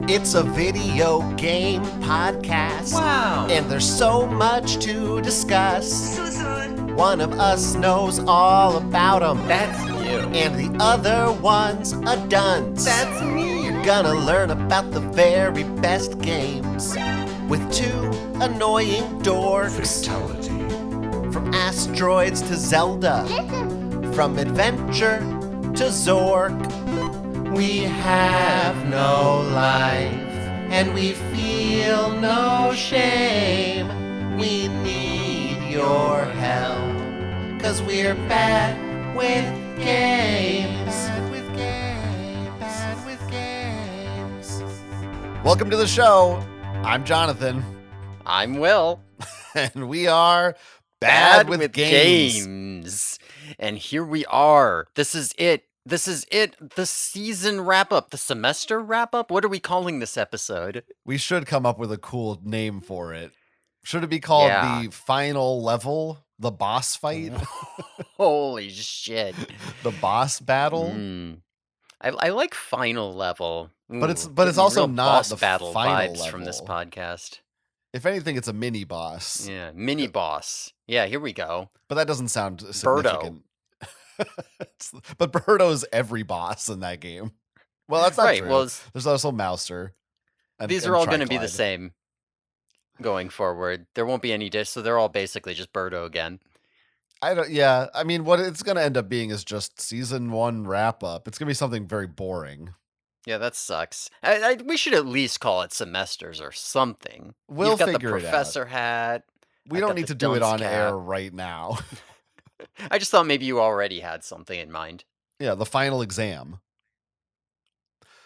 It's a video game podcast. Wow. And there's so much to discuss. Susur. One of us knows all about them. That's you. And the other one's a dunce. That's me. You're gonna learn about the very best games with two annoying dorks. Fatality. From asteroids to Zelda. From adventure to Zork. We have no life, and we feel no shame. We need your help, 'cause we're bad with games. Bad with games. Welcome to the show. I'm Jonathan, I'm Will. and we are Bad with Games. And here we are. This is it. The season wrap up, the semester wrap up. What are we calling this episode? We should come up with a cool name for it. Should it be called Yeah. the final level? The boss fight? Holy shit. The boss battle? I like final level. But it's Ooh, but it's give me also real not boss the battle final vibes from this level. podcast. If anything, it's a mini boss. Yeah, mini boss. Yeah, here we go. But that doesn't sound significant. But Birdo's every boss in that game. Well, that's not Right, true. well, There's also Mouser. these are all going to be the same going forward. There won't be any dish, so they're all basically just Birdo again. I mean, what it's going to end up being is just season 1 wrap up. It's going to be something very boring. Yeah, that sucks. We should at least call it semesters or something. We'll You've got figure the it out. professor hat. We I've don't got need the to do it dunce on cap. air right now. I just thought maybe you already had something in mind. Yeah, the final exam.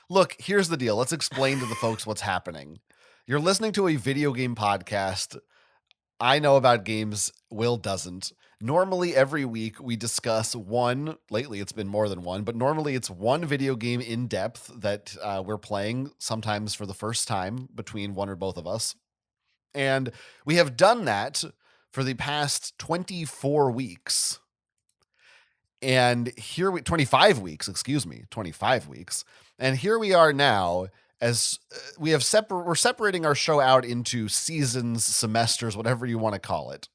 Look, here's the deal. Let's explain to the folks what's happening. You're listening to a video game podcast. I know about games, Will doesn't. Normally, every week we discuss one. Lately, it's been more than one, but normally it's one video game in depth that we're playing, sometimes for the first time between one or both of us. And we have done that for the past 24 weeks. And here 25 weeks, 25 weeks. And here we are now as we have we're separating our show out into seasons, semesters, whatever you want to call it.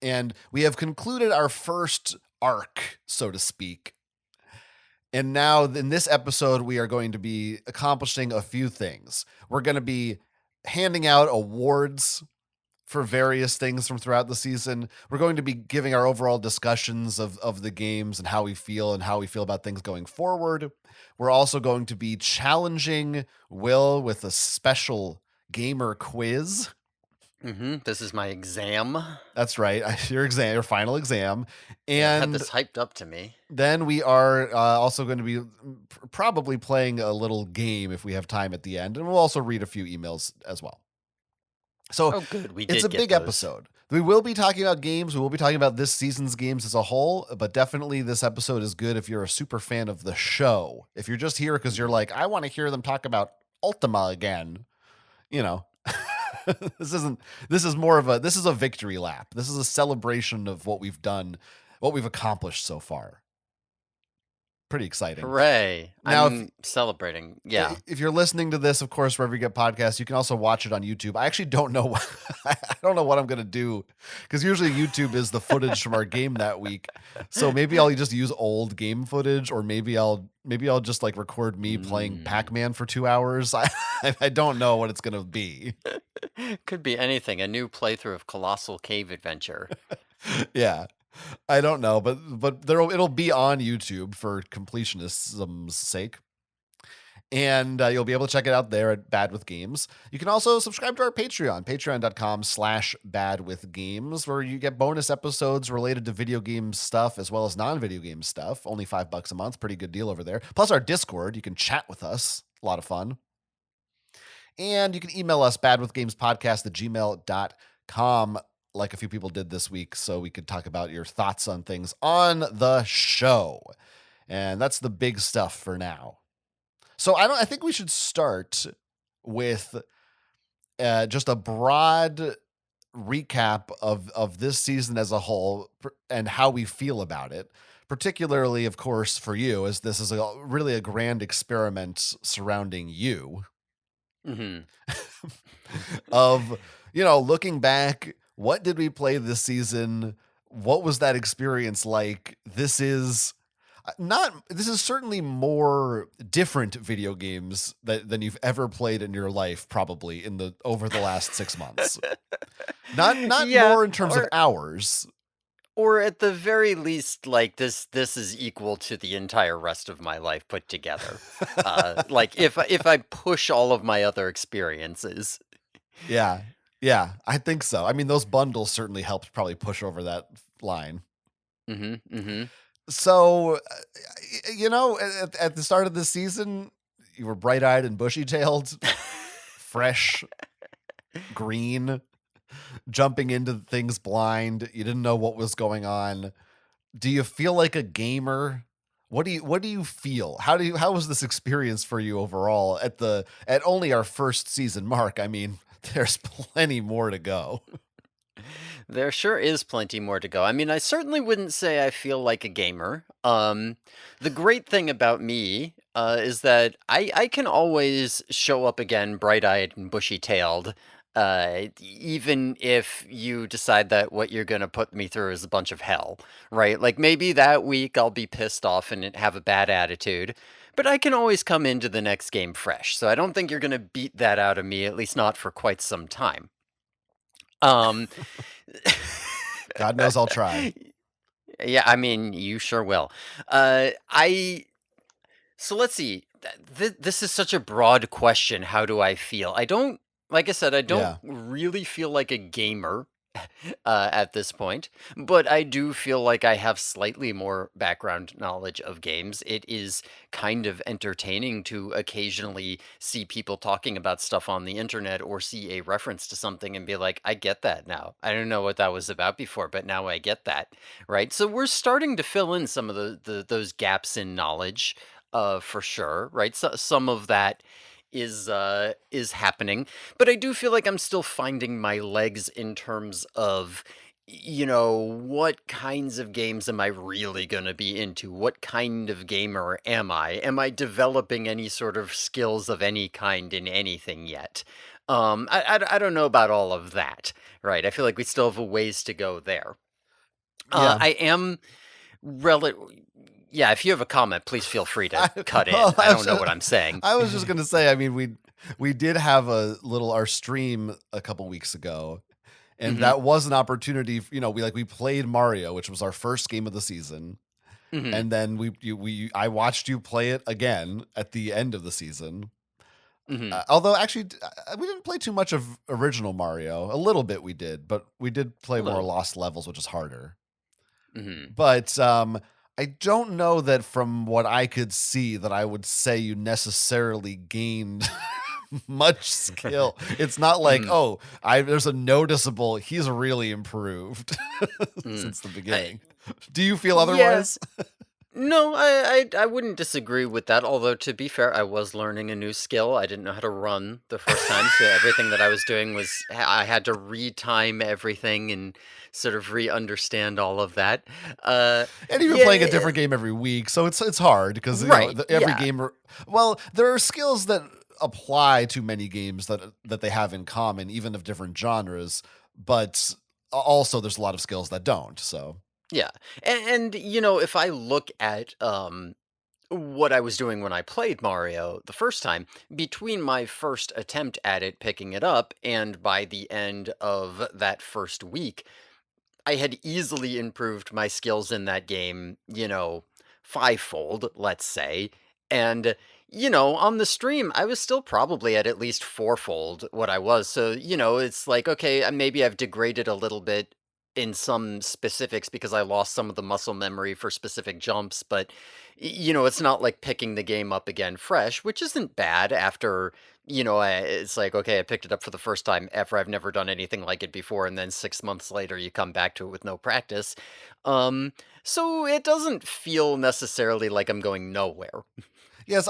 And we have concluded our first arc, so to speak. And now in this episode, we are going to be accomplishing a few things. We're going to be handing out awards for various things from throughout the season. We're going to be giving our overall discussions of the games and how we feel about things going forward. We're also going to be challenging Will with a special gamer quiz. This is my exam. That's right. Your final exam. Yeah, had And this hyped up to me. then we are also going to be probably playing a little game if we have time at the end. And we'll also read a few emails as well. So Oh, good. We did it's a get big those. episode. We will be talking about games. We will be talking about this season's games as a whole, but definitely this episode is good if you're a super fan of the show. If you're just here because you're like, I want to hear them talk about Ultima again, this is a victory lap. This is a celebration of what we've done, what we've accomplished so far. Pretty exciting. Hooray. Now, I'm celebrating. Yeah. If you're listening to this, of course, wherever you get podcasts, you can also watch it on YouTube. I actually don't know. I don't know what I'm going to do because usually YouTube is the footage from our game that week. So maybe I'll just use old game footage, or maybe I'll just like record me playing Pac-Man for 2 hours. I don't know what it's going to be. Could be anything. A new playthrough of Colossal Cave Adventure. Yeah. I don't know, but it'll be on YouTube for completionism's sake. And you'll be able to check it out there at Bad with Games. You can also subscribe to our Patreon, patreon.com/badwithgames, where you get bonus episodes related to video game stuff as well as non-video game stuff. Only $5 a month. Pretty good deal over there. Plus our Discord. You can chat with us. A lot of fun. And you can email us, badwithgamespodcast@gmail.com, like a few people did this week, so we could talk about your thoughts on things on the show. And that's the big stuff for now. So I think we should start with just a broad recap of this season as a whole and how we feel about it. Particularly, of course, for you, as this is really a grand experiment surrounding you. Mhm. of, looking back, what did we play this season? What was that experience like? This is certainly more different video games than you've ever played in your life, probably in the over the last 6 months. Not Yeah, more in terms of hours. or at the very least, like, this is equal to the entire rest of my life put together. Like, if I push all of my other experiences. Yeah. Yeah, I think so. I mean, those bundles certainly helped probably push over that line. Mhm, mhm. So, at the start of the season, you were bright-eyed and bushy-tailed, fresh, green, jumping into things blind. You didn't know what was going on. Do you feel like a gamer? What do you feel? How was this experience for you overall at only our first season mark? I mean, there's plenty more to go. There sure is plenty more to go. I mean, I certainly wouldn't say I feel like a gamer. The great thing about me is that I can always show up again bright-eyed and bushy-tailed, even if you decide that what you're gonna put me through is a bunch of hell, right? Like, maybe that week I'll be pissed off and have a bad attitude, but I can always come into the next game fresh, so I don't think you're gonna beat that out of me, at least not for quite some time. Um God knows I'll try. Yeah, I mean, you sure will. I so let's see. This is such a broad question. How do I feel? I don't, like I said, I don't Yeah. really feel like a gamer at this point, but I do feel like I have slightly more background knowledge of games. It is kind of entertaining to occasionally see people talking about stuff on the internet or see a reference to something and be like, I get that now. I don't know what that was about before, but now I get that. Right. So we're starting to fill in some of those gaps in knowledge, for sure. Right. So some of that is happening, but I do feel like I'm still finding my legs in terms of, what kinds of games am I really going to be into? What kind of gamer am I? Am I developing any sort of skills of any kind in anything yet? I don't know about all of that, right? I feel like we still have a ways to go there. Yeah. I am rel. Yeah, if you have a comment, please feel free to I cut well, in. I don't know what I'm saying. I was just gonna say, I mean, we did have our stream a couple weeks ago, and Hmm. that was an opportunity, we played Mario, which was our first game of the season, Hmm. and then I watched you play it again at the end of the season. Hmm. Although actually, we didn't play too much of original Mario. A little bit we did, but we did A play more little. Lost Levels, which is harder. Hmm. But, I don't know that from what I could see that I would say you necessarily gained much skill. It's not like, Mm, "Oh, I there's a noticeable he's really improved mm. since the I, beginning." Do you feel yeah. otherwise? No, I wouldn't disagree with that. Although to be fair, I was learning a new skill. I didn't know how to run the first time, so everything that I was doing was I had to retime everything and sort of re-understand all of that. And you've been playing a Yeah, different game every week, so it's hard because, right. every Yeah, gamer well, there are skills that apply to many games that they have in common, even of different genres, but also there's a lot of skills that don't, so yeah. And if I look at what I was doing when I played Mario the first time, between my first attempt at it, picking it up, and by the end of that first week, I had easily improved my skills in that game, fivefold, let's say. And, on the stream, I was still probably at least fourfold what I was. So, it's like, okay, maybe I've degraded a little bit in some specifics because I lost some of the muscle memory for specific jumps. But, it's not like picking the game up again fresh, which isn't bad after it's like, okay, I picked it up for the first time ever. I've never done anything like it before. And then 6 months later, you come back to it with no practice. Um, so it doesn't feel necessarily like I'm going nowhere. yes,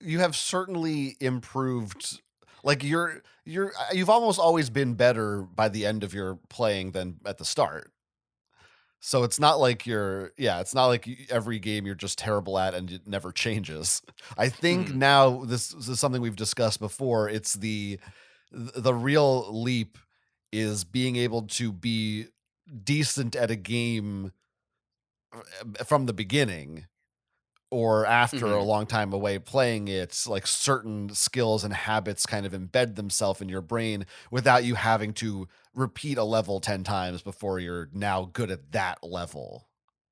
you have certainly improved, like, you've almost always been better by the end of your playing than at the start. So it's not like it's not like every game you're just terrible at and it never changes. I think Mhm. now this is something we've discussed before. It's the real leap is being able to be decent at a game from the beginning or after a Mhm. long time away playing it, like certain skills and habits kind of embed themselves in your brain without you having to repeat a level 10 times before you're now good at that level,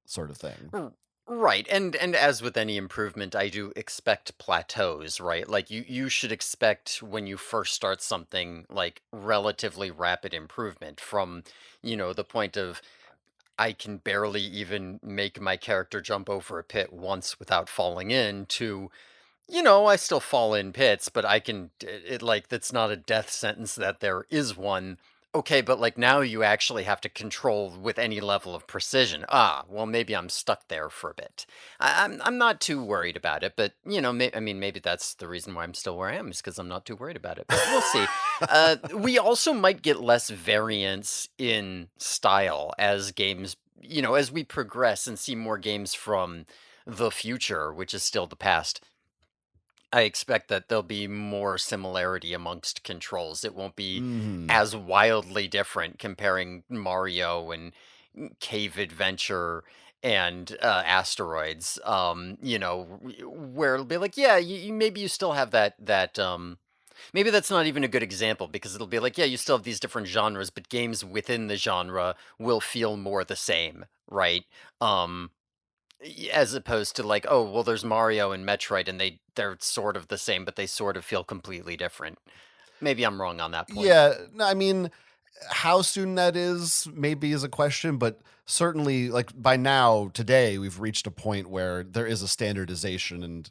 sort of thing. R Right, and as with any improvement, I do expect plateaus, right? Like, you should expect when you first start something, like, relatively rapid improvement from, the point of, I can barely even make my character jump over a pit once without falling in to I still fall in pits, but I can like that's not a death sentence that there is one. Okay, but like now you actually have to control with any level of precision. Ah, well maybe I'm stuck there for a bit. I'm not too worried about it, but I mean maybe that's the reason why I'm still where I am is because I'm not too worried about it. But we'll see. We also might get less variance in style as games, as we progress and see more games from the future, which is still the past. I expect that there'll be more similarity amongst controls. It won't be Mhm. as wildly different comparing Mario and Cave Adventure and Asteroids. Where it'll be like, yeah, maybe you still have that. Maybe that's not even a good example because it'll be like, yeah, you still have these different genres, but games within the genre will feel more the same, right? Um, as opposed to like, oh, well, there's Mario and Metroid, and they're sort of the same, but they sort of feel completely different. Maybe I'm wrong on that point. Yeah, no, I mean, how soon that is maybe is a question, but certainly, like, by now, today, we've reached a point where there is a standardization, and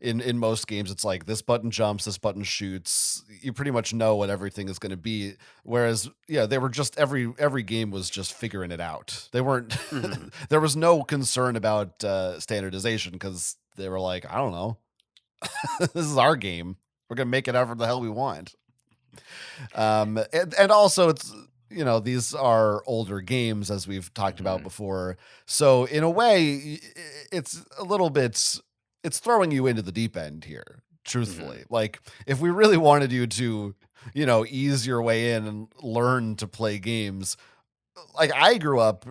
in most games, it's like this button jumps, this button shoots. You pretty much know what everything is going to be. Whereas, yeah, they were just every game was just figuring it out. They weren't. Hmm. There was no concern about standardization because they were like, I don't know, this is our game. We're gonna make it however the hell we want. And also it's these are older games as we've talked about Hmm. before. So in a way, it's a little bit it's throwing you into the deep end here, Hmm. truthfully. Like if we really wanted you to, ease your way in and learn to play games, like I grew up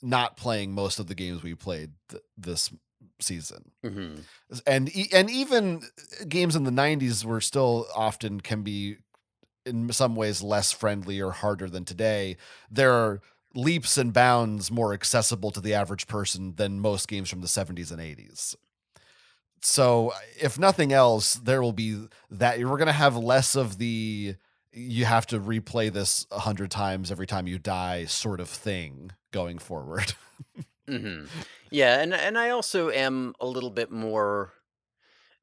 not playing most of the games we played this season. Hmm. And even games in the 90s were still often can be in some ways less friendly or harder than today. There are leaps and bounds more accessible to the average person than most games from the 70s and 80s. So, if nothing else, there will be that we're going to have less of the you have to replay this 100 times every time you die sort of thing going forward. Hmm. Yeah, and I also am a little bit more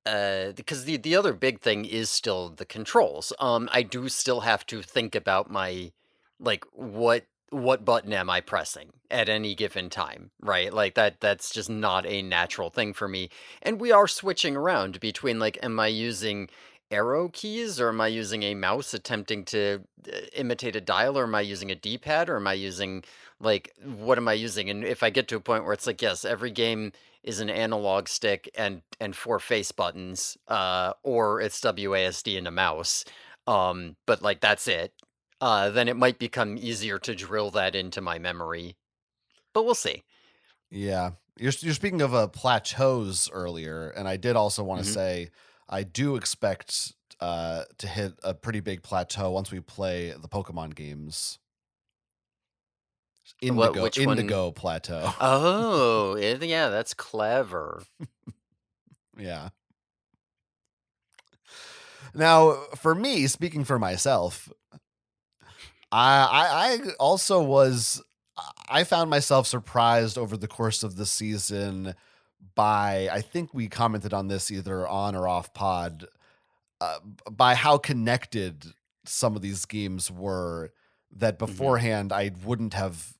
because the other big thing is still the controls. I do still have to think about my like what button am I pressing at any given time, right? Like that's just not a natural thing for me. And we are switching around between like am I using arrow keys or am I using a mouse attempting to imitate a dial or am I using a D-pad or am I using like what am I using? And if I get to a point where it's like yes, every game is an analog stick and four face buttons, or it's WASD and a mouse. But like that's it. Then it might become easier to drill that into my memory. But we'll see. Yeah. You're speaking of plateaus earlier, and I did also want to Hmm. say I do expect to hit a pretty big plateau once we play the Pokemon games. What? Indigo Which one? Indigo Plateau. Oh, yeah, that's clever. Yeah. Now, for me, speaking for myself, I also was I found myself surprised over the course of the season by I think we commented on this either on or off pod by how connected some of these games were that Hmm. beforehand I wouldn't have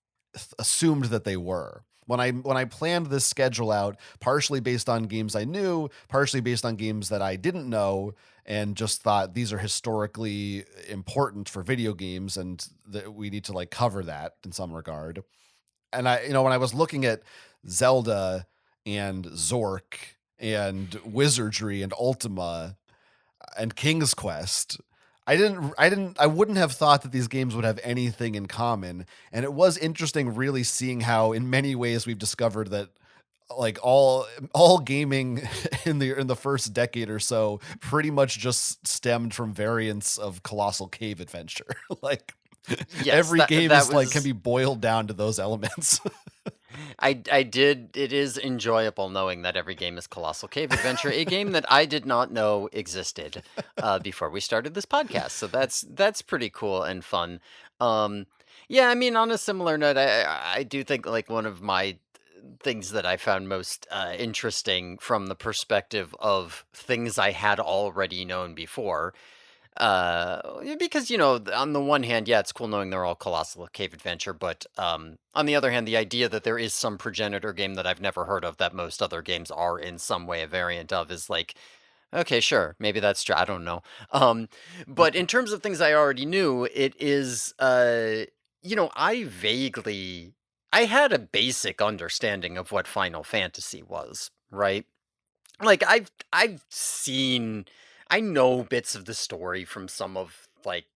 assumed that they were. When I planned this schedule out, partially based on games I knew, partially based on games that I didn't know, and just thought these are historically important for video games and that we need to like cover that in some regard. and when I was looking at Zelda and Zork and Wizardry and Ultima and King's Quest, I wouldn't have thought that these games would have anything in common. And it was interesting really seeing how in many ways we've discovered that like all gaming in the first decade or so pretty much just stemmed from variants of Colossal Cave Adventure. Like Yes, every game that is like can was be boiled down to those elements. I did it is enjoyable knowing that every game is Colossal Cave Adventure, a game that I did not know existed, before we started this podcast, so that's pretty cool and fun. Um, yeah, I mean, on a similar note, I do think, like, one of my things that I found most, interesting from the perspective of things I had already known before, because, on the one hand, yeah, it's cool knowing they're all Colossal Cave Adventure, but on the other hand, the idea that there is some progenitor game that I've never heard of that most other games are in some way a variant of is like, okay, sure, maybe that's true. I don't know. Um, but in terms of things I already knew, it is, I had a basic understanding of what Final Fantasy was, right? Like, I've seen I know bits of the story from some of, like,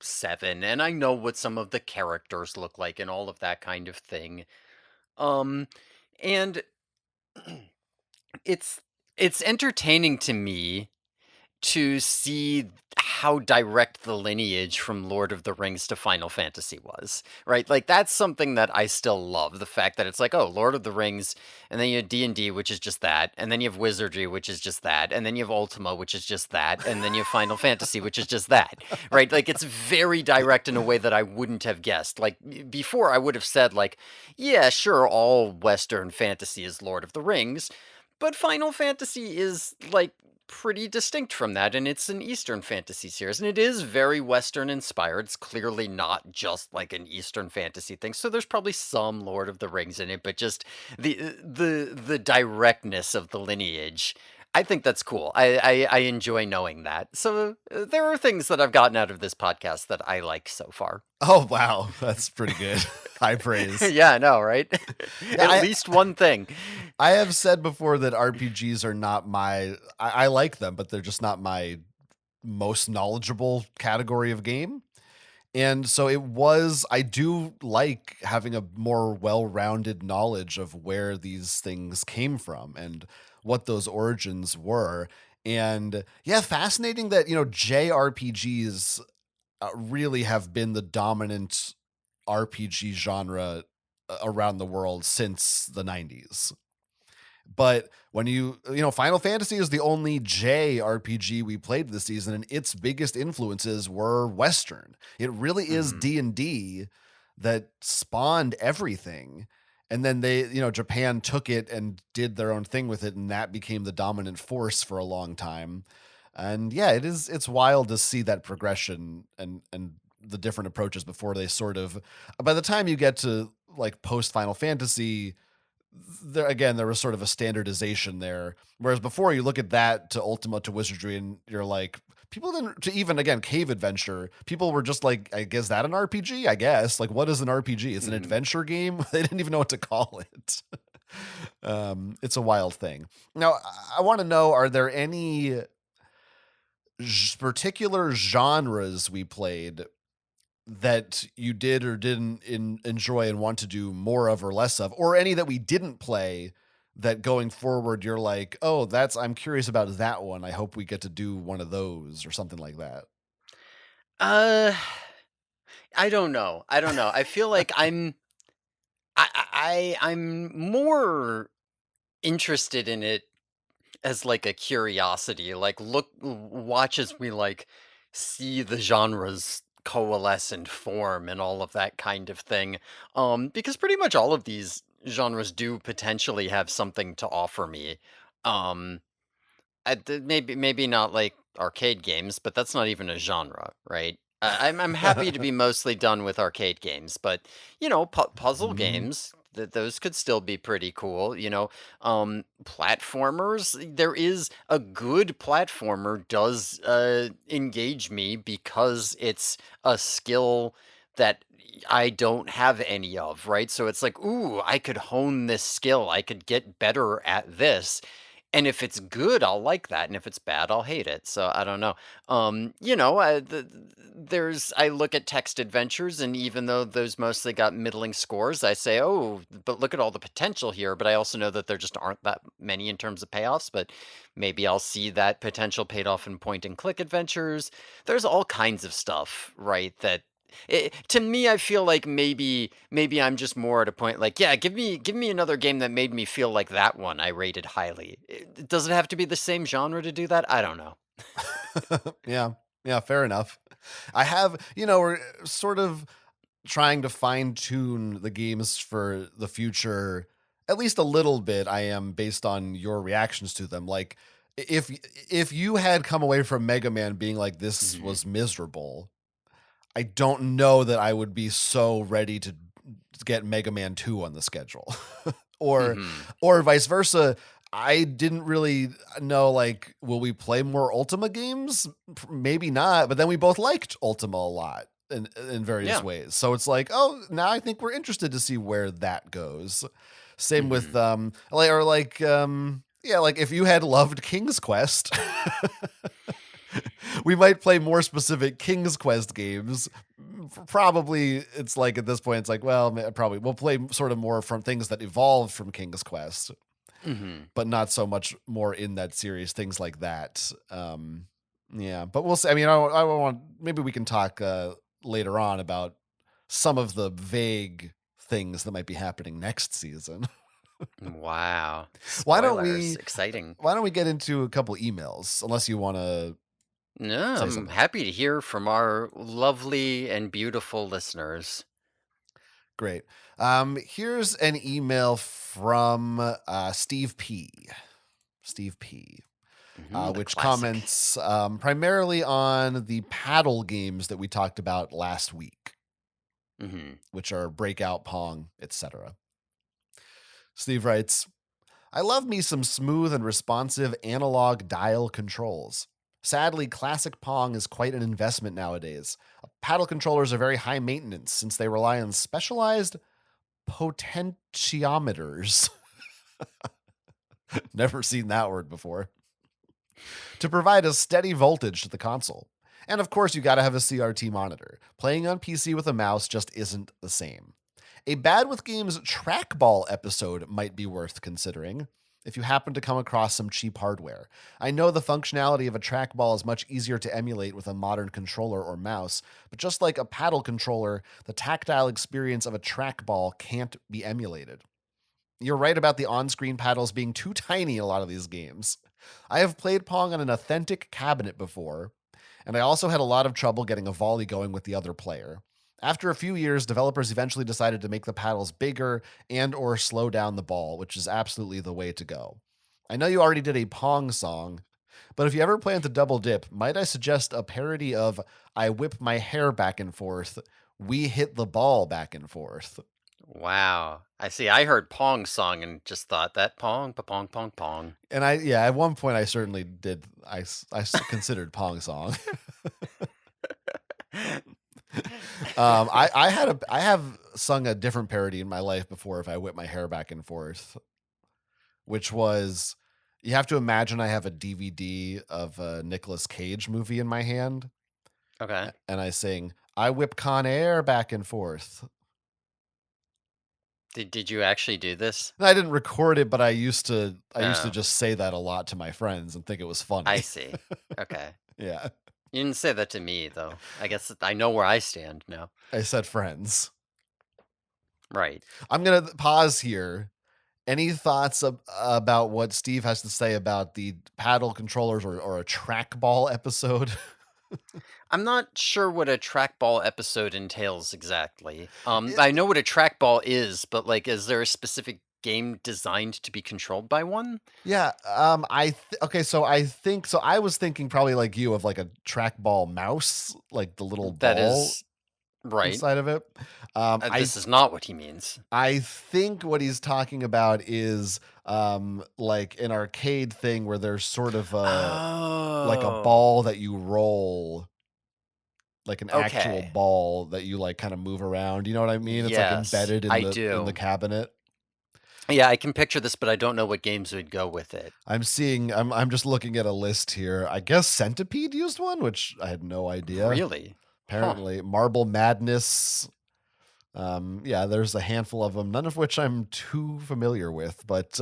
7, and I know what some of the characters look like and all of that kind of thing. Um, and it's it's entertaining to me to see how direct the lineage from Lord of the Rings to Final Fantasy was, right? Like that's something that I still love. The fact that it's like, oh, Lord of the Rings, and then you have D&D, which is just that, and then you have Wizardry, which is just that, and then you have Ultima, which is just that, and then you have Final Fantasy, which is just that, right? Like it's very direct in a way that I wouldn't have guessed. Like before, I would have said like, yeah, sure, all Western fantasy is Lord of the Rings, but Final Fantasy is like pretty distinct from that, and it's an Eastern fantasy series, and it is very Western inspired. It's clearly not just like an Eastern fantasy thing. So there's probably some Lord of the Rings in it, but just the directness of the lineage. I think that's cool. I enjoy knowing that. So there are things that I've gotten out of this podcast that I like so far. Oh wow, that's pretty good. High praise. Yeah, I know, right? Yeah, At least one thing. I have said before that RPGs are not I like them, but they're just not my most knowledgeable category of game. And so I do like having a more well-rounded knowledge of where these things came from and what those origins were. And yeah, fascinating that, JRPGs really have been the dominant RPG genre around the world since the 90s. But when Final Fantasy is the only JRPG we played this season, and its biggest influences were Western. It really is Mhm. D&D that spawned everything. And then Japan took it and did their own thing with it, and that became the dominant force for a long time. And yeah, it's wild to see that progression and the different approaches before they sort of by the time you get to like post Final Fantasy, there was sort of a standardization there. Whereas before, you look at that to Ultima to Wizardry, and you're like, people didn't to even again Cave Adventure. People were just like, I guess that an RPG. I guess like what is an RPG? It's an Mhm. adventure game. They didn't even know what to call it. It's a wild thing. Now, I want to know: are there any particular genres we played that you did or didn't enjoy and want to do more of or less of, or any that we didn't play that going forward you're like, oh, I'm curious about that one. I hope we get to do one of those or something like that. Uh, I don't know. I don't know. I feel like I'm more interested in it as like a curiosity. Like watch as we like see the genres coalesce and form and all of that kind of thing. Because pretty much all of these genres do potentially have something to offer me. Um maybe not like arcade games, but that's not even a genre, right? I'm happy to be mostly done with arcade games, but puzzle Mhm. games those could still be pretty cool. Platformers. There is a good platformer does engage me because it's a skill that I don't have any of, right? So it's like, ooh, I could hone this skill. I could get better at this. And if it's good, I'll like that, and if it's bad, I'll hate it. So I don't know. There's I look at text adventures, and even though those mostly got middling scores, I say, oh, but look at all the potential here. But I also know that there just aren't that many in terms of payoffs. But maybe I'll see that potential paid off in point and click adventures. There's all kinds of stuff, right? To me, I feel like maybe I'm just more at a point like, yeah, give me another game that made me feel like that one I rated highly. Does it have to be the same genre to do that? I don't know. Yeah. Yeah, fair enough. I have, we're sort of trying to fine tune the games for the future at least a little bit. I am based on your reactions to them. Like if if you had come away from Mega Man being like this Mhm. was miserable, I don't know that I would be so ready to get Mega Man 2 on the schedule. or Mhm. or vice versa. I didn't really know, like, will we play more Ultima games? Maybe not, but then we both liked Ultima a lot in various Yeah. ways. So it's like, oh, now I think we're interested to see where that goes. Same with Mhm. yeah, like if you had loved King's Quest, we might play more specific King's Quest games. Probably it's like at this point, it's like, well, probably we'll play sort of more from things that evolved from King's Quest, Mhm. but not so much more in that series, things like that. Yeah, but we'll see. I mean, I want maybe we can talk later on about some of the vague things that might be happening next season. Wow. why don't Spoilers. we Exciting. why don't we get into a couple emails unless you want to No, say I'm something. happy to hear from our lovely and beautiful listeners. Great. Here's an email from Steve P. Steve P. The Which classic. comments primarily on the paddle games that we talked about last week, Mhm. which are Breakout, Pong, etc. Steve writes, I love me some smooth and responsive analog dial controls. Sadly, classic Pong is quite an investment nowadays. Paddle controllers are very high maintenance since they rely on specialized potentiometers. Never seen that word before. To provide a steady voltage to the console. And of course, you gotta have a CRT monitor. Playing on PC with a mouse just isn't the same. A Bad with Games trackball episode might be worth considering if you happen to come across some cheap hardware. I know the functionality of a trackball is much easier to emulate with a modern controller or mouse, but just like a paddle controller, the tactile experience of a trackball can't be emulated. You're right about the on screen paddles being too tiny in a lot of these games. I have played Pong on an authentic cabinet before, and I also had a lot of trouble getting a volley going with the other player. After a few years, developers eventually decided to make the paddles bigger and or slow down the ball, which is absolutely the way to go. I know you already did a Pong song, but if you ever plan to double dip, might I suggest a parody of I whip my hair back and forth, we hit the ball back and forth. Wow. I see. I heard Pong song and just thought that Pong, pa Pong, Pong, Pong. And yeah, at one point I certainly did. Considered Pong Song. I have sung a different parody in my life before. If I whip my hair back and forth, which was, you have to imagine I have a DVD of a Nicolas Cage movie in my hand, Okay. and I sing I whip Con Air back and forth. Did you actually do this? And I didn't record it, but I used to Oh, just say that a lot to my friends and think it was I funny. see. Okay. Yeah, You didn't say that to me though. I guess I know where I stand now. I said friends. Right. I'm gonna pause here. Any thoughts about what Steve has to say about the paddle controllers or a trackball episode? I'm not sure what a trackball episode entails exactly. It, I know what a trackball is, but like, is there a specific game designed to be controlled by one? yeah, okay, so I think so. I was thinking probably like you of like a trackball mouse, like the little That ball is right. inside of it. Um, I This is not what he means. I think what he's talking about is like an arcade thing where there's sort of a like a Oh. ball that you roll. like an actual Okay. ball that you like kind of move around. You know what I mean? It's like Yes, embedded I in the do. cabinet. Yeah, I can picture this, but I don't know what games would go with it. I'm just looking at a list here. I guess Centipede used one, which I had no idea. Really? Huh. Apparently, Marble Madness. Yeah, there's a handful of them, none of which I'm too familiar with, but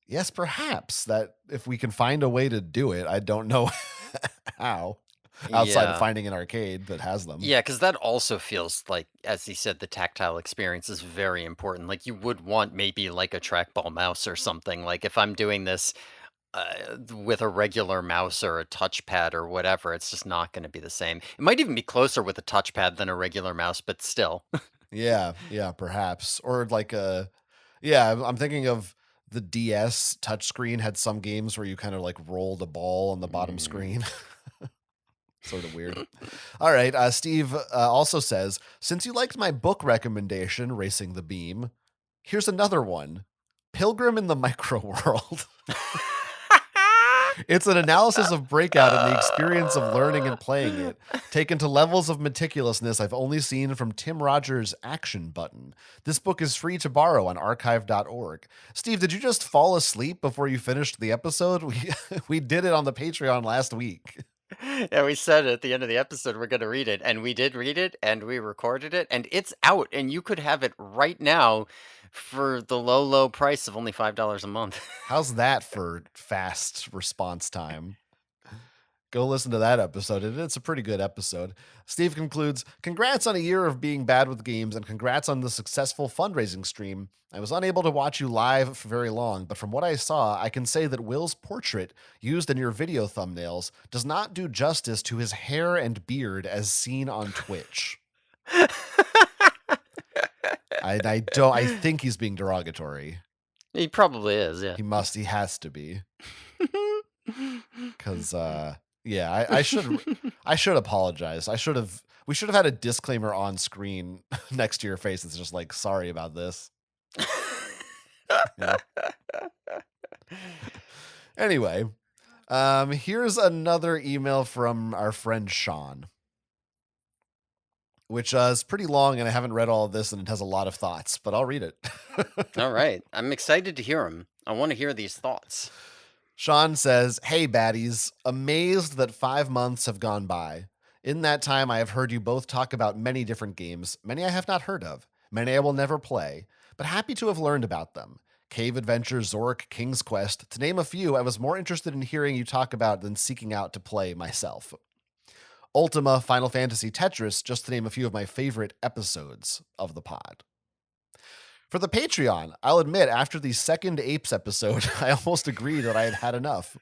yes, perhaps that if we can find a way to do it, I don't know how, outside of Yeah. finding an arcade that has them. Yeah, because that also feels like, as he said, the tactile experience is very important. Like, you would want maybe like a trackball mouse or something. Like, if I'm doing this with a regular mouse or a touchpad or whatever, it's just not going to be the same. It might even be closer with a touchpad than a regular mouse, but still. Yeah, yeah, perhaps. Or like a yeah, I'm thinking of the DS touchscreen had some games where you kind of like roll the ball on the bottom Mm. screen. Sort of weird. All right. Steve also says, since you liked my book recommendation, Racing the Beam, here's another one, Pilgrim in the Micro World. It's an analysis of Breakout and the experience of learning and playing it, taken to levels of meticulousness I've only seen from Tim Rogers' Action Button. This book is free to borrow on archive.org. Steve, did you just fall asleep before you finished the episode? We did it on the Patreon last week. Yeah, we said at the end of the episode we're going to read it, and we did read it, and we recorded it, and it's out, and you could have it right now for the low, low price of only $5 a month. How's that for fast response time? Go listen to that episode. It's a pretty good episode. Steve concludes, congrats on a year of being bad with games and congrats on the successful fundraising stream. I was unable to watch you live for very long, but from what I saw, I can say that Will's portrait used in your video thumbnails does not do justice to his hair and beard as seen on Twitch. I think he's being derogatory. He probably is, yeah. He has to be. Cause yeah, I should apologize. We should have had a disclaimer on screen next to your face. It's just like, sorry about this. You know? Anyway, here's another email from our friend Sean, which is pretty long, and I haven't read all of this, and it has a lot of thoughts, but I'll read it. All right. I'm excited to hear him. I want to hear these thoughts. Sean says, hey, baddies, amazed that 5 months have gone by. In that time, I have heard you both talk about many different games, many I have not heard of, many I will never play, but happy to have learned about them. Cave Adventure, Zork, King's Quest, to name a few I was more interested in hearing you talk about than seeking out to play myself. Ultima, Final Fantasy, Tetris, just to name a few of my favorite episodes of the pod. For the Patreon, I'll admit, after the second Apes episode, I almost agreed that I had had enough.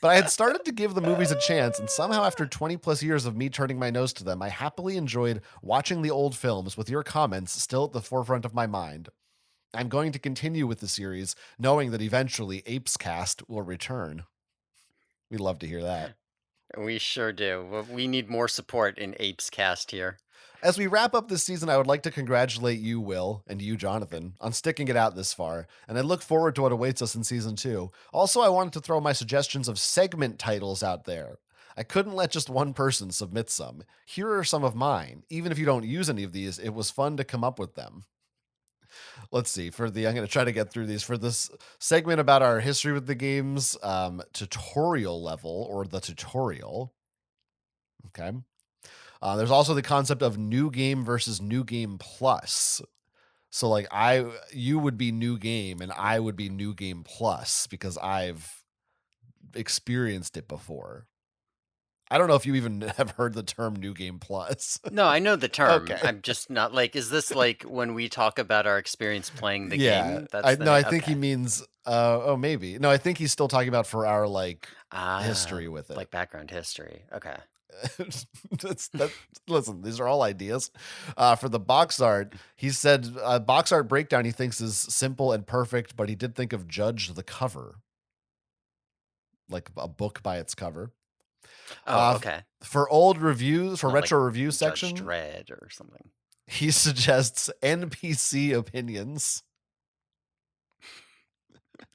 But I had started to give the movies a chance, and somehow after 20 plus years of me turning my nose to them, I happily enjoyed watching the old films with your comments still at the forefront of my mind. I'm going to continue with the series, knowing that eventually Apes Cast will return. We'd love to hear that. We sure do. We need more support in Apes Cast here. As we wrap up this season, I would like to congratulate you, Will, and you, Jonathan, on sticking it out this far, and I look forward to what awaits us in season 2. Also, I wanted to throw my suggestions of segment titles out there. I couldn't let just one person submit some. Here are some of mine. Even if you don't use any of these, it was fun to come up with them. Let's see. I'm going to try to get through these. For this segment about our history with the games, tutorial level, or the tutorial. Okay. There's also the concept of new game versus new game plus. So like you would be new game and I would be new game plus because I've experienced it before. I don't know if you even have heard the term new game plus. No, I know the term. Okay. I'm just not like, is this like when we talk about our experience playing the Yeah. game? That's the I name? think he Okay. means oh maybe. No, I think he's still talking about for our like Ah, history with it. like background history. Okay. that, listen, these are all ideas. For the box art, he said box art breakdown he thinks is simple and perfect, but he did think of Judge the Cover, like a book by its cover. Oh, okay. For old reviews, for Not like retro review Judge section, Dredd or something. he suggests NPC opinions.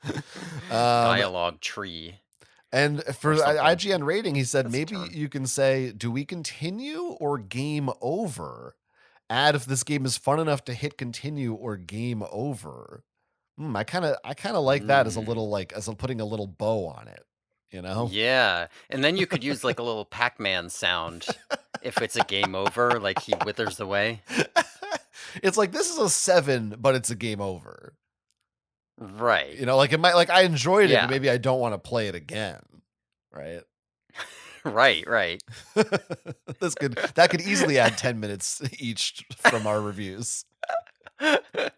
um, Dialogue tree. And or for something. IGN rating, he said That's a maybe term. you can say, "Do we continue or game over?" Add if this game is fun enough to hit continue or game over. I kinda like that as a Mm. little, like, as putting a little bow on it, you know? Yeah, and then you could use, like, a little Pac-Man sound if it's a game over, like, he withers away. It's like, this is a 7, but it's a game over. Right. You know, like, it might like, I enjoyed it, but Yeah. maybe I don't wanna play it again, right? Right, right. That could easily add 10 minutes each from our reviews.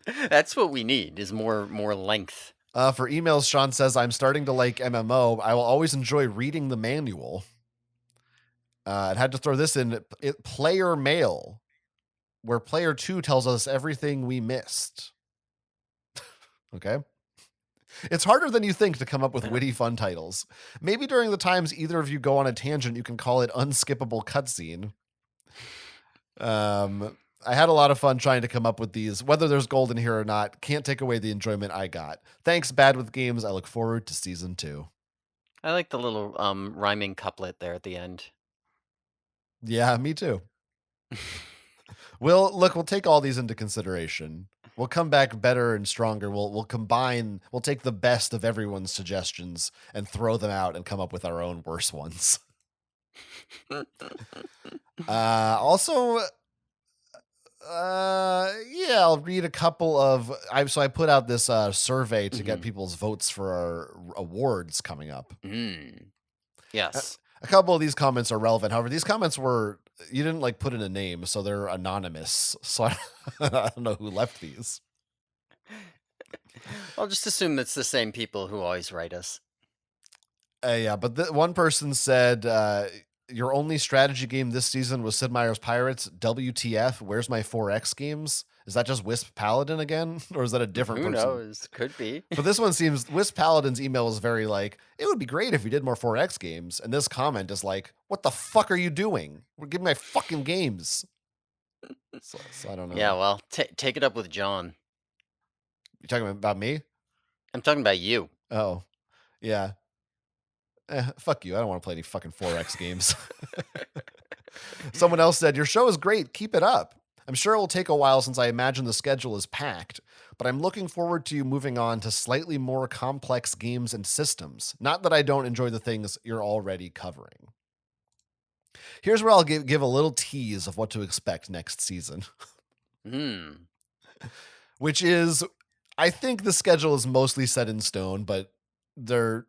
That's what we need is more length. For emails, Sean says, "I'm starting to like MMO. I will always enjoy reading the manual." I had to throw this in, player mail, where player 2 tells us everything we missed. Okay? It's harder than you think to come up with witty fun titles. Maybe during the times either of you go on a tangent, you can call it unskippable cutscene. I had a lot of fun trying to come up with these. Whether there's gold in here or not, can't take away the enjoyment I got. Thanks, Bad with Games. I look forward to season 2. I like the little, rhyming couplet there at the end. Yeah, me too. We'll take all these into consideration. We'll come back better and stronger. We'll combine, we'll take the best of everyone's suggestions and throw them out and come up with our own worst ones. Also, yeah, I'll read a couple of I put out this survey to get Mhm. people's votes for our awards coming up. Mm. A, Yes. a couple of these comments are relevant. However, these comments were you didn't like put in a name, so they're anonymous. So I don't know who left these. I'll just assume it's the same people who always write us. Yeah, but one person said, "Your only strategy game this season was Sid Meier's Pirates. WTF? Where's my 4X games? Is that just Wisp Paladin again, or is that a different Who person?" knows? Could be. But this one seems Wisp Paladin's email is very like, "It would be great if we did more 4X games," and this comment is like, "What the fuck are you doing? We're giving my fucking games." So I don't Yeah, know. well, take it up with John. You talking about me? I'm talking about you. Oh, yeah. Fuck you. I don't want to play any fucking 4X games. Someone else said, "Your show is great. Keep it up. I'm sure it will take a while since I imagine the schedule is packed, but I'm looking forward to you moving on to slightly more complex games and systems. Not that I don't enjoy the things you're already covering." Here's where I'll give a little tease of what to expect next season, Hmm. which is I think the schedule is mostly set in stone, but there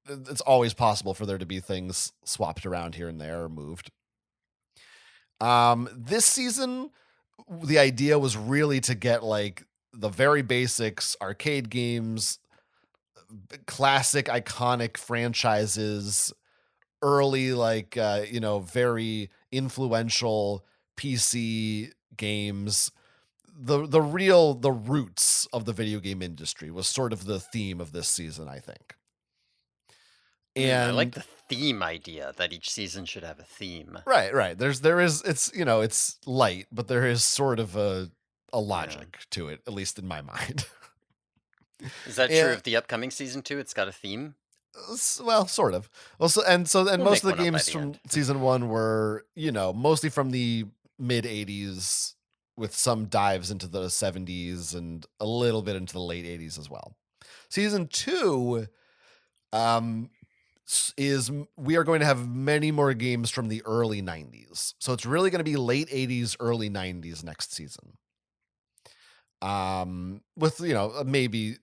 it's always possible for there to be things swapped around here and there or moved. This season, the idea was really to get like the very basics, arcade games, classic iconic franchises, early very influential PC games. The roots of the video game industry was sort of the theme of this season, I think. I like And the theme idea that each season should have a theme. right. There is it's light, but there is sort of a Yeah. logic to it, at least in my mind. Is that true And of the upcoming season too? It's got a theme? well, sort of. Well, and We'll most make of the one up by games the from end. season one were, mostly from the mid '80s, with some dives into the '70s and a little bit into the late '80s as well. Season two, um, we are going to have many more games from the early '90s, so it's really going to be late '80s, early '90s next season. With maybe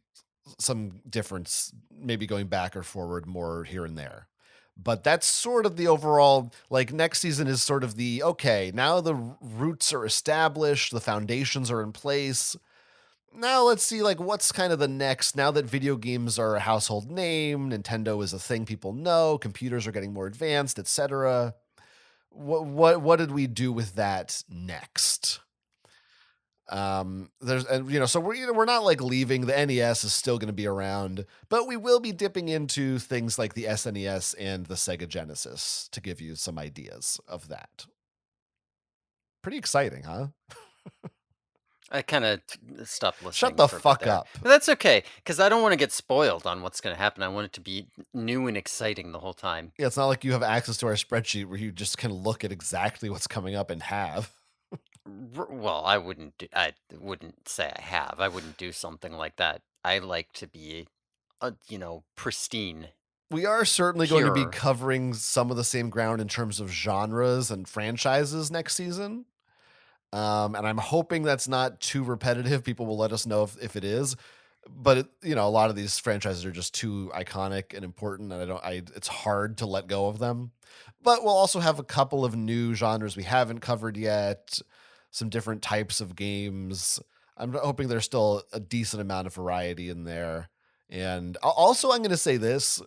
some difference, maybe going back or forward more here and there. But that's sort of the overall, like, next season is sort of the okay, now the roots are established, the foundations are in place. Now let's see, like, what's kind of the next, now that video games are a household name, Nintendo is a thing people know, computers are getting more advanced, etc. What did we do with that next? There's and so we're not like leaving. The NES is still going to be around, but we will be dipping into things like the SNES and the Sega Genesis to give you some ideas of that. Pretty exciting, huh? I kinda stopped Shut listening the for a bit fuck there. up. But that's okay, because I don't wanna get spoiled on what's gonna happen. I want it to be new and exciting the whole time. Yeah, it's not like you have access to our spreadsheet where you just can look at exactly what's coming up and have. Well, I wouldn't say I have. I wouldn't do something like that. I like to be, pristine, We are certainly going to be pure. covering some of the same ground in terms of genres and franchises next season. And I'm hoping that's not too repetitive. People will let us know if it is. But a lot of these franchises are just too iconic and important, and it's hard to let go of them. But we'll also have a couple of new genres we haven't covered yet, some different types of games. I'm hoping there's still a decent amount of variety in there. And also, I'm going to say this: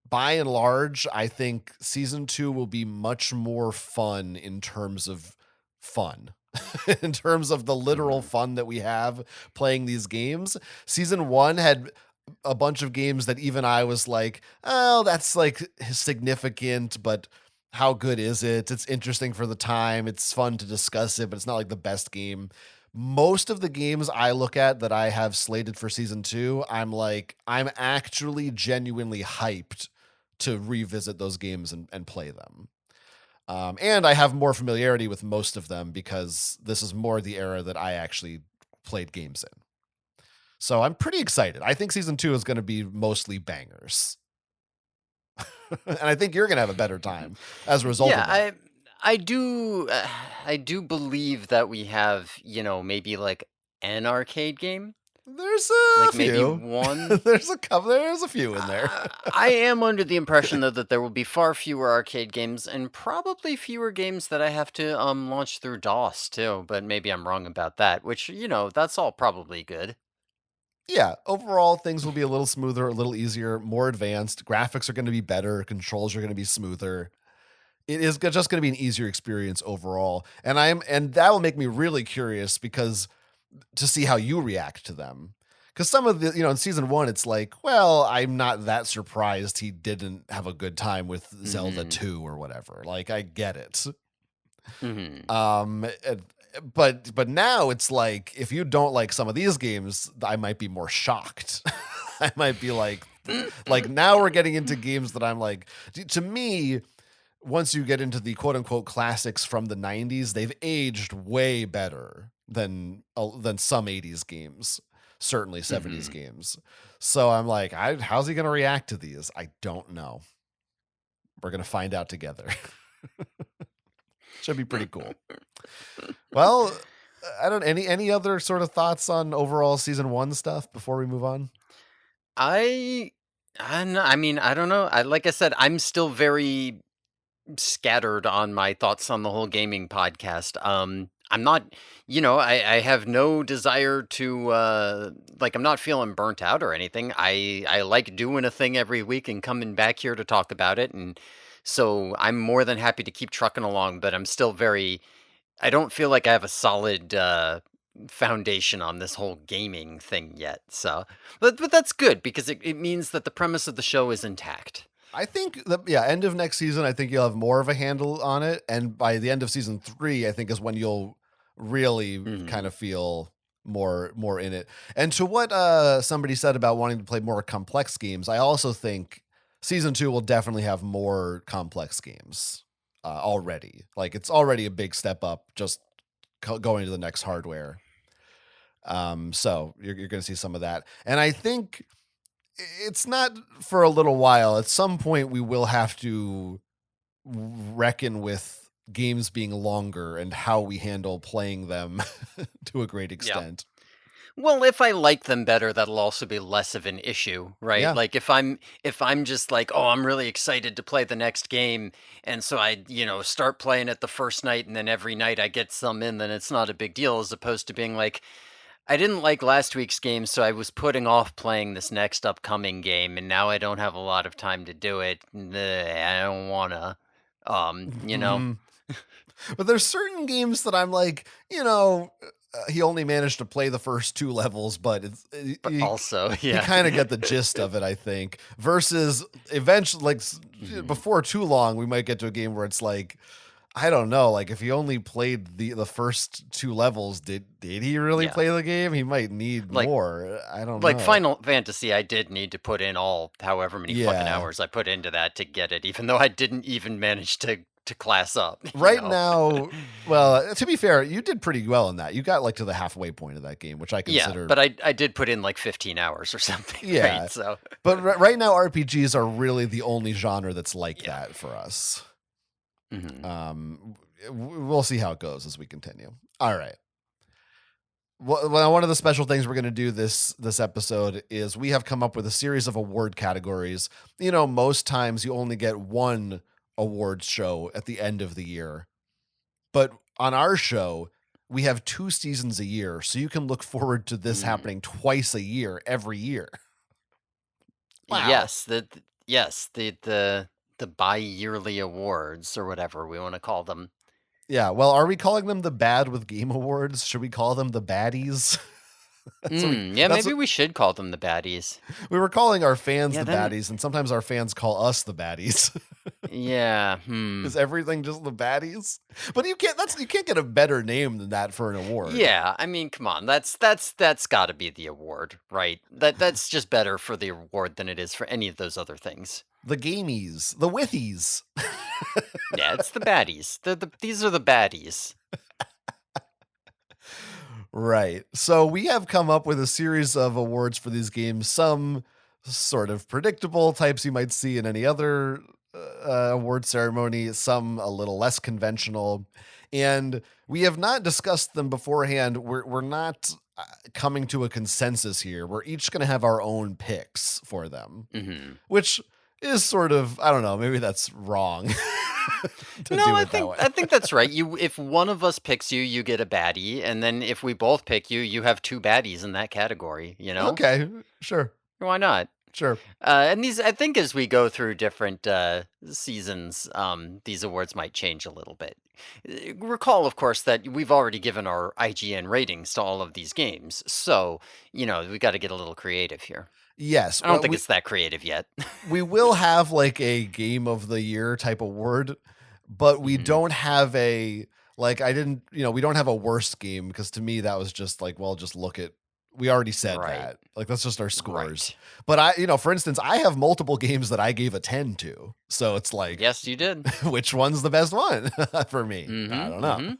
by and large, I think season 2 will be much more fun in terms of fun. In terms of the literal Mhm. fun that we have playing these games. Season 1 had a bunch of games that even I was like, "Oh, that's like significant, but how good is it? It's interesting for the time. It's fun to discuss it, but it's not like the best game." Most of the games I look at that I have slated for season 2, I'm like, I'm actually genuinely hyped to revisit those games and play them. And I have more familiarity with most of them because this is more the era that I actually played games in. So I'm pretty excited. I think season 2 is going to be mostly bangers. And I think you're going to have a better time as a result Yeah, of that. I do I do believe that we have, maybe like an arcade game, There's a like maybe few. one. There's a few in there. I am under the impression though that there will be far fewer arcade games and probably fewer games that I have to launch through DOS too, but maybe I'm wrong about that, which, that's all probably good. Yeah, overall things will be a little smoother, a little easier, more advanced. Graphics are going to be better, controls are going to be smoother. It is just going to be an easier experience overall. And that will make me really curious because to see how you react to them. Because some of in season 1 it's like, well, I'm not that surprised he didn't have a good time with Zelda Mhm. 2 or whatever. Like I get it. Mhm. And but now it's like if you don't like some of these games, I might be more shocked. I might be like now we're getting into games that I'm like to me once you get into the quote unquote classics from the 90s, they've aged way better than some 80s games, certainly 70s Mhm. games. So I'm like, how's he going to react to these? I don't know. We're going to find out together. Should be pretty cool. Well, I don't any other sort of thoughts on overall season 1 stuff before we move on? I I mean, I don't know. Like I said, I'm still very scattered on my thoughts on the whole gaming podcast. I'm not, I have no desire to like I'm not feeling burnt out or anything. I like doing a thing every week and coming back here to talk about it, and so I'm more than happy to keep trucking along, but I'm still very I don't feel like I have a solid foundation on this whole gaming thing yet. So, but that's good because it means that the premise of the show is intact. I think that yeah, end of next season, I think you'll have more of a handle on it, and by the end of season 3, I think is when you'll really kind Mhm. of feel more in it. And to what somebody said about wanting to play more complex games, I also think season 2 will definitely have more complex games already. Like it's already a big step up just going to the next hardware. So you're going to see some of that, and I think it's not for a little while. At some point, we will have to reckon with games being longer and how we handle playing them to a great Yeah. extent. Well, if I like them better, that'll also be less of an issue, right? Yeah. Like if I'm just like, "Oh, I'm really excited to play the next game," and so I, start playing it the first night and then every night I get some in, then it's not a big deal as opposed to being like, "I didn't like last week's game, so I was putting off playing this next upcoming game and now I don't have a lot of time to do it. I don't wanna." You know? Mhm. But there's certain games that I'm like, he only managed to play the first 2 levels, but But also, you yeah. kinda get the gist of it, I think, versus eventually, like, Mhm. before too long, we might get to a game where it's like, I don't know, like, if he only played the first 2 levels, did he really Yeah. play the game? He might need Like more. I don't like know. Final Fantasy, I did need to put in all however many fucking Yeah. hours I put into that to get it, even though I didn't even manage to class up, you Right know? now, well, to be fair, you did pretty well in that. You got, like, to the halfway point of that game, which I Yeah, consider. but I did put in like 15 hours or something, right? Yeah. So But right now, RPGs are really the only genre that's like yeah. that for us. Mhm. We'll see how it goes as we continue. All right. Well, one of the special things we're going to do this episode is we have come up with a series of award categories. Most times you only get one awards show at the end of the year, but on our show, we have 2 seasons a year, so you can look forward to this Mm. happening twice a year, every year. Wow. Yes, yes, the bi-yearly awards or whatever we wanna call them. Yeah. Well, are we calling them the Bad with Game Awards? Should we call them the Baddies? So Yeah, that's maybe what we should call them the baddies. we were calling our fans Yeah, the then baddies, and sometimes our fans call us the baddies. yeah, Is everything just the baddies? But you can't get a better name than that for an award. Yeah, I mean, come on, that's gotta be the award, right? That's just better for the award than it is for any of those other things. The gamies, the withies. Yeah, it's the baddies. These are the baddies. Right. So we have come up with a series of awards for these games, some sort of predictable types you might see in any other award ceremony, some a little less conventional. And we have not discussed them beforehand. We're not coming to a consensus here. We're each going to have our own picks for them, Mhm. which is sort of, I don't know, maybe that's wrong to No, do I it that think way. I think that's right. If one of us picks you, you get a baddie, and then if we both pick you, you have 2 baddies in that category, you know? Okay, sure, Why not? sure. And these I think as we go through different, seasons, these awards might change a little bit. Recall, of course, that we've already given our IGN ratings to all of these games, so, we gotta get a little creative here. Yes, I don't well, think it's that creative yet. we will have like a game of the year type award, but we Mhm. don't have a like I didn't, we don't have a worst game because to me that was just like, well, just look at we already said Right, that. Like that's just our scores. right. But for instance, I have multiple games that I gave a 10 to. So it's like Yes, you did. which one's the best one for me? I Mhm, don't know.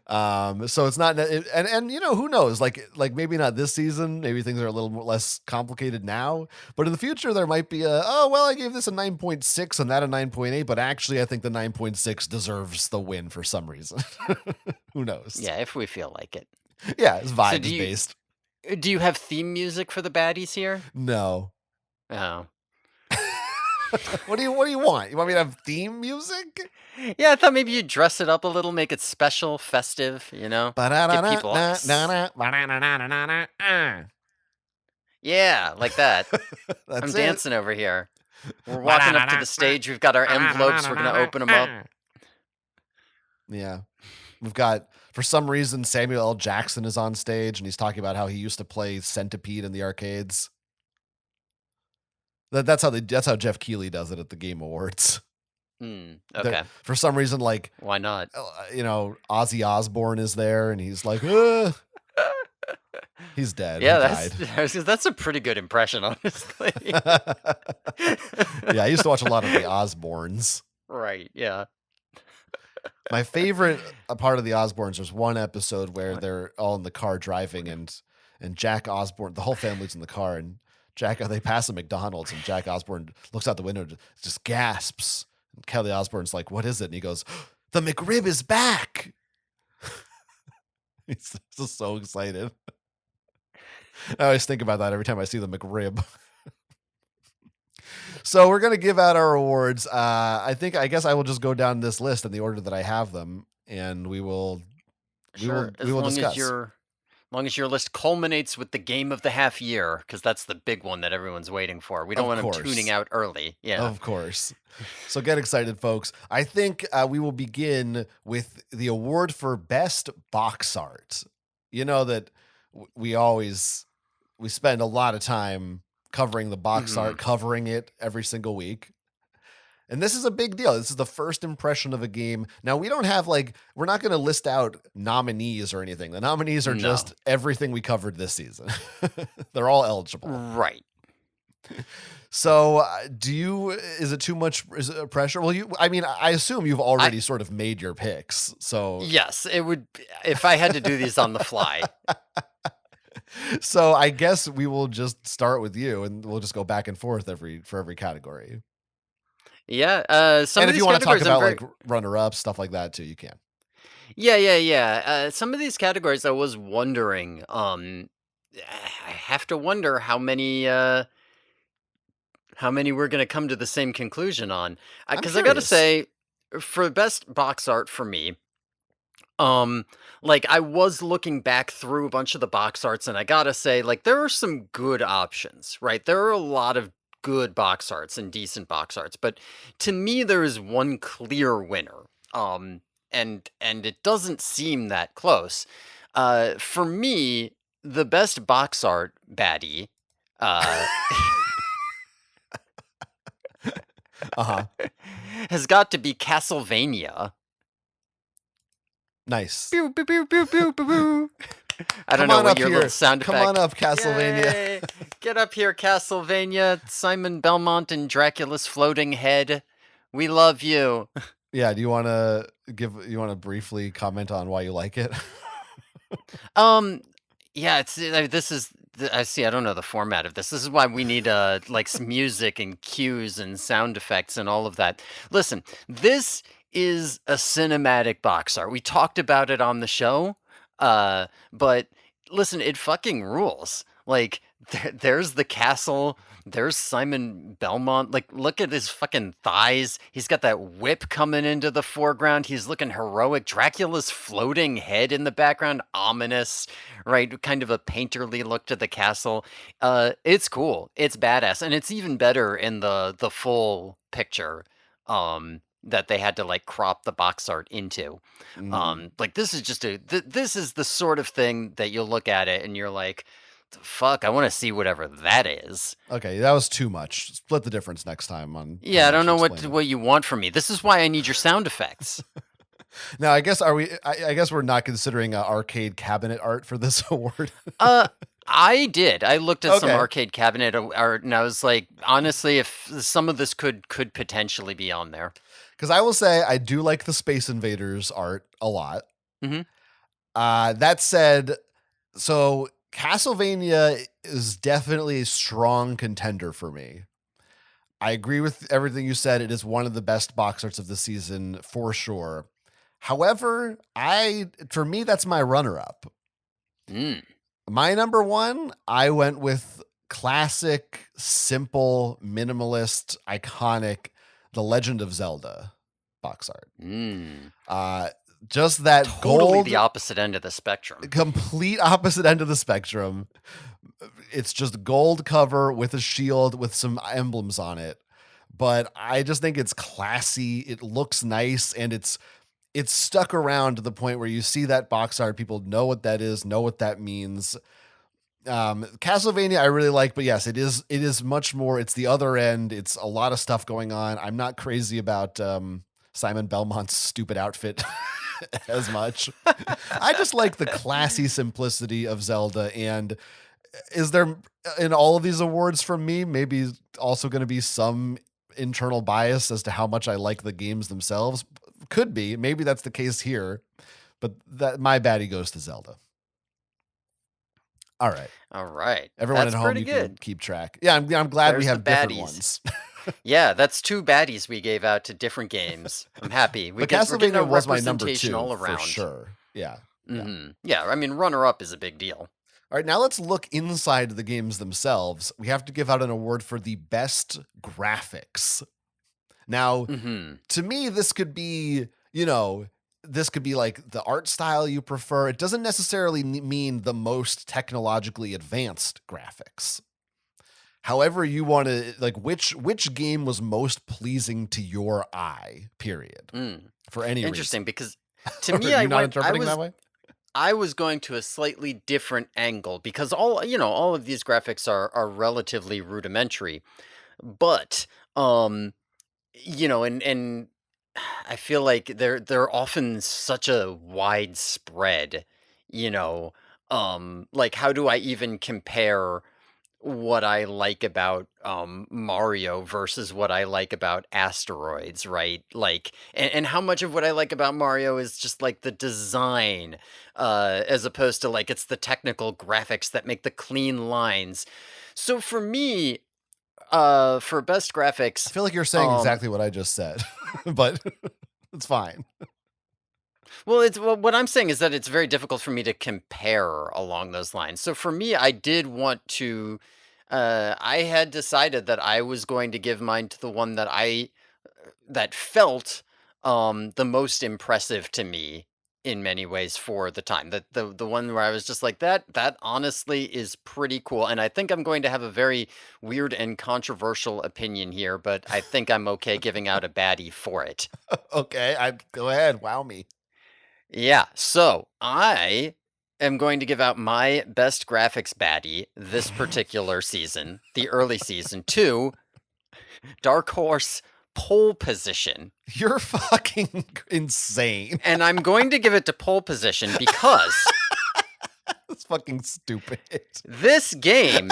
mhm. So it's not, and who knows? Like maybe not this season. Maybe things are a little more, less complicated now. But in the future, there might be oh well, I gave this a 9.6 and that a 9.8, but actually, I think the 9.6 deserves the win for some reason. Who knows? Yeah, if we feel like it. Yeah, it's So vibes based. do you have theme music for the baddies here? No. Oh. What do you want? You want me to have theme music? Yeah, I thought maybe you'd dress it up a little, make it special, festive, get people Ba-da-da-da-na-na-na, ba-da-da-da-da-da-da. Yeah, like that. I'm That's it. dancing over here. We're walking up to the stage, we've got our envelopes, we're gonna open them up. Yeah. We've got, for some reason, Samuel L. Jackson is on stage and he's talking about how he used to play Centipede in the arcades. That's how Jeff Keighley does it at the Game Awards. Okay. For some reason, like, Why not? Ozzy Osbourne is there and he's like, "Ugh." He's dead. He Yeah, died. that's a pretty good impression, honestly. Yeah, I used to watch a lot of the Osbournes. Right, yeah. My favorite part of the Osbournes was one episode where they're all in the car driving and Jack Osbourne, the whole family's in the car and they pass a McDonald's and Jack Osbourne looks out the window and just gasps. And Kelly Osbourne's like, "What is it?" And he goes, "The McRib is back." He's just so excited. I always think about that every time I see the McRib. So we're gonna give out our awards. I guess I will just go down this list in the order that I have them, and we will we Sure, will we will discuss. long as your list culminates with the game of the half year, because that's the big one that everyone's waiting for. We don't Of want them tuning course. out early. Yeah. Of course. So get excited, folks. I think we will begin with the award for best box art. You know that we spend a lot of time covering the box Mhm. art, covering it every single week. And this is a big deal. This is the first impression of a game. Now, we don't have we're not going to list out nominees or anything. The nominees are No. just everything we covered this season. They're all eligible. Right. So, is it too much pressure? Well, I mean, I assume you've I already sort of made your picks. So, Yes, it would if I had to do these on the fly. so I guess we will just start with you and we'll just go back and forth for every category. Yeah, some And of if you these want to talk categories I'm about very runner-ups, stuff like that too, you can. yeah. Some of these categories I was wondering, I have to wonder how many we're gonna come to the same conclusion on. I'm Because I gotta curious. say, for best box art for me, um, like, I was looking back through a bunch of the box arts, and I gotta say, like, there are some good options, right? There are a lot of good box arts and decent box arts, but to me, there is one clear winner. And it doesn't seem that close. For me, the best box art baddie, uh, Uh-huh. has got to be Castlevania. Nice. Pew, pew, pew, pew, pew, pew, pew. I don't Come know on what up your little here. sound Come on effect. up, Castlevania. Yay! Get up here, Castlevania. Simon Belmont and Dracula's floating head. We love you. Yeah, you want to briefly comment on why you like it? Um, yeah, this is. I see. I don't know the format of this. This is why we need like some music and cues and sound effects and all of that. Listen, this is a cinematic box art. We talked about it on the show, but listen, it fucking rules. Like there's the castle. There's Simon Belmont. Like, look at his fucking thighs. He's got that whip coming into the foreground. He's looking heroic. Dracula's floating head in the background, ominous, right? Kind of a painterly look to the castle. It's cool. It's badass, and it's even better in the full picture. That they had to like crop the box art into. Mm. Like this is just this is the sort of thing that you'll look at it and you're like, fuck, I want to see whatever that is. Okay, that was too much. Split the difference next time on how Yeah, I don't much you're know explaining. what you want from me. This is why I need your sound effects. Now, I guess I guess we're not considering arcade cabinet art for this award. Uh, I did. I looked at some Okay, arcade cabinet art, and I was like, honestly, if some of this could potentially be on there. because I will say I do like the Space Invaders art a lot. Hmm. That said, so Castlevania is definitely a strong contender for me. I agree with everything you said. It is one of the best box arts of the season for sure. However, for me that's my runner up. Mm. My number one, I went with classic, simple, minimalist, iconic The Legend of Zelda box art. Mm. Uh just that Totally gold, the opposite end of the spectrum. complete opposite end of the spectrum. It's just gold cover with a shield with some emblems on it. But I just think it's classy. It looks nice, and it's stuck around to the point where you see that box art, people know what that is, know what that means. Castlevania I really like, but yes, it is much more. It's the other end. It's a lot of stuff going on. I'm not crazy about Simon Belmont's stupid outfit as much. I just like the classy simplicity of Zelda. And is there in all of these awards from me maybe also going to be some internal bias as to how much I like the games themselves? Could be. Maybe that's the case here, but that my baddie goes to Zelda. All right. All right, Everyone at that's home, pretty you can good. keep track. Yeah, I'm glad we There's the have different baddies. ones. Yeah, that's two baddies we gave out to different games. I'm happy. But We're getting a Castlevania was my number representation 2 all for around. sure. Yeah. Yeah. Yeah, I mean, runner up is a big deal. All right, now let's look inside the games themselves. We have to give out an award for the best graphics. Now, Hmm. to me, this could be, this could be like the art style you prefer. It doesn't necessarily mean the most technologically advanced graphics. However, you want to like which game was most pleasing to your eye, period, Mm. for any reason. Interesting, because to Are me, you not interpreting that way? I was going to a slightly different angle because all of these graphics are relatively rudimentary, but um and I feel like they're often such a widespread, you know, like how do I even compare what I like about Mario versus what I like about Asteroids, right? Like and how much of what I like about Mario is just like the design as opposed to like it's the technical graphics that make the clean lines. So for me, for best I graphics, feel like you're saying um exactly what I just said, but it's fine. well, what I'm saying is that it's very difficult for me to compare along those lines. So for me, I did want to. I had decided that I was going to give mine to the one that felt the most impressive to me in many ways for the time. The one where I was just like that honestly is pretty cool. And I think I'm going to have a very weird and controversial opinion here, but I think I'm okay giving out a baddie for it. Okay, I go ahead. Wow me. Yeah, so I am going to give out my best graphics baddie this particular season, the early season, to Dark Horse Pole Position. You're fucking insane. And I'm going to give it to Pole Position because That's fucking stupid. this game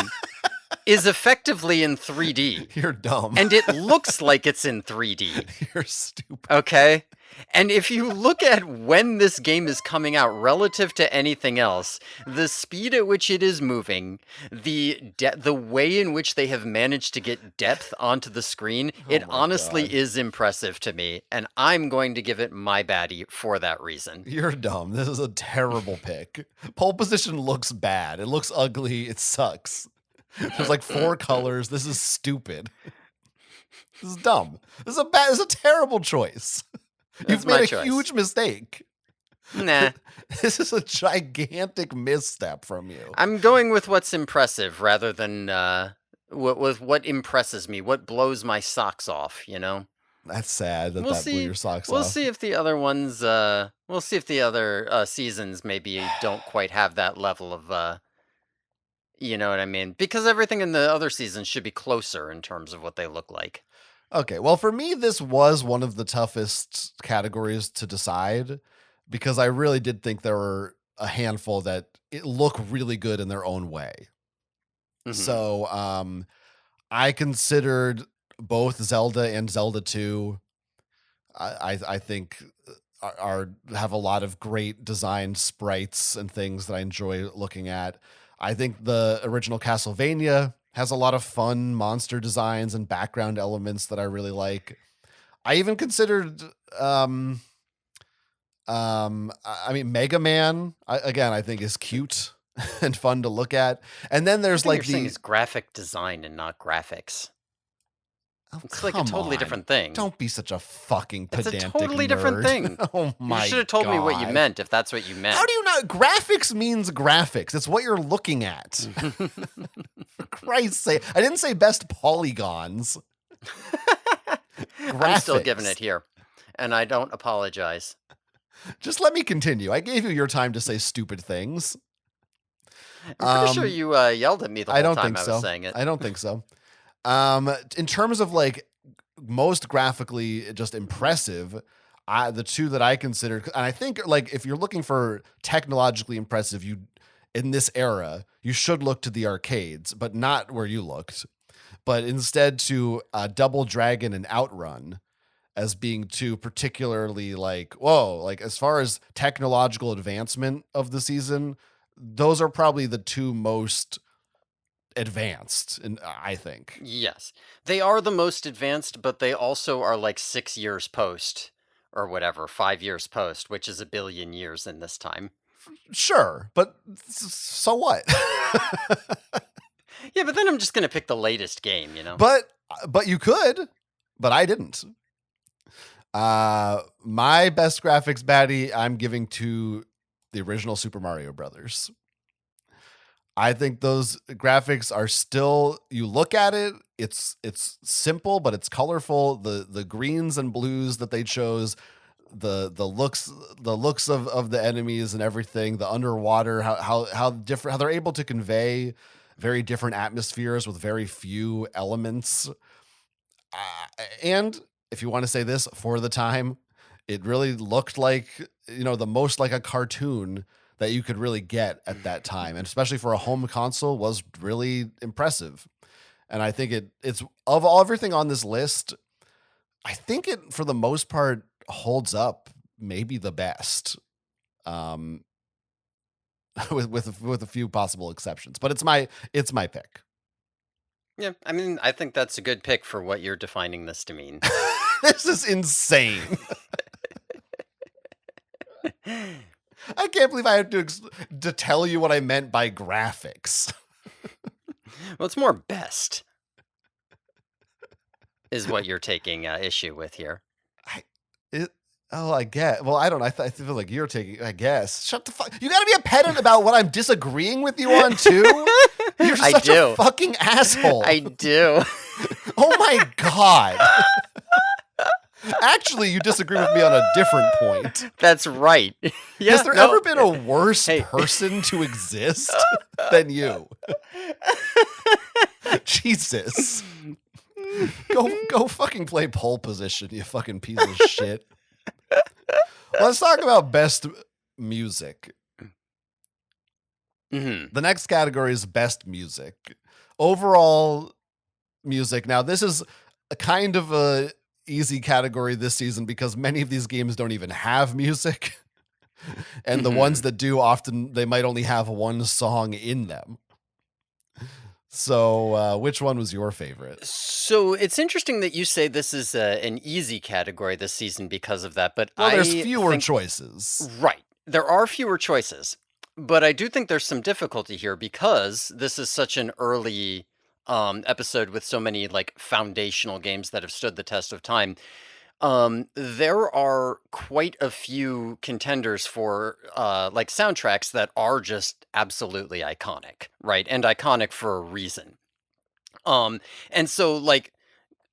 is effectively in 3D You're dumb. and it looks like it's in 3D. You're stupid. Okay. And if you look at when this game is coming out relative to anything else, the speed at which it is moving, the way in which they have managed to get depth onto the screen, Oh it my honestly god. is impressive to me, and I'm going to give it my baddie for that reason. You're dumb. This is a terrible pick. Pole position looks bad. It looks ugly. It sucks. There's like four colors. This is stupid. This is dumb. This is a terrible choice. That's You've my made a choice. huge mistake. Nah, This is a gigantic misstep from you. I'm going with what's impressive rather than what impresses me, what blows my socks off, you know? That's sad that We'll that blew see. your socks We'll off. see if the other ones. We'll see if the other seasons maybe don't quite have that level of. You know what I mean? Because everything in the other seasons should be closer in terms of what they look like. Okay, well, for me, this was one of the toughest categories to decide because I really did think there were a handful that look really good in their own way. Hmm. So, I considered both Zelda and Zelda 2. I think are have a lot of great designed sprites and things that I enjoy looking at. I think the original Castlevania has a lot of fun monster designs and background elements that I really like. I even considered um I mean Mega Man again I think is cute and fun to look at. And then I there's think you're like saying the it's graphic design and not graphics. oh It's like a come totally on. different thing. Don't be such a fucking It's a pedantic totally different nerd. thing. Oh You my should have told me what you god. meant if that's what you How meant. do you know graphics means graphics? It's what you're looking at. For Christ's sake. I didn't say best polygons. I'm still giving Graphics. it here, and I don't apologize. Just let me continue. I gave you your time to say stupid things. I'm pretty sure Um, you yelled at me the I whole don't time think I was so. saying it. I don't think so. In terms of like most graphically just impressive, the two that I considered, and I think like if you're looking for technologically impressive, you in this era, you should look to the arcades, but not where you looked, but instead to Double Dragon and Outrun as being two particularly like whoa, like as far as technological advancement of the season, those are probably the two most advanced, and I think. Yes. They are the most advanced, but they also are like 6 years post or whatever, 5 years post, which is a billion years in this time. Sure, but so what? Yeah, but then I'm just going to pick the latest game, you know. But you could, but I didn't. My best graphics baddie I'm giving to the original Super Mario Brothers. I think those graphics are still you look at it, it's simple, but it's colorful. The greens and blues that they chose, the looks of the enemies and everything, the underwater, how different how they're able to convey very different atmospheres with very few elements. And if you want to say this, for the time, it really looked like, the most like a cartoon that you could really get at that time. And especially for a home console was really impressive. And I think it's of all everything on this list, I think it for the most part holds up maybe the best. Um with a few possible exceptions. But it's my pick. Yeah, I mean, I think that's a good pick for what you're defining this to mean. This is insane. I can't believe I have to tell you what I meant by graphics. Well, it's more best is what you're taking issue with here. I it oh, I get. Well, I don't know. I feel like you're taking. I guess. Shut the fuck. You got to be a pedant about what I'm disagreeing with you on too. You're I such a do. fucking asshole. I do. Oh my god. Actually, you disagree with me on a different point. That's right. Yeah, Has there no. ever been a worse Hey. person to exist than you? Jesus. Go fucking play pole position, you fucking piece of shit. Let's talk about best music. Mhm. The next category is best music. Overall music. Now, this is a kind of a easy category this season because many of these games don't even have music. And the ones Mhm. that do, often they might only have one song in them. So, which one was your favorite? So it's interesting that you say this is an easy category this season because of that, but Well, there's I fewer think choices. right. There are fewer choices, but I do think there's some difficulty here because this is such an early episode with so many like foundational games that have stood the test of time. There are quite a few contenders for like soundtracks that are just absolutely iconic, right? And iconic for a reason. Um, and so like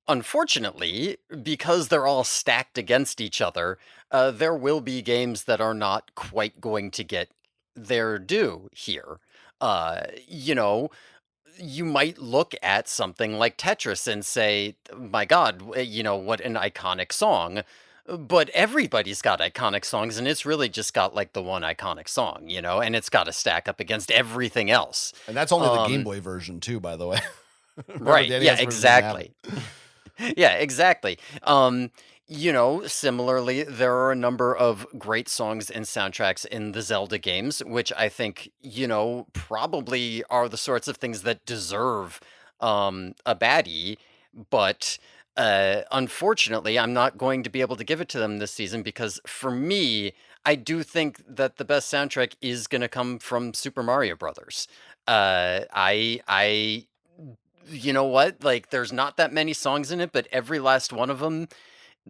unfortunately, because they're all stacked against each other, there will be games that are not quite going to get their due here. You know, you might look at something like Tetris and say, my God, what an iconic song. But everybody's got iconic songs, and it's really just got like the one iconic song, and it's got to stack up against everything else. And that's only the Game Um, Boy version too, by the way. Remember right. the Yeah, NES version doesn't have it. exactly. Yeah, exactly. Similarly, there are a number of great songs and soundtracks in the Zelda games, which I think, probably are the sorts of things that deserve a baddie, but unfortunately, I'm not going to be able to give it to them this season because for me, I do think that the best soundtrack is going to come from Super Mario Brothers. I you know what? Like, there's not that many songs in it, but every last one of them,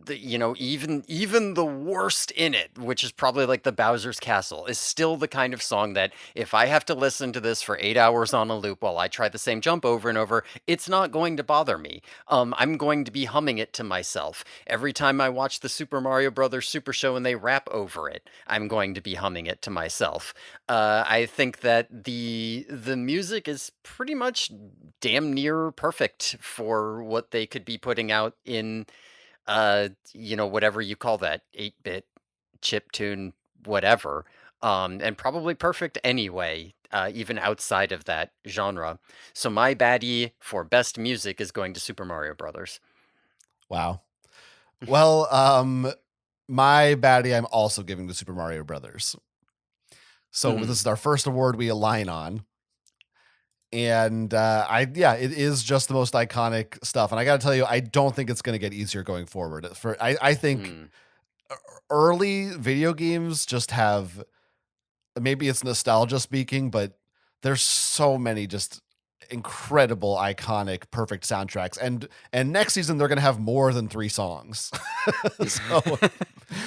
even the worst in it, which is probably like the Bowser's Castle, is still the kind of song that if I have to listen to this for 8 hours on a loop while I try the same jump over and over, it's not going to bother me. I'm going to be humming it to myself every time I watch the Super Mario Brothers Super Show and they rap over it. I'm going to be humming it to myself. I think that the music is pretty much damn near perfect for what they could be putting out in whatever you call that, 8-bit chip tune, whatever. And probably perfect anyway, even outside of that genre. So my baddie for best music is going to Super Mario Brothers. Wow. Well, my baddie, I'm also giving to Super Mario Brothers. So Mhm. this is our first award we align on. And it is just the most iconic stuff. And I got to tell you, I don't think it's going to get easier going forward. I think Mm. early video games just have, maybe it's nostalgia speaking, but there's so many just incredible, iconic, perfect soundtracks. And next season they're gonna have more than 3 songs. So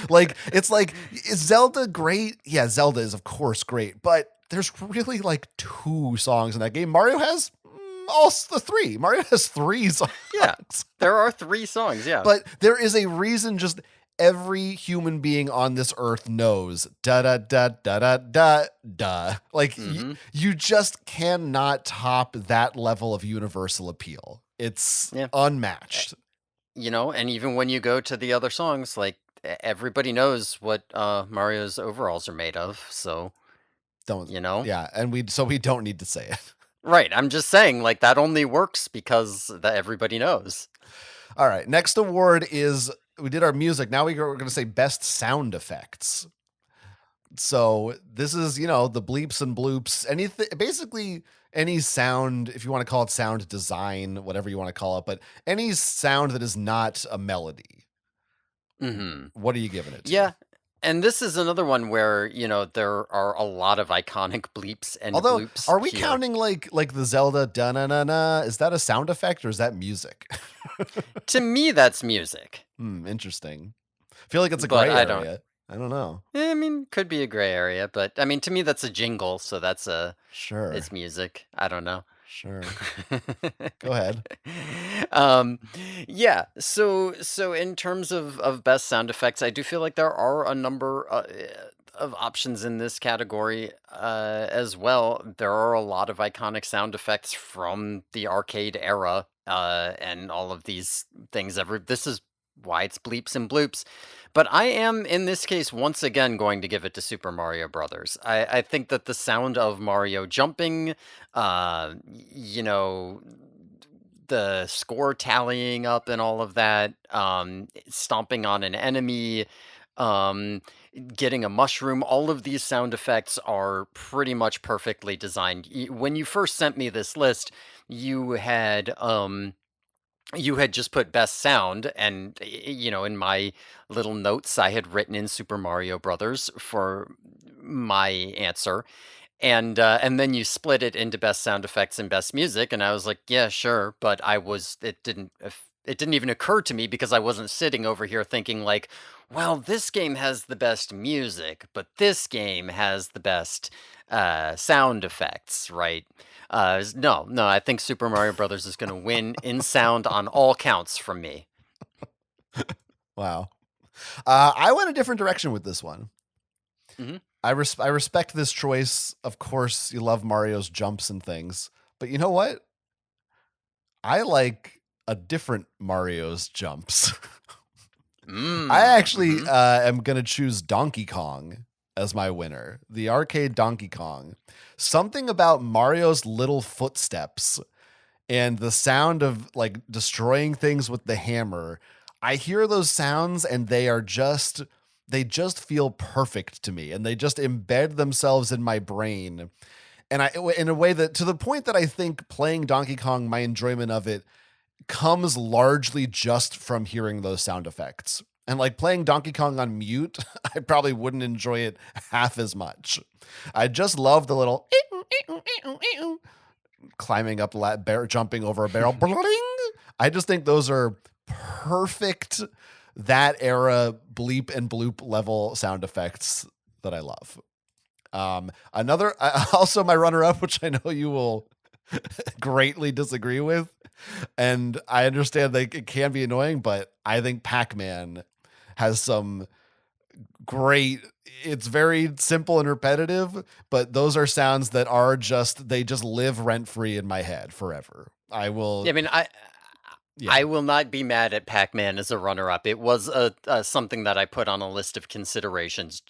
like it's like, is Zelda great? Yeah, Zelda is of course great, but there's really like 2 songs in that game. Mario has all the 3. Mario has 3 songs. Yeah, there are 3 songs, yeah. But there is a reason just every human being on this earth knows da da da da da da da. Like Mhm. you just cannot top that level of universal appeal. It's Yeah. unmatched. And even when you go to the other songs, like everybody knows what Mario's overalls are made of. So, Don't you know, yeah, and we don't need to say it. right. I'm just saying, like, that only works because that everybody knows. All right, next award is we did our music. Now we're going to say best sound effects. So this is, the bleeps and bloops, anything, basically any sound, if you want to call it sound design, whatever you want to call it, but any sound that is not a melody. Hmm. What are you giving it to? Yeah. And this is another one where, there are a lot of iconic bleeps and Although, bloops are we here. counting like the Zelda da na na na? Is that a sound effect or is that music? To me, that's music, Interesting. I feel like it's a but gray I don't. area. I don't know. I mean, could be a gray area, but I mean, to me, that's a jingle, so Sure. it's music. I don't know. Sure. Go ahead. um, yeah. So in terms of best sound effects, I do feel like there are a number of options in this category as well. There are a lot of iconic sound effects from the arcade era, and all of these things. This is why it's bleeps and bloops. But I am, in this case, once again going to give it to Super Mario Brothers. I think that the sound of Mario jumping, the score tallying up and all of that, stomping on an enemy, um, getting a mushroom, all of these sound effects are pretty much perfectly designed. When you first sent me this list, you had you had just put best sound, and in my little notes I had written in Super Mario Brothers for my answer, and then you split it into best sound effects and best music, and I was like, yeah, sure, but it didn't even occur to me because I wasn't sitting over here thinking like, well, this game has the best music, but this game has the best sound effects, right? No, no, I think Super Mario Brothers is going to win in sound on all counts from me. Wow. I went a different direction with this one. Hmm. I respect this choice. Of course, you love Mario's jumps and things, but you know what? I like a different Mario's jumps. I actually Mm-hmm. am gonna choose Donkey Kong as my winner. The arcade Donkey Kong. Something about Mario's little footsteps and the sound of like destroying things with the hammer. I hear those sounds and they just feel perfect to me and they just embed themselves in my brain. And I in a way that to the point that I think playing Donkey Kong, my enjoyment of it comes largely just from hearing those sound effects. And like playing Donkey Kong on mute, I probably wouldn't enjoy it half as much. I just love the little climbing up jumping over a barrel. Bling! I just think those are perfect that era bleep and bloop level sound effects that I love. Another also my runner up, which I know you will greatly disagree with, and I understand that it can be annoying, but I think Pac-Man has some great. It's very simple and repetitive, but those are sounds that are they just live rent free in my head forever. I Yeah, will, I mean, I yeah, will not be mad at Pac-Man as a runner-up. It was something that I put on a list of considerations.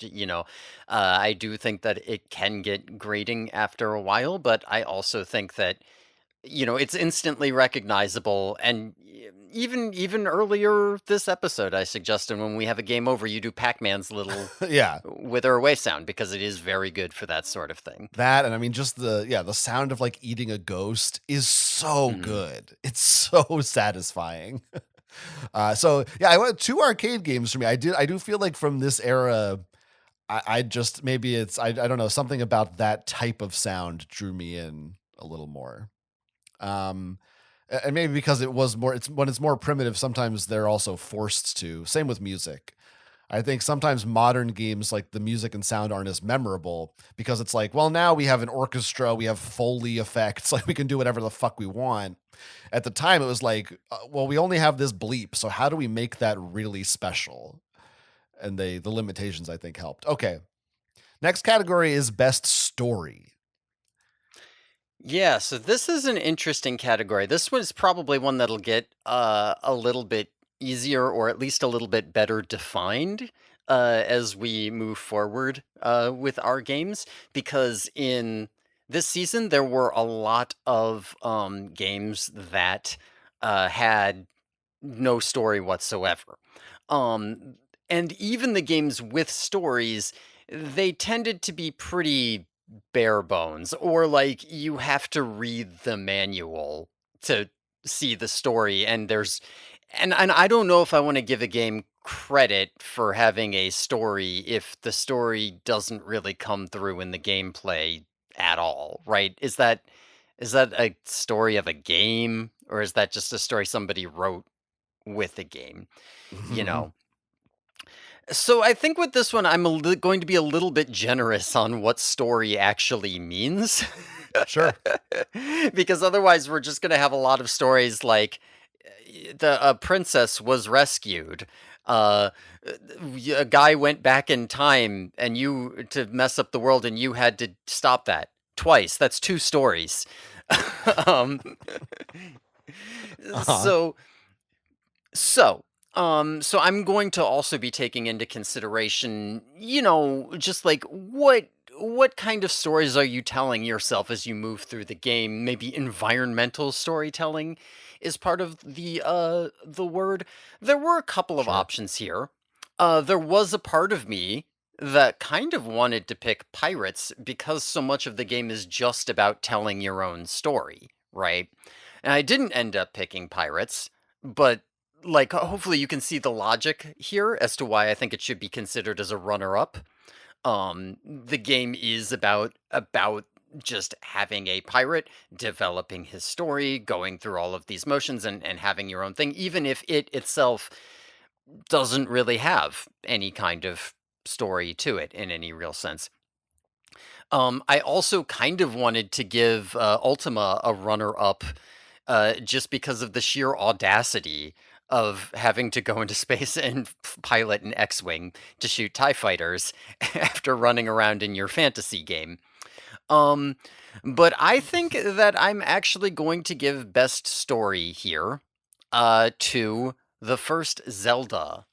I do think that it can get grating after a while, but I also think that it's instantly recognizable. And even earlier this episode, I suggested when we have a game over, you do Pac-Man's little yeah. wither away sound because it is very good for that sort of thing. That and I mean just the sound of like eating a ghost is so Hmm. good. It's so satisfying. So yeah, I went two arcade games for me. I do feel like from this era, I just maybe I don't know, something about that type of sound drew me in a little more. Um and maybe because it's when it's more primitive, sometimes they're also forced to. Same with music. I think sometimes modern games, like the music and sound aren't as memorable because it's like, well, now we have an orchestra, we have Foley effects, like we can do whatever the fuck we want. At the time, it was like, well, we only have this bleep, so how do we make that really special? And the limitations I think helped. Okay, next category is best story. Yeah, so this is an interesting category. This was probably one that'll get a little bit easier or at least a little bit better defined as we move forward with our games, because in this season there were a lot of games that had no story whatsoever. Um, and even the games with stories, they tended to be pretty bare bones, or like you have to read the manual to see the story. And I don't know if I want to give a game credit for having a story if the story doesn't really come through in the gameplay at all, right? Is that a story of a game, or is that just a story somebody wrote with the game, you know? So I think with this one, going to be a little bit generous on what story actually means. Sure. Because otherwise, we're just going to have a lot of stories like the princess was rescued. Uh, a guy went back in time and you to mess up the world, and you had to stop that twice. That's two stories. um, Uh-huh. so so I'm going to also be taking into consideration, just like what kind of stories are you telling yourself as you move through the game? Maybe environmental storytelling is part of the word. There were a couple of Sure. options here. There was a part of me that kind of wanted to pick pirates because so much of the game is just about telling your own story, right? And I didn't end up picking pirates, but like hopefully you can see the logic here as to why I think it should be considered as a runner up. The game is about just having a pirate developing his story, going through all of these motions and having your own thing, even if it itself doesn't really have any kind of story to it in any real sense. I also kind of wanted to give Ultima a runner up just because of the sheer audacity of having to go into space and pilot an X-wing to shoot TIE fighters after running around in your fantasy game. Um, but I think that I'm actually going to give best story here to the first Zelda.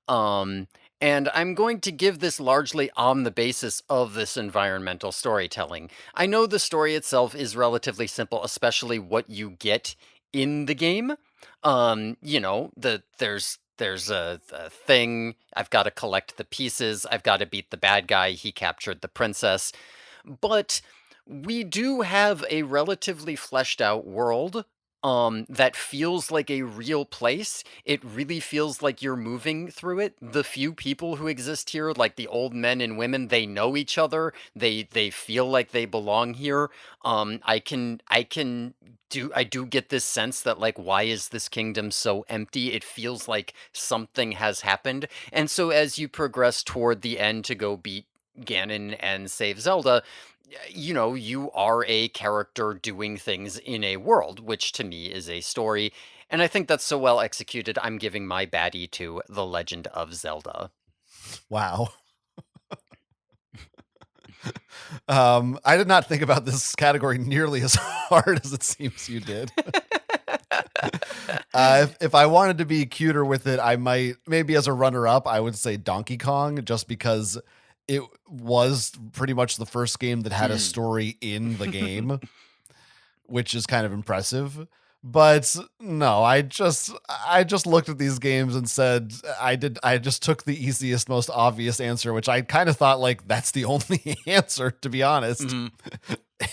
Um, and I'm going to give this largely on the basis of this environmental storytelling. I know the story itself is relatively simple, especially what you get in the game. There's a thing. I've got to collect the pieces. I've got to beat the bad guy. He captured the princess. But we do have a relatively fleshed out world that feels like a real place. It really feels like you're moving through it. The few people who exist here, like the old men and women, they know each other. They feel like they belong here. I do get this sense that, like, why is this kingdom so empty? It feels like something has happened. And so as you progress toward the end to go beat Ganon and save Zelda, you are a character doing things in a world, which to me is a story. And I think that's so well executed. I'm giving my baddie to The Legend of Zelda. Wow. I did not think about this category nearly as hard as it seems you did. If I wanted to be cuter with it, I might maybe as a runner up, I would say Donkey Kong, just because it was pretty much the first game that had a Hmm. story in the game, which is kind of impressive. But no, I just looked at these games and said I just took the easiest, most obvious answer, which I kind of thought like that's the only answer, to be honest. Hmm.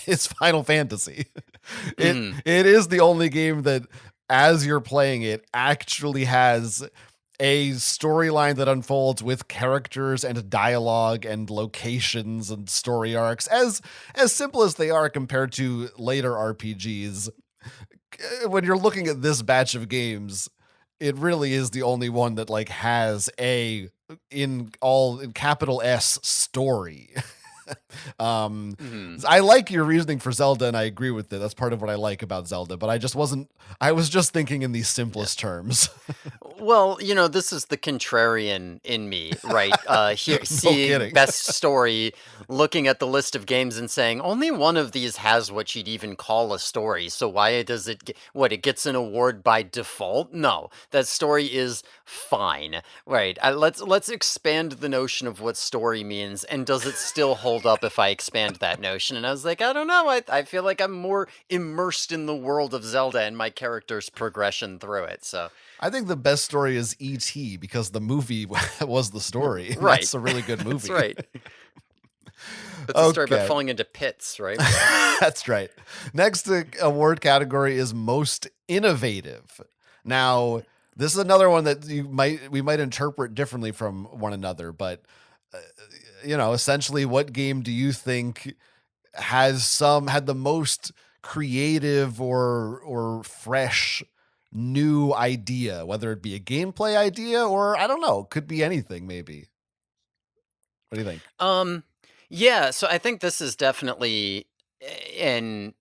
It's Final Fantasy. It Hmm. it is the only game that as you're playing it actually has a storyline that unfolds with characters and dialogue and locations and story arcs as simple as they are compared to later RPGs. When you're looking at this batch of games, it really is the only one that like has a in capital S story. um, Mhm. I like your reasoning for Zelda, and I agree with it. That's part of what I like about Zelda. But I just wasn't. I was just thinking in these Yeah. simplest terms. Well, this is the contrarian in me, right? Here, No seeing kidding. best story, looking at the list of games and saying only one of these has what you'd even call a story. So why does it get what it gets an award by default? No, that story is fine, right? Let's expand the notion of what story means, and does it still hold up if I expand that notion? And I was like, I don't know. I feel like I'm more immersed in the world of Zelda and my character's progression through it. So. I think the best story is E.T. because the movie was the story, and Right. that's a really good That's movie. right. It's a story about Okay. falling into pits, right? That's right. Next award category is most innovative. Now, this is another one that we might interpret differently from one another, but uh, essentially, what game do you think had the most creative or fresh new idea, whether it be a gameplay idea or I don't know, could be anything maybe. What do you think? Um, yeah, so I think this is definitely an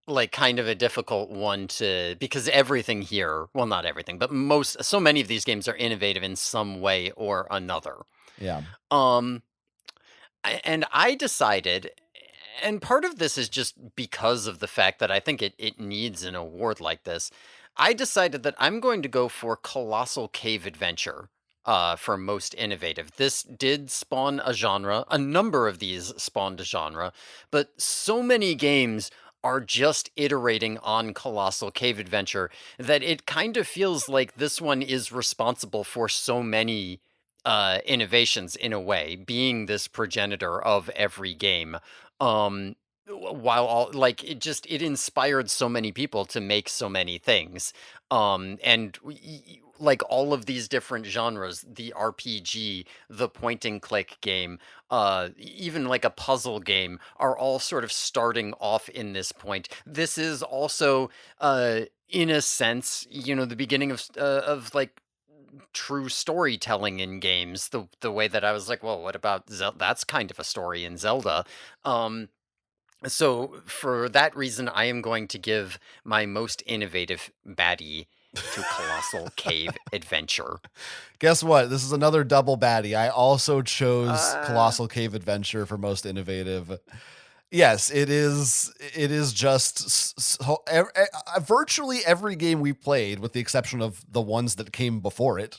like kind of a difficult one to because everything here, well not everything, but so many of these games are innovative in some way or another. Yeah. Um and I decided, and part of this is just because of the fact that I think it needs an award like this. I decided that I'm going to go for Colossal Cave Adventure for most innovative. This did spawn a genre. A number of these spawned a genre, but so many games are just iterating on Colossal Cave Adventure that it kind of feels like this one is responsible for so many innovations in a way, being this progenitor of every game. While all like it inspired so many people to make so many things. Like all of these different genres, the RPG, the point and click game, even like a puzzle game, are all sort of starting off in this point. This is also, in a sense, the beginning of like true storytelling in games, the way that I was like, "Well, what about Zelda? That's kind of a story in Zelda." Um, so for that reason, I am going to give my most innovative baddie to Colossal Cave Adventure. Guess what? This is another double baddie. I also chose Uh, Colossal Cave Adventure for most innovative. Yes, it is. It is just virtually every game we played, with the exception of the ones that came before it.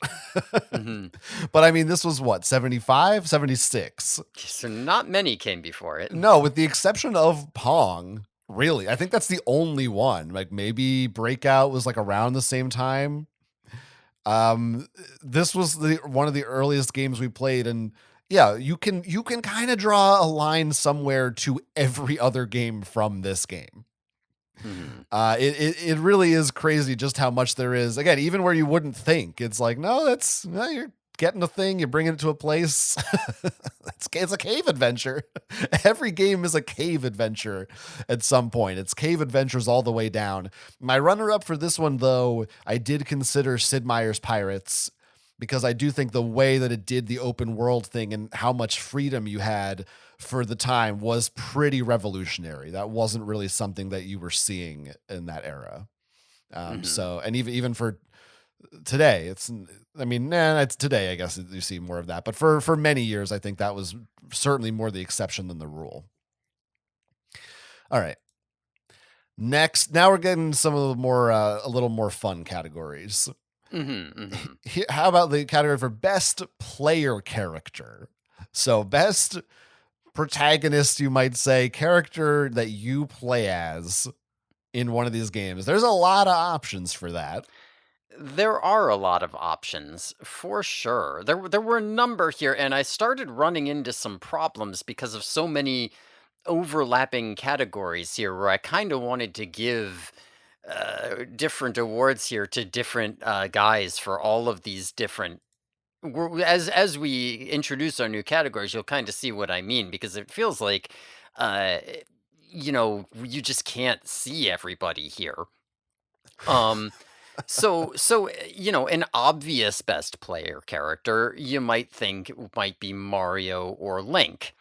mhm. But I mean, this was what, 75, 76? So not many came before it. No, with the exception of Pong. Really, I think that's the only one. Like maybe Breakout was like around the same time. Um, this was the one of the earliest games we played, and yeah, you can kind of draw a line somewhere to every other game from this game. Mhm. It really is crazy just how much there is. Again, even where you wouldn't think, it's like, no, no, you're getting a thing, you bring it to a place. It's a cave adventure. Every game is a cave adventure at some point. It's cave adventures all the way down. My runner up for this one, though, I did consider Sid Meier's Pirates, because I do think the way that it did the open world thing and how much freedom you had for the time was pretty revolutionary. That wasn't really something that you were seeing in that era. Mhm. So, and even for today, I mean, nah, it's today, I guess you see more of that. But for many years, I think that was certainly more the exception than the rule. All right. Next, now we're getting some of the more, a little more fun categories. Mhm. Mhm. How about the category for best player character? So, best protagonist, you might say, character that you play as in one of these games. There's a lot of options for that. There are a lot of options for sure. There were a number here, and I started running into some problems because of so many overlapping categories here where I kind of wanted to give different awards here to different guys for all of these different. As we introduce our new categories, you'll kind of see what I mean because it feels like, uh, you just can't see everybody here. Um, an obvious best player character you might think might be Mario or Link.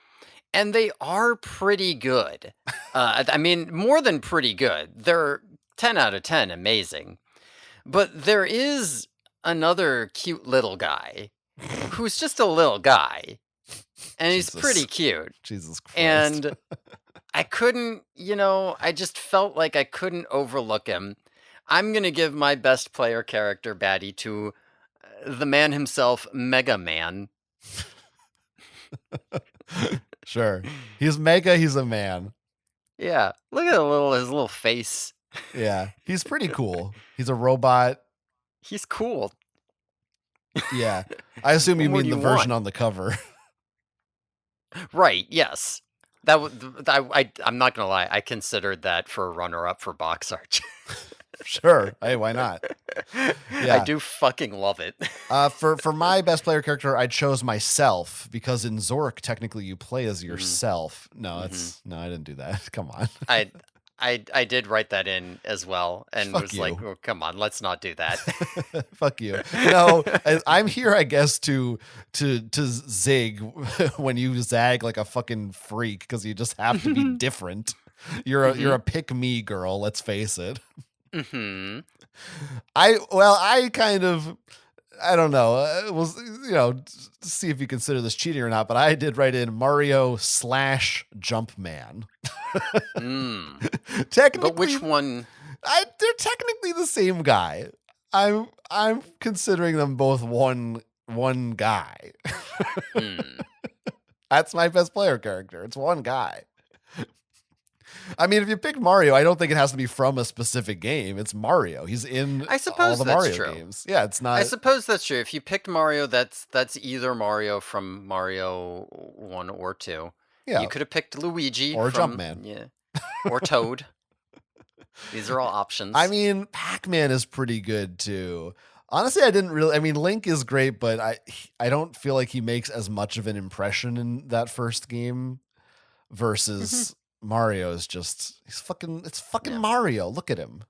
and they are pretty good. I mean, more than pretty good. They're 10 out of 10 amazing. But there is another cute little guy who's just a little guy, and he's pretty Jesus. cute. Jesus Christ. And I couldn't, I just felt like I couldn't overlook him. I'm going to give my best player character baddie to the man himself, Mega Man. Sure. He's mega, he's a man. Yeah, look at his little face. Yeah. He's pretty cool. He's a robot. He's cool. Yeah. I assume What you more mean do the you version want? on the cover. Right, yes. I'm not gonna lie, I considered that for a runner-up for box art. Sure. Hey, why not? I Yeah. do fucking love it. For my best player character, I chose myself because in Zork, technically you play as Mhm, yourself. No, mhm. no, I didn't do that. Come on. I I did write that in as well and Fuck was like, you. "Oh, come on, let's not do that." Fuck you. No, I'm here, I guess, to zig when you zag like a fucking freak because you just have to be different. You're Mhm, a pick me girl. Let's face it. mhm. I kind of I don't know. Was to see if you consider this cheating or not, but I did write in Mario slash Jumpman. Mm. But Technically, which one? they're technically the same guy. I'm considering them both one guy. Hmm. That's my best player character. It's one guy. I mean, if you pick Mario, I don't think it has to be from a specific game. It's Mario. He's in I all suppose the that's Mario true. games. Yeah, it's I not. suppose that's true. If you picked Mario, that's either Mario from Mario 1 or 2. You Yeah, could have picked Luigi or from, Jumpman. yeah, or Toad. These are all I options. mean, Pac-Man is pretty good too. Honestly, I didn't really. I mean, Link is great, but I don't feel like he makes as much of an impression in that first game Mhm. versus Mario is just he's fucking it's fucking Yeah. Mario. Look at him.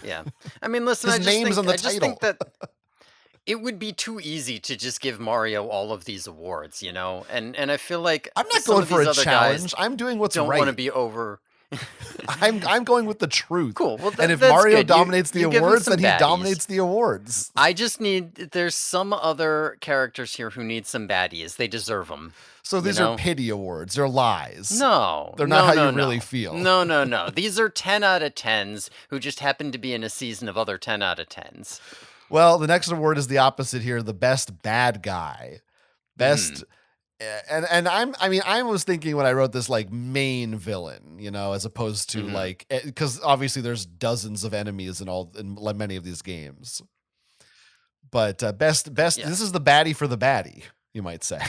Yeah. I mean, listen, His name's on the I just think title. that it would be too easy to just give Mario all of these awards, you know? And I feel like I'm not some going of for these a other guys challenge. I'm doing what's don't want to right. be over. I'm going with the truth. Cool. Well, And if that's Mario good. dominates the You give him awards, some then he baddies. dominates the awards. I just need there's some other characters here who need some baddies. They deserve them, So you these are know? pity awards. They're lies. No, They're not no, how you no, really no. feel. No, no, no. These are 10 out of 10s who just happen to be in a season of other 10 out of 10s. Well, the next award is the opposite here, the best bad guy. Hmm. Best and I mean I was thinking when I wrote this like main villain, as opposed to Hmm. like cuz obviously there's dozens of enemies in many of these games. But best Yeah. this is the baddie for the baddie, you might say.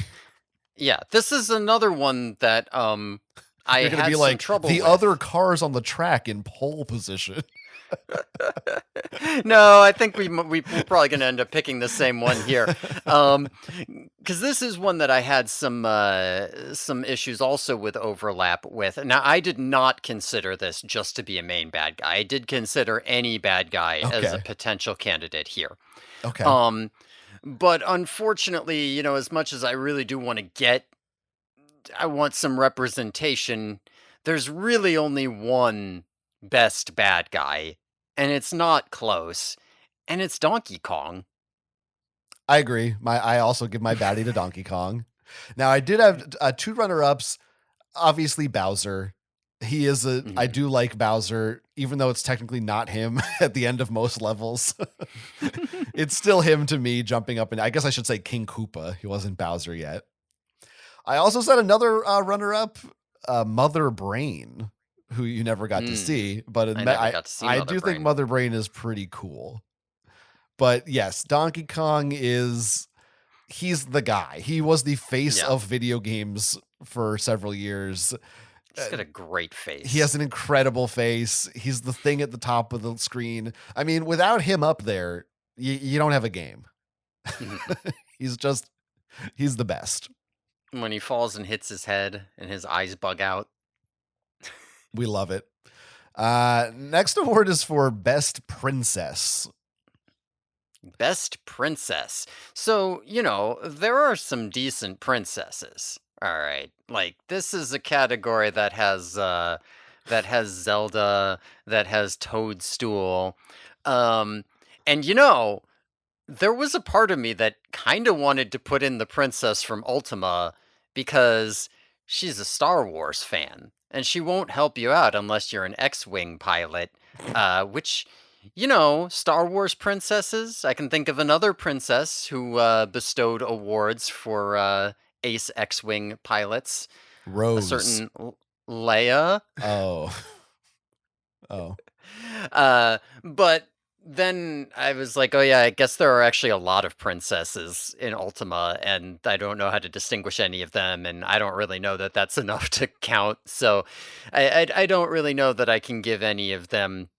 Yeah. This is another one that I You're going to be had some like trouble the other with. cars on the track in pole position. No, I think we're probably going to end up picking the same one here. Um, because this is one that I had some issues also with overlap with. Now, I did not consider this just to be a main bad guy. I did consider any bad guy as a Okay. potential candidate here. Okay. Um, but unfortunately, as much as I really do want to I want some representation. There's really only one best bad guy, and it's not close, and it's Donkey Kong. I agree. I also give my baddie to Donkey Kong. Now I did have two runner-ups. Obviously Bowser. I Mhm. do like Bowser, even though it's technically not him at the end of most levels. It's still him to me jumping up and I guess I should say King Koopa. He wasn't Bowser yet. I also said another runner-up, Mother Brain, who you never got to Mm, see, but I never got to see I Mother do think Brain. Mother Brain is pretty cool. But yes, Donkey Kong he's the guy. He was the face Yeah, of video games for several years. he's got a great He face. has an incredible face. He's the thing at the top of the screen. I mean, without him up there, you don't have a game. Mhm. He's he's the best. When he falls and hits his head and his eyes bug out. We love it. Next award is for best princess. Best princess. So, there are some decent princesses. All right. Like this is a category that has Zelda, that has Toadstool. Um and there was a part of me that kind of wanted to put in the princess from Ultima because she's a Star Wars fan and she won't help you out unless you're an X-Wing pilot, which Star Wars princesses. I can think of another princess who bestowed awards for ace X-Wing pilots, a Rose. certain Leia. Oh. Oh. But then I was like, oh yeah, I guess there are actually a lot of princesses in Ultima, and I don't know how to distinguish any of them, and I don't really know that that's enough to count. So I don't really know that I can give any of them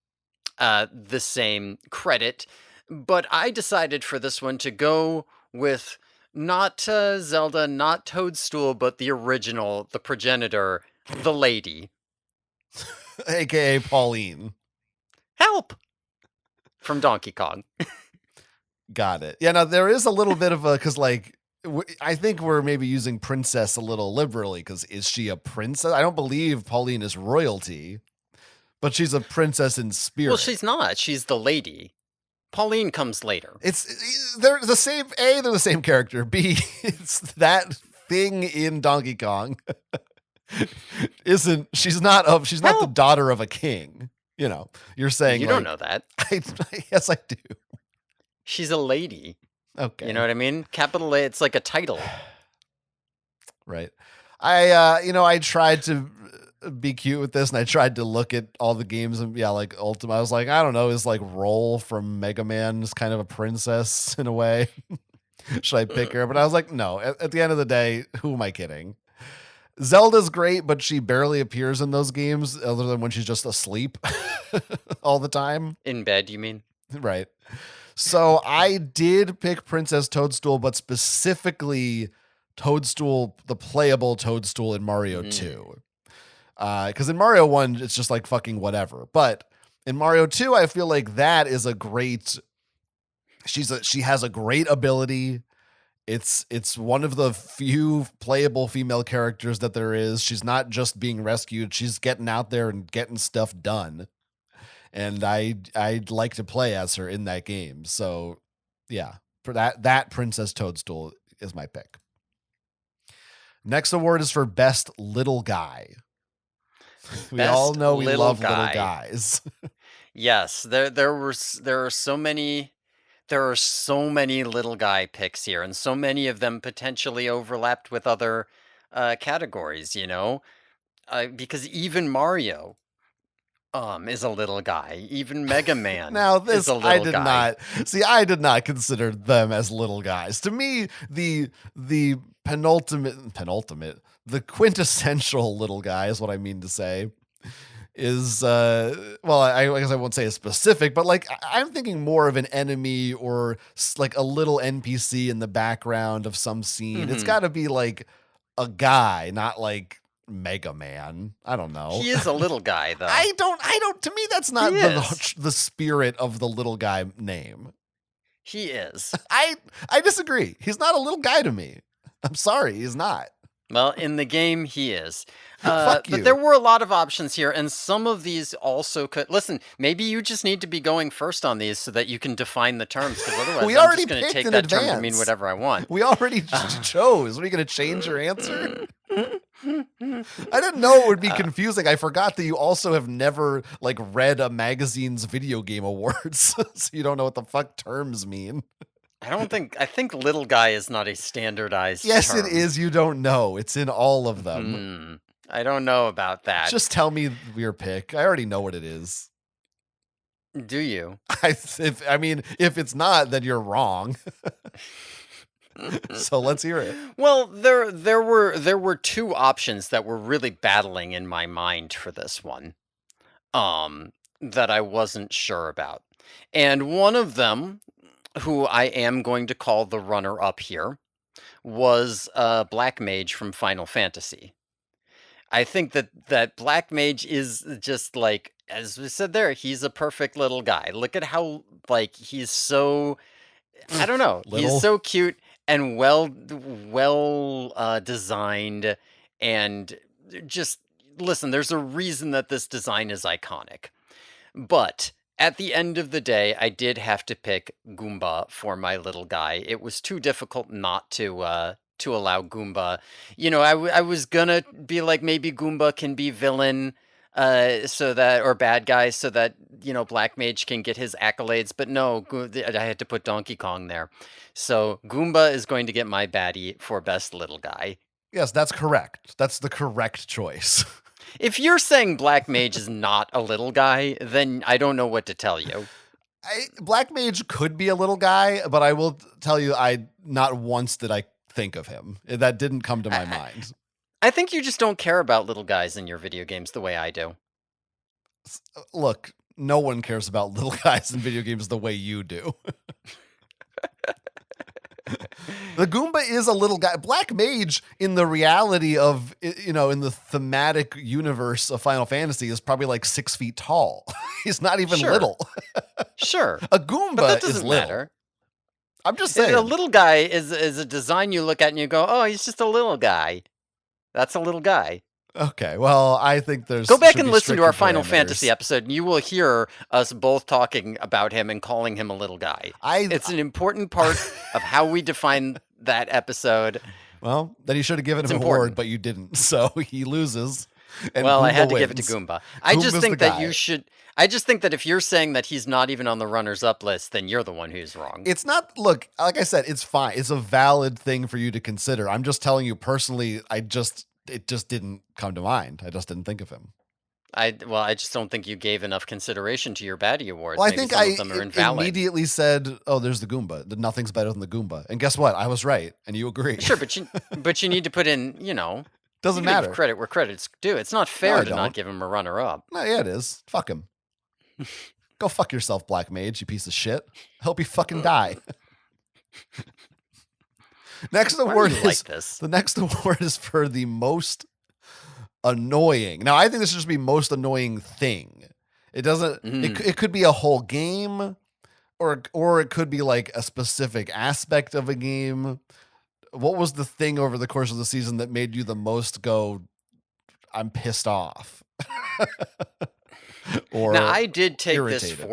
the same credit. But I decided for this one to go with not Zelda, not Toadstool, but the original, the progenitor, the lady. AKA Pauline. Help! From Donkey Kong. Got it. Yeah, now there is a little bit of a because I think we're maybe using princess a little liberally because is she a princess? I don't believe Pauline is royalty, but she's a princess in Well, spirit. she's not. She's the lady. Pauline comes later. They're the same. A, they're the same character. B, it's that thing in Donkey Kong. She's not the Help! daughter of a king. You're saying You don't know that. I, yes, I do. She's a lady. You know Okay. what I mean? Capital A, it's like a title. Right. I tried to be cute with this and I tried to look at all the games and yeah, like Ultima. I was like, I don't know, is like Roll from Mega Man is kind of a princess in a way. Should I pick her? But I was like, no, at the end of the day, who am I kidding? Zelda's great, but she barely appears in those games other than when she's just asleep all the time. In bed, you mean? Right. So I did pick Princess Toadstool, but specifically Toadstool, the playable Toadstool in Mario Mm. 2. Because in Mario 1, it's just like fucking whatever. But in Mario 2, I feel like that is a great. She has a great ability. It's one of the few playable female characters that there is. She's not just being rescued; she's getting out there and getting stuff done. And I'd like to play as her in that game. So, yeah, for that Princess Toadstool is my pick. Next award is for best little guy. We all Best know we little love little guy. guys. Yes, there are so many little guy picks here, and so many of them potentially overlapped with other categories. Because even Mario is a little guy. Even Mega Man Now is this a I little did guy. not see. I did not consider them as little guys. To me, the penultimate, the quintessential little guy is what I mean to say. Is well, I guess I won't say a specific, but like I'm thinking more of an enemy or like a little NPC in the background of some scene. It's Hmm. got to be like a guy, not like Mega Man. I don't know. He is a little guy, though. I don't. To me, that's He not is. the spirit of the little guy name. He is. I I disagree. He's not a little guy to me. I'm sorry, he's not. Well, in the game, he is. Fuck But there you. were a lot of options here, and some of these also could. Listen, maybe you just need to be going first on these so that you can define the terms, because otherwise, We I'm already just going to picked take in that term to mean advance. whatever I want. We already Uh, chose. What, are you going to change your answer? I didn't know it would be uh, confusing. I forgot that you also have never like read a magazine's video game awards, so you don't know what the fuck terms mean. I think little guy is not a standardized Yes, it term. is. You don't know. It's in all of them. Hmm. I don't know about that. Just tell me your pick. I already know what it is. Do you? I mean, if it's not, then you're wrong. So let's hear it. Well, there were two options that were really battling in my mind for this one. That I wasn't sure about. And one of them, who I am going to call the runner up here, was Black Mage from Final Fantasy. I think that Black Mage is just like, as we said there, he's a perfect little guy. Look at how, like, he's so, I don't know, he's Little. so cute. and well designed, and just listen, there's a reason that this design is iconic. But at the end of the day, I did have to pick Goomba for my little guy. It was too difficult not to allow Goomba. I was gonna be like, maybe Goomba can be villain, so that, or bad guy, so that Black Mage can get his accolades. But no, I had to put Donkey Kong there. So Goomba is going to get my baddie for best little guy. Yes, that's correct. That's the correct choice. If you're saying Black Mage is not a little guy, then I don't know what to tell you. Black Mage could be a little guy, but I will tell you, I not once did I think of him. That didn't come to my I, mind. I think you just don't care about little guys in your video games the way I do. Look, no one cares about little guys in video games the way you do. The Goomba is a little guy. Black Mage, in the reality of, in the thematic universe of Final Fantasy, is probably like 6 feet tall. He's not even Sure, little. sure, A but that Goomba is doesn't little. matter. I'm just A saying. little guy is a design you look at and you go, "Oh, he's just a little guy." That's a little guy. Okay, well, I think Go back should and be listen to stricter our Final Fantasy parameters. episode, and you will hear us both talking about him and calling him a little guy. I It's an important part of how we define that episode. Well, then you should have given It's him an award, important. but you didn't. So he loses, and Well, I Goomba had to give it to wins. Goomba. I just Goomba's the think that you guy. should. I just think that if you're saying that he's not even on the runners-up list, then you're the one who's wrong. It's not. Look, like I said, it's fine. It's a valid thing for you to consider. I'm just telling you personally. It just didn't come to mind. I just didn't think of him. I just don't think you gave enough consideration to your Baddie Awards. Well, I Maybe think some of them are invalid. immediately said, "Oh, there's the Goomba. Nothing's better than the Goomba." And guess what? I was right, and you agree. Sure, but you need to put in, you Doesn't gotta give matter. credit where credit's due. It's not No, fair I to not don't. give him a runner-up. No, yeah, it is. Fuck him. Go fuck yourself, Black Mage. You piece of shit. Hope you fucking die. Next Why are award you is like this? the next award is for the most annoying. Now, I think this should just be most annoying thing. It doesn't. It could be a whole game, or it could be like a specific aspect of a game. What was the thing over the course of the season that made you the most go, "I'm pissed off," or Now, I did take this irritated?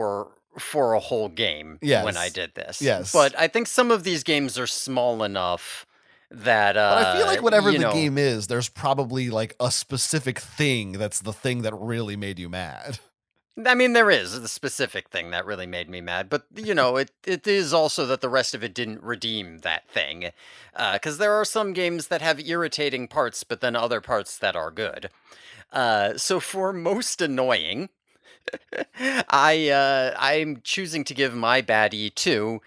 for a whole game when I Yes, did this. yes. But I think some of these games are small enough that But I feel like whatever the game is, there's probably like a specific thing that's the thing that really made you mad. I mean, there is the specific thing that really made me mad, but it is also that the rest of it didn't redeem that thing, because there are some games that have irritating parts, but then other parts that are good. So for most annoying, I'm choosing to give my baddie to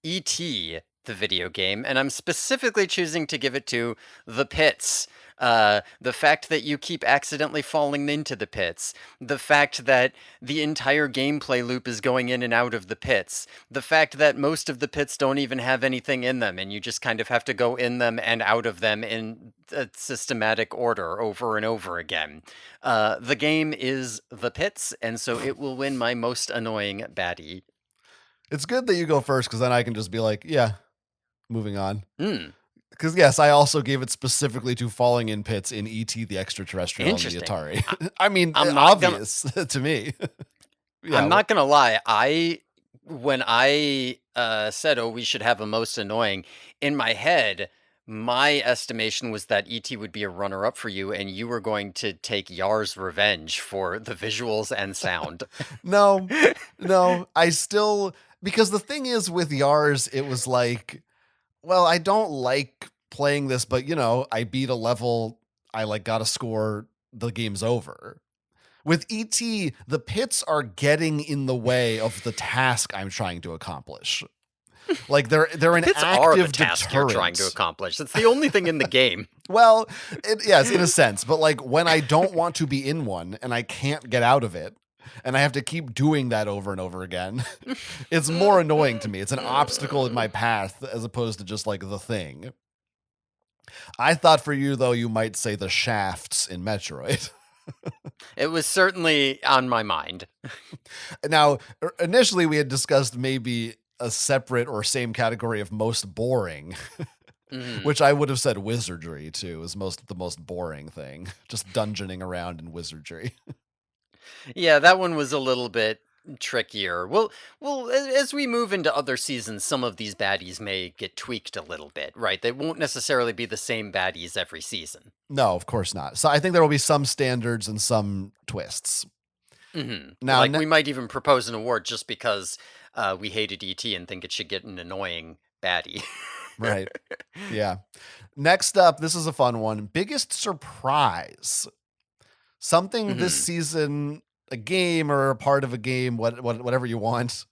E.T. the video game, and I'm specifically choosing to give it to the pits. The fact that you keep accidentally falling into the pits, the fact that the entire gameplay loop is going in and out of the pits, the fact that most of the pits don't even have anything in them, and you just kind of have to go in them and out of them in a systematic order over and over again. The game is the pits, and so it will win my most annoying baddie. It's good that you go first because then I can just be like, yeah, moving on. Hmm. Because yes, I also gave it specifically to falling in pits in E.T. the Extraterrestrial on the Interesting. Atari. I mean, I'm not gonna. obvious to me. I'm Yeah, not gonna lie. When I said, "Oh, we should have a most annoying," in my head, my estimation was that ET would be a runner-up for you, and you were going to take Yar's Revenge for the visuals and sound. no, no, I still, because the thing is with Yars, it was like, well, I don't like playing this, but I beat a level, I like got a score, the game's over. With ET, the pits are getting in the way of the task I'm trying to accomplish. Like they're an Pits are the active task you're trying to deterrent. accomplish. It's the only thing in the game. Well, yes, in a sense, but like when I don't want to be in one and I can't get out of it, and I have to keep doing that over and over again, it's more annoying to me. It's an obstacle in my path as opposed to just like the thing. I thought for you though, you might say the shafts in Metroid. It was certainly on my mind. Now, initially we had discussed maybe a separate or same category of most boring, Mhm. which I would have said wizardry too is the most boring thing. Just dungeoning around in wizardry. Yeah, that one was a little bit trickier. As we move into other seasons, some of these baddies may get tweaked a little bit, right? They won't necessarily be the same baddies every season. No, of course not. So I think there will be some standards and some twists. Now, Like we might even propose an award just because we hated ET and think it should get an annoying baddie. right. Yeah. Next up, this is a fun one. Biggest surprise. Something this hmm season, a game or a part of a game, whatever you want,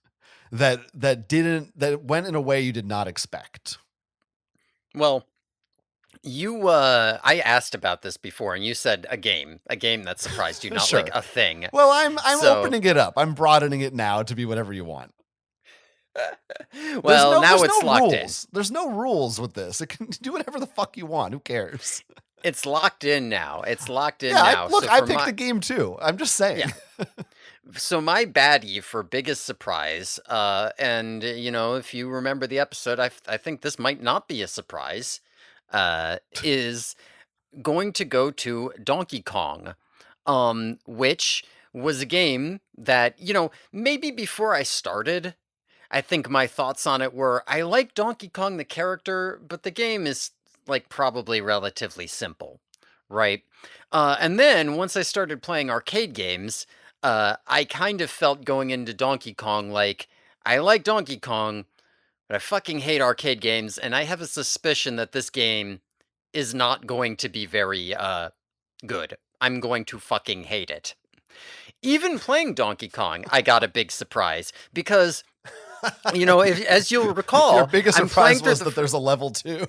that went in a way you did not expect. Well, I asked about this before, and you said a game that surprised you, not like Sure. a thing. Well, I'm So, opening it up. I'm broadening it now to be whatever you want. well, now There's it's no locked in. rules. There's no rules with this. It can do whatever the fuck you want. Who cares? It's locked in now. It's locked Yeah, in now. So I for picked my the game too. I'm just yeah, saying. so my baddie for biggest surprise, and if you remember the episode, I think this might not be a surprise, is going to go to Donkey Kong, which was a game that maybe before I started, I think my thoughts on it were I like Donkey Kong the character, but the game is like probably relatively simple, right? And then once I started playing arcade games, I kind of felt going into Donkey Kong like I like Donkey Kong, but I fucking hate arcade games, and I have a suspicion that this game is not going to be very good. I'm going to fucking hate it. Even playing Donkey Kong, I got a big surprise because if, as you'll Your recall, biggest I'm playing surprise through was that there's a level 2.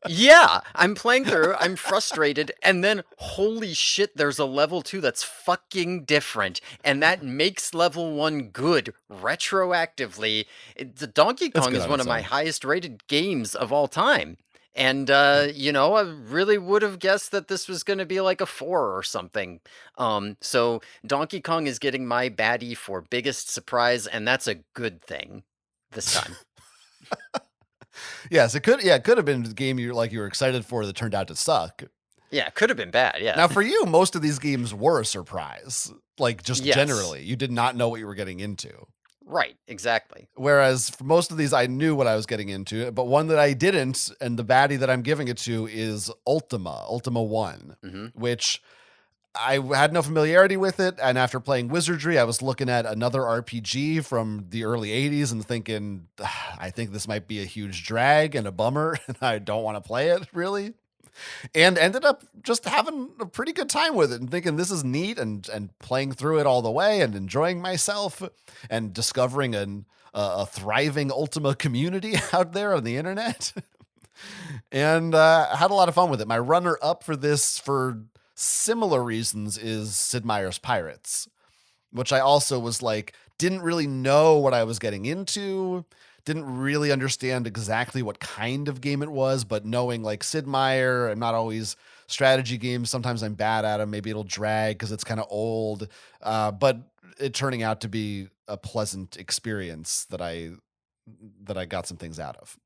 yeah, I'm playing through, I'm frustrated, and then holy shit, there's a level 2 that's fucking different, and that makes level 1 good retroactively. The Donkey It's Kong good is on one its of my own. highest rated games of all time. And I really would have guessed that this was going to be like a 4 or something. So Donkey Kong is getting my baddie for biggest surprise, and that's a good thing this time. Yes, it could have been the game you were excited for that turned out to suck. Yeah, could have been bad. Yeah. Now for you, most of these games were a surprise. Like just Yes. generally, you did not know what you were getting into. Right, exactly. Whereas for most of these, I knew what I was getting into, but one that I didn't, and the baddie that I'm giving it to is Ultima 1, Mhm. which I had no familiarity with it. And after playing Wizardry, I was looking at another RPG from the early 80s and thinking, I think this might be a huge drag and a bummer, and I don't want to play it really. And ended up just having a pretty good time with it and thinking this is neat and playing through it all the way and enjoying myself and discovering a thriving Ultima community out there on the internet. And had a lot of fun with it. My runner up for this for similar reasons is Sid Meier's Pirates, which I also was like, didn't really know what I was getting into, didn't really understand exactly what kind of game it was, but knowing like Sid Meier, I'm not always strategy games. Sometimes I'm bad at them. Maybe it'll drag because it's kind of old, but it turning out to be a pleasant experience that I got some things out of.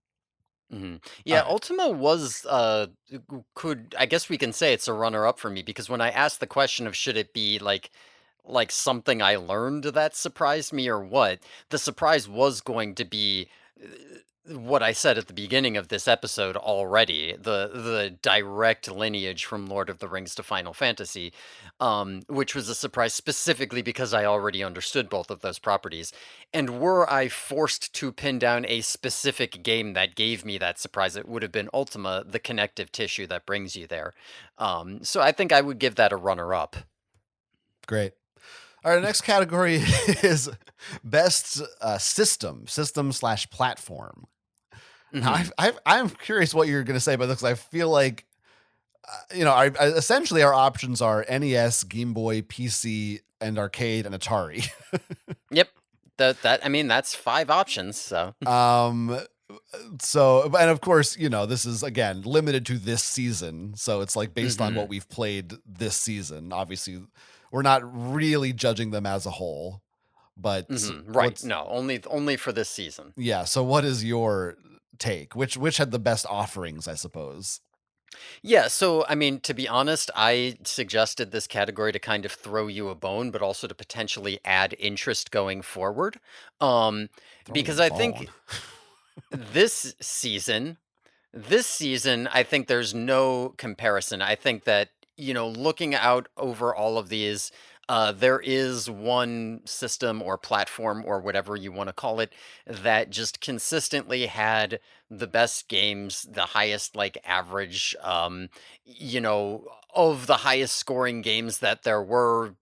All Yeah, right. Ultima was could I guess we can say it's a runner up for me because when I asked the question of should it be like something I learned that surprised me or what, the surprise was going to be what I said at the beginning of this episode already, the direct lineage from Lord of the Rings to Final Fantasy, which was a surprise specifically because I already understood both of those properties. And were I forced to pin down a specific game that gave me that surprise, it would have been Ultima, the connective tissue that brings you there. So I think I would give that a runner up. Great. All right, next category is best system slash platform. Now, hmm I'm curious what you're going to say about this. 'Cause I feel like, essentially our options are NES, Game Boy, PC, and arcade and Atari. Yep. That I mean that's five options. So. um, so, and of course, this is again limited to this season. So it's like based on what hmm we've played this season. Obviously, we're not really judging them as a whole. But Right. what's No, only for this season. yeah, so what is your take? Which had the best offerings, I suppose? Yeah, so I mean, to be honest, I suggested this category to kind of throw you a bone, but also to potentially add interest going forward. Um, Throw me a because I bone. think this season This season, I think there's no comparison. I think that, looking out over all of these, there is one system or platform or whatever you want to call it that just consistently had the best games, the highest like average, of the highest scoring games that there were.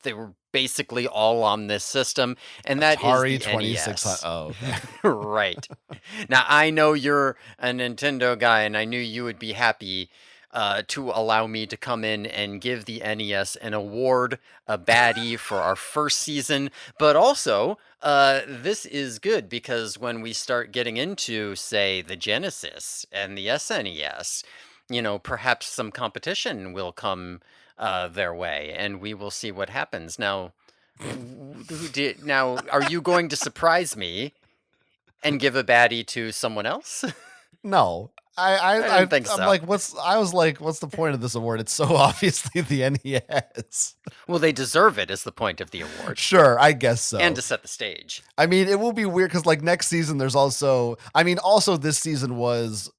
They were basically all on this system, and that is Atari the 2600. NES. Oh, okay. Right. Now, I know you're a Nintendo guy, and I knew you would be happy to allow me to come in and give the NES an award, a baddie for our first season. But also, this is good because when we start getting into, say, the Genesis and the SNES, perhaps some competition will come their way, and we will see what happens. Now, now, are you going to surprise me and give a baddie to someone else? No. I didn't think I'm so. like, I was like, what's the point of this award? It's so obviously the NES. Well, they deserve it is the point of the award, Sure, I guess and so. to set the stage. I mean, it will be weird because like next season, there's also, I mean, also this season was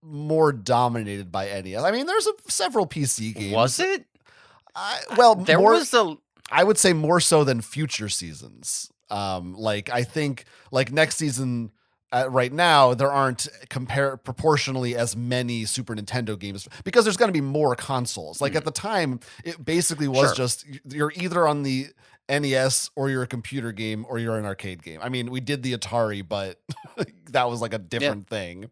more dominated by NES. I mean, there's several PC Was games. it? Well, There more, was a I would say more so than future seasons. Like I think like next season, right now there aren't compare proportionally as many Super Nintendo games because there's going to be more consoles. Like at Mhm. the time, it basically was Sure. just you're either on the NES or you're a computer game or you're an arcade game. I mean, we did the Atari, but that was like a Yeah. different thing.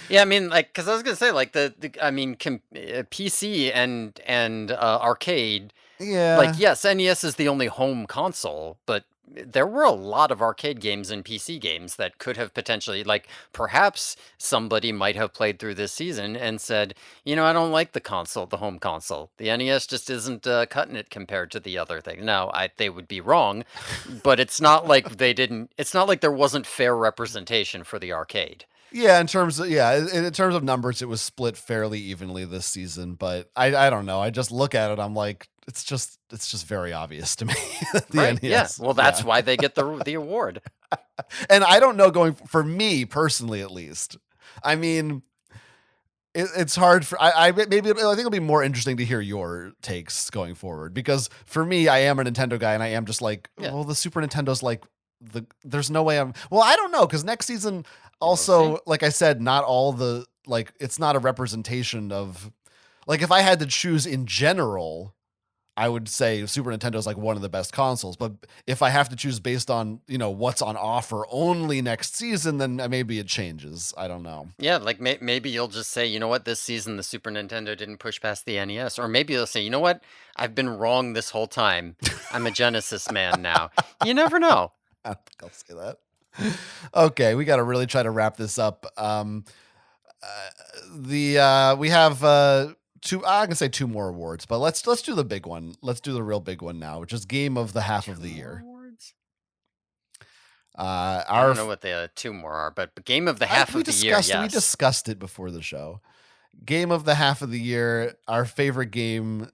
Yeah, I mean, like, because I was gonna say, like, I mean, PC and arcade. Like, Yeah. yes, NES is the only home console, but there were a lot of arcade games and PC games that could have potentially, like, perhaps somebody might have played through this season and said, I don't like the home console. The NES just isn't cutting it compared to the other thing. Now, they would be wrong, but it's not like they didn't, it's not like there wasn't fair representation for the arcade. Yeah, in terms of numbers, it was split fairly evenly this season. But I don't know. I just look at it. I'm like, it's just very obvious to me that the Right. Yeah. NES. Well, Yeah, that's why they get the award. and I don't know going for me personally at least. I mean, it's hard for maybe I think it'll be more interesting to hear your takes going forward because for me, I am a Nintendo guy and I am just like, Yeah. well, the Super Nintendo's like there's no way I'm well, I don't know because next season We'll see. also like I said, not all the like it's not a representation of like if I had to choose in general, I would say Super Nintendo is like one of the best consoles. But if I have to choose based on what's on offer only next season, then maybe it changes. I don't know. Yeah, like maybe you'll just say, you know what, this season the Super Nintendo didn't push past the NES, or maybe you'll say, you know what, I've been wrong this whole time. I'm a Genesis man now. You never know. I don't think I'll say that. Okay, we got to really try to wrap this up. The we have two. I'm gonna say two more awards, but let's do the big one. Let's do the real big one now, which is game of the half of Two the more year. awards? I Our don't know what the two more are, but game of the I, half of the year, we yes. discussed it before the show. Game of the half of the year. Our favorite game.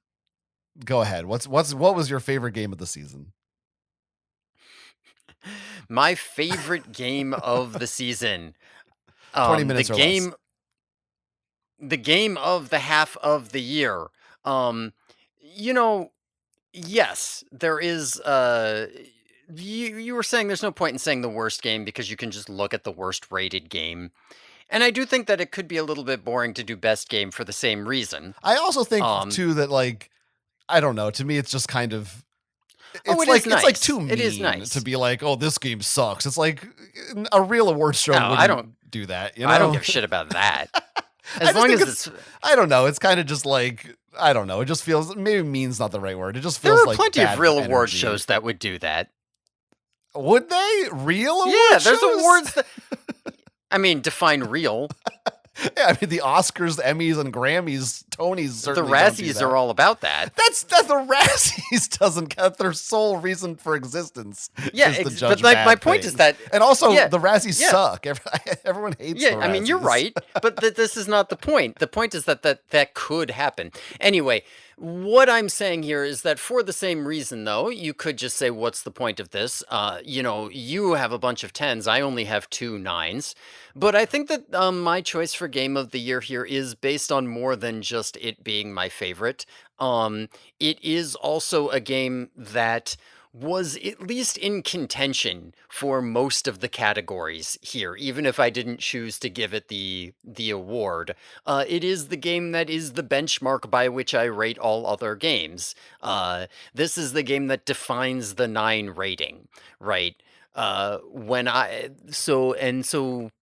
Go ahead. What was your favorite game of the season? My favorite game of the season. 20 minutes or less. The game of the half of the year. Um, you know, yes, there is you were saying there's no point in saying the worst game because you can just look at the worst rated game. And I do think that it could be a little bit boring to do best game for the same reason. I also think Um too that like I don't know. To me, it's just kind of oh, it is it's like nice. too It is mean to nice. be like, oh, this game sucks. It's like a real awards show Oh, wouldn't do that, I don't give a shit about that. I As just long think as it's it's I don't know. It's kind of just like I don't know. It just feels maybe mean's not the right word. It just there feels are like plenty of bad real award energy. shows that would do that. Would they real Yeah, award there's shows? awards that I mean, define real. Yeah, I mean, the Oscars, the Emmys, and Grammys, Tonys The certainly don't do Razzies are that. all about that. That the Razzies doesn't count. Their sole reason for existence Yeah, is to but judge like my bad point is things. that And also, yeah, the Razzies yeah. suck. Everyone hates Yeah, the I mean you're Razzies. right, but this is not the point. The point is that could happen. Anyway, what I'm saying here is that for the same reason though, you could just say what's the point of this? You have a bunch of tens, I only have two nines. But I think that my choice for game of the year here is based on more than just it being my favorite. Um it is also a game that was at least in contention for most of the categories here, even if I didn't choose to give it the award. It is the game that is the benchmark by which I rate all other games. This is the game that defines the 9 rating, right? When I so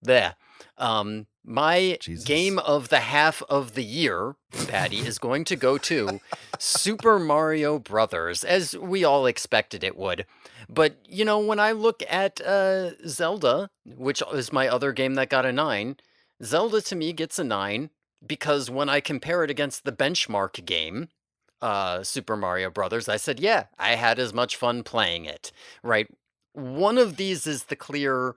there. My Jesus. game of the half of the year, Patty, is going to go to Super Mario Brothers, as we all expected it would. But, when I look at Zelda, which is my other game that got a 9, Zelda to me gets a 9 because when I compare it against the benchmark game, Super Mario Brothers, I said, yeah, I had as much fun playing it, right? One of these is the clear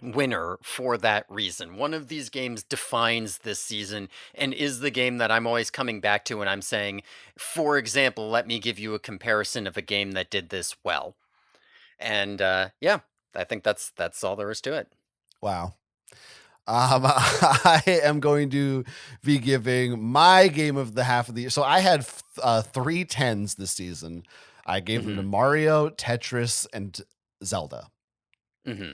winner for that reason. One of these games defines this season and is the game that I'm always coming back to when I'm saying, for example, let me give you a comparison of a game that did this well. And yeah, I think that's all there is to it. Wow. I am going to be giving my game of the half of the year. So I had three tens this season. I gave them to Hmm. Mario, Tetris, and Zelda. Hmm.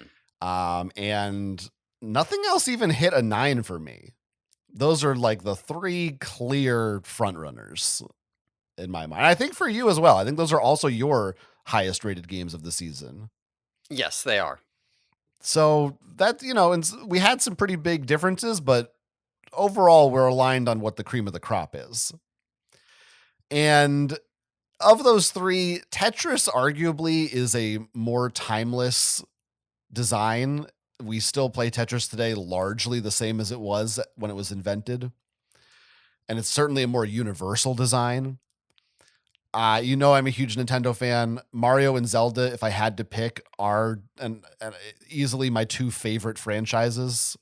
And nothing else even hit a 9 for me. Those are like the three clear front runners in my mind. I think for you as well. I think those are also your highest rated games of the season. Yes, they are. So that, and we had some pretty big differences, but overall we're aligned on what the cream of the crop is. And of those three, Tetris arguably is a more timeless design. We still play Tetris today largely the same as it was when it was invented. And it's certainly a more universal design. I'm a huge Nintendo fan. Mario and Zelda, if I had to pick, are and easily my two favorite franchises.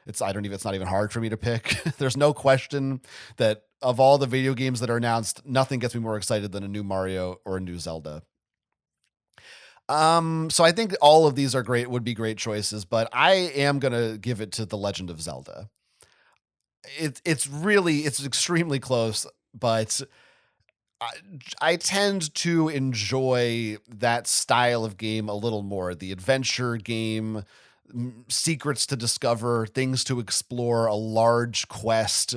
It's not even hard for me to pick. There's no question that of all the video games that are announced, nothing gets me more excited than a new Mario or a new Zelda. So I think all of these would be great choices, but I am gonna give it to The Legend of Zelda. It's extremely close, but I, I tend to enjoy that style of game a little more. The adventure game, secrets to discover, things to explore, a large quest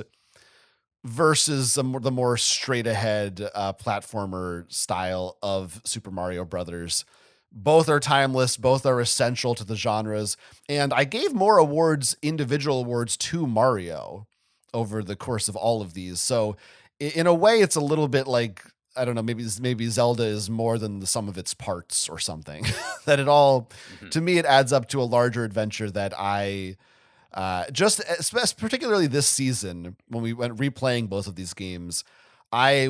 versus the more straight ahead platformer style of Super Mario Brothers. Both are timeless, both are essential to the genres, and I gave more awards, individual awards to Mario over the course of all of these. So in a way it's a little bit like, I don't know, maybe Zelda is more than the sum of its parts or something. That it all, Hmm. to me, it adds up to a larger adventure that I particularly this season when we went replaying both of these games, I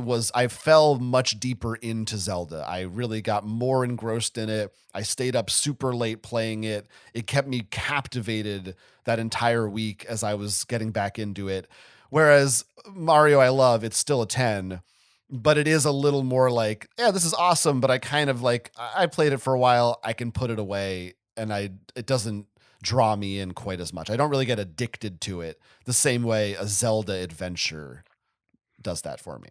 fell much deeper into Zelda. I really got more engrossed in it. I stayed up super late playing it. It kept me captivated that entire week as I was getting back into it. Whereas Mario, I love, it's still a 10, but it is a little more like, yeah, this is awesome, but I kind of like, I played it for a while, I can put it away, and it doesn't draw me in quite as much. I don't really get addicted to it the same way a Zelda adventure does that for me.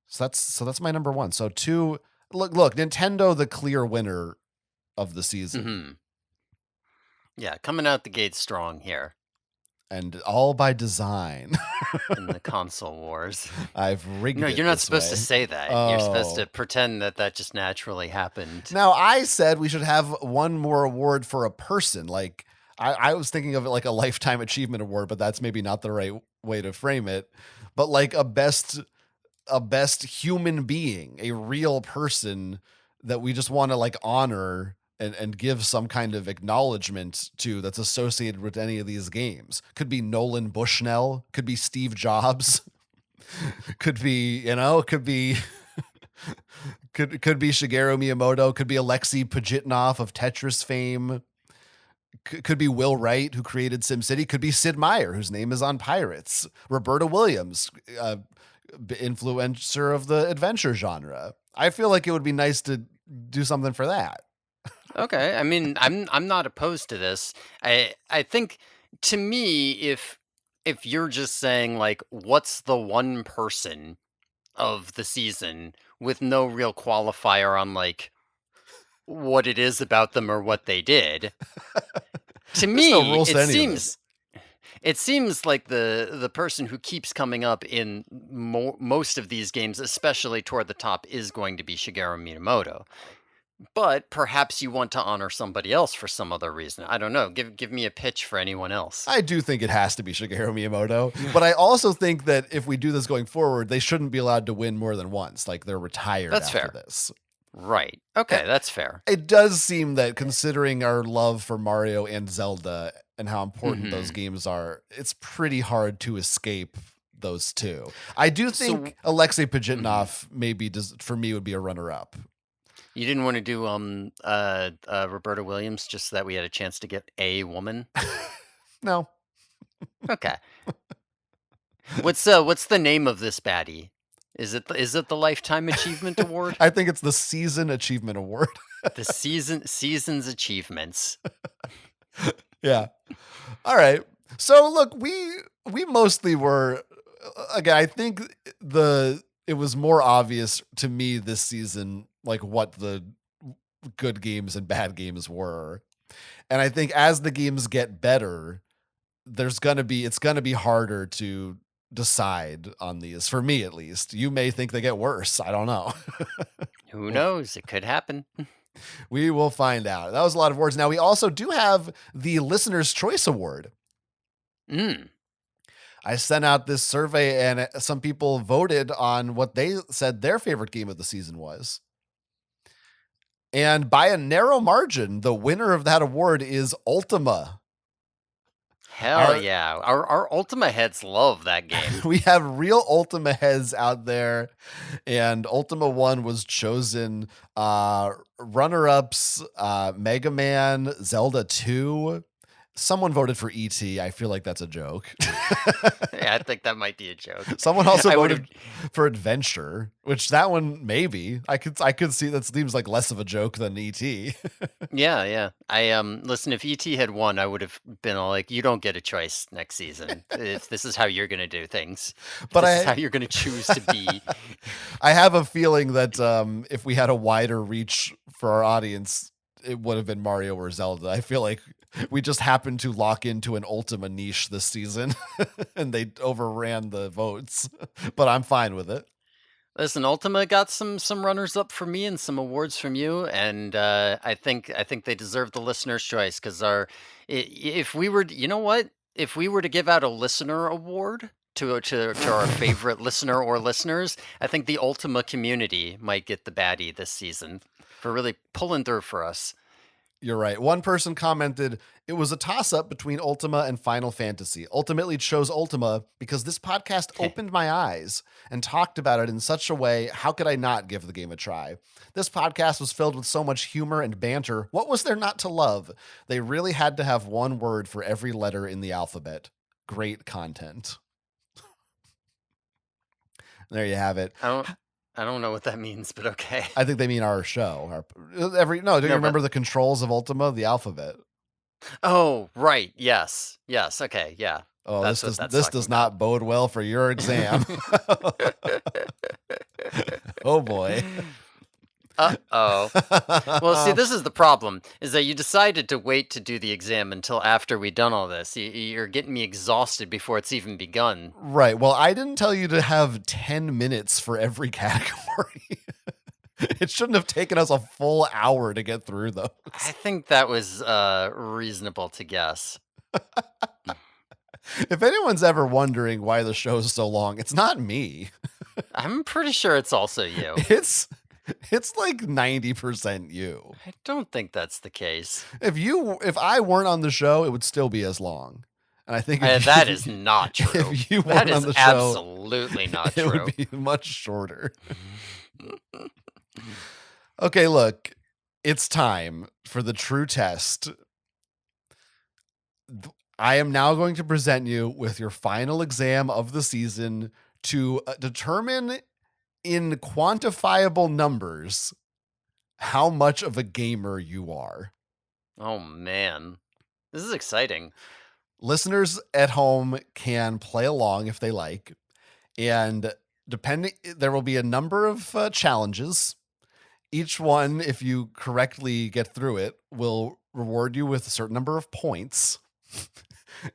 So that's my number one. So two, look, Nintendo the clear winner of the season, Hmm. Yeah, coming out the gate strong here and all by design. in the console wars. I've No, rigged you're it not this supposed to way. say that. You're supposed to Oh. pretend that that just naturally happened. Now I said we should have one more award for a person. Like I was thinking of it like a lifetime achievement award, but that's maybe not the right way to frame it. But like a best human being, a real person that we just want to like honor and give some kind of acknowledgement to that's associated with any of these games. Could be Nolan Bushnell, could be Steve Jobs, could be, could be could be Shigeru Miyamoto, could be Alexei Pajitnov of Tetris fame, could be Will Wright, who created SimCity, could be Sid Meier, whose name is on Pirates, Roberta Williams, influencer of the adventure genre. I feel like it would be nice to do something for that. Okay. I mean, I'm not opposed to this. I think to me, if you're just saying like what's the one person of the season with no real qualifier on like what it is about them or what they did, to There's no me rules to any of this. it seems like the person who keeps coming up in most of these games, especially toward the top, is going to be Shigeru Miyamoto. But perhaps you want to honor somebody else for some other reason. I don't know. Give me a pitch for anyone else. I do think it has to be Shigeru Miyamoto, but I also think that if we do this going forward, they shouldn't be allowed to win more than once. Like they're retired That's after fair. this. Right. And Okay, that's fair. it does seem that considering our love for Mario and Zelda and how important those Mhm. games are, it's pretty hard to escape those two. I do So think Alexei mhm. Pajitnov maybe does for me would be a runner up. You didn't want to do Roberta Williams just so that we had a chance to get a woman? No, Okay. What's the name of this baddie? Is it the Lifetime Achievement Award? I think it's the Season Achievement Award. The season's achievements. Yeah. All right. So look, we mostly were again, I think it was more obvious to me this season like what the good games and bad games were. And I think as the games get better, it's going to be harder to decide on these for me at least. You may think they get worse. I don't know. Who Well, knows? It could happen. we will find out. That was a lot of words. Now we also do have the Listener's Choice Award. Mm. I sent out this survey and some people voted on what they said their favorite game of the season was. And by a narrow margin, the winner of that award is Ultima. Hell Our yeah. Our Ultima heads love that game. we have real Ultima heads out there, and Ultima 1 was chosen. Runner-ups, Mega Man, Zelda 2. Someone voted for ET. I feel like that's a joke. Yeah, I think that might be a joke. Someone also I would have voted for Adventure, which that one maybe I could see that seems like less of a joke than ET. Yeah, yeah. Listen, if ET had won, I would have been all like, you don't get a choice next season. If this is how you're gonna do things. If But this is how you're gonna choose to be. I have a feeling that if we had a wider reach for our audience, it would have been Mario or Zelda. I feel like we just happened to lock into an Ultima niche this season, and they overran the votes. But I'm fine with it. Listen, Ultima got some runners up for me and some awards from you, and I think they deserve the listener's choice because if we were you know what, if we were to give out a listener award to our favorite listener or listeners, I think the Ultima community might get the baddie this season for really pulling through for us. You're right. One person commented, it was a toss up between Ultima and Final Fantasy. Ultimately chose Ultima because this podcast opened my eyes and talked about it in such a way. How could I not give the game a try? This podcast was filled with so much humor and banter. What was there not to love? They really had to have one word for every letter in the alphabet. Great content. There you have it. I don't I don't know what that means, but okay. I think they mean our show. No, do you No, but remember the controls of Ultima, the alphabet? oh, right. Yes. Yes. Okay. Yeah. Oh, That's what that's this talking does about. not bode well for your exam. Oh boy. Uh-oh. Well, see, this is the problem, is that you decided to wait to do the exam until after we'd done all this. You're getting me exhausted before it's even begun. Right. Well, I didn't tell you to have 10 minutes for every category. It shouldn't have taken us a full hour to get through those. I think that was reasonable to guess. If anyone's ever wondering why the show's so long, it's not me. I'm pretty sure it's also you. It's It's like 90% you. I don't think that's the case. If I weren't on the show, it would still be as long. And I think That is not true. if you That weren't on is the show, absolutely not it would true. be much shorter. Okay, look, it's time for the true test. I am now going to present you with your final exam of the season to determine in quantifiable numbers how much of a gamer you are. Oh man. This is exciting. Listeners at home can play along if they like, and there will be a number of challenges. Each one, if you correctly get through it, will reward you with a certain number of points.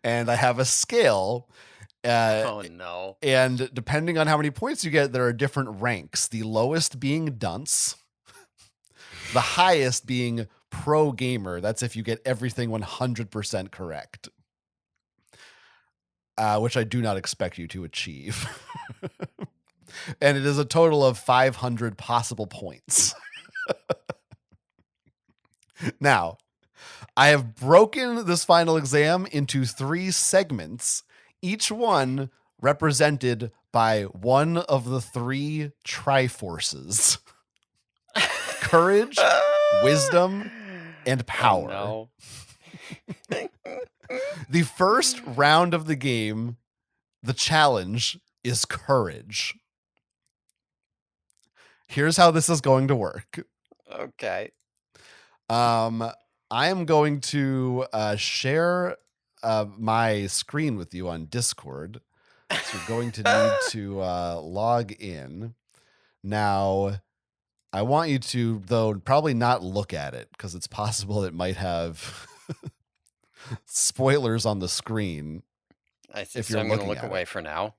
And I have a scale. Oh no. And depending on how many points you get, there are different ranks. The lowest being dunce, the highest being pro gamer. That's if you get everything 100% correct, which I do not expect you to achieve. And it is a total of 500 possible points. Now, I have broken this final exam into 3 segments, each one represented by one of the 3 triforces: courage, wisdom, and Oh power. no. The first round of the game, the challenge is courage. Here's how this is going to work. Okay. I am going to share my screen with you on Discord. So you're going to need to log in. Now, I want you to, though, probably not look at it because it's possible it might have spoilers on the screen. I see. If So you're I'm going to looking look at away it. for now.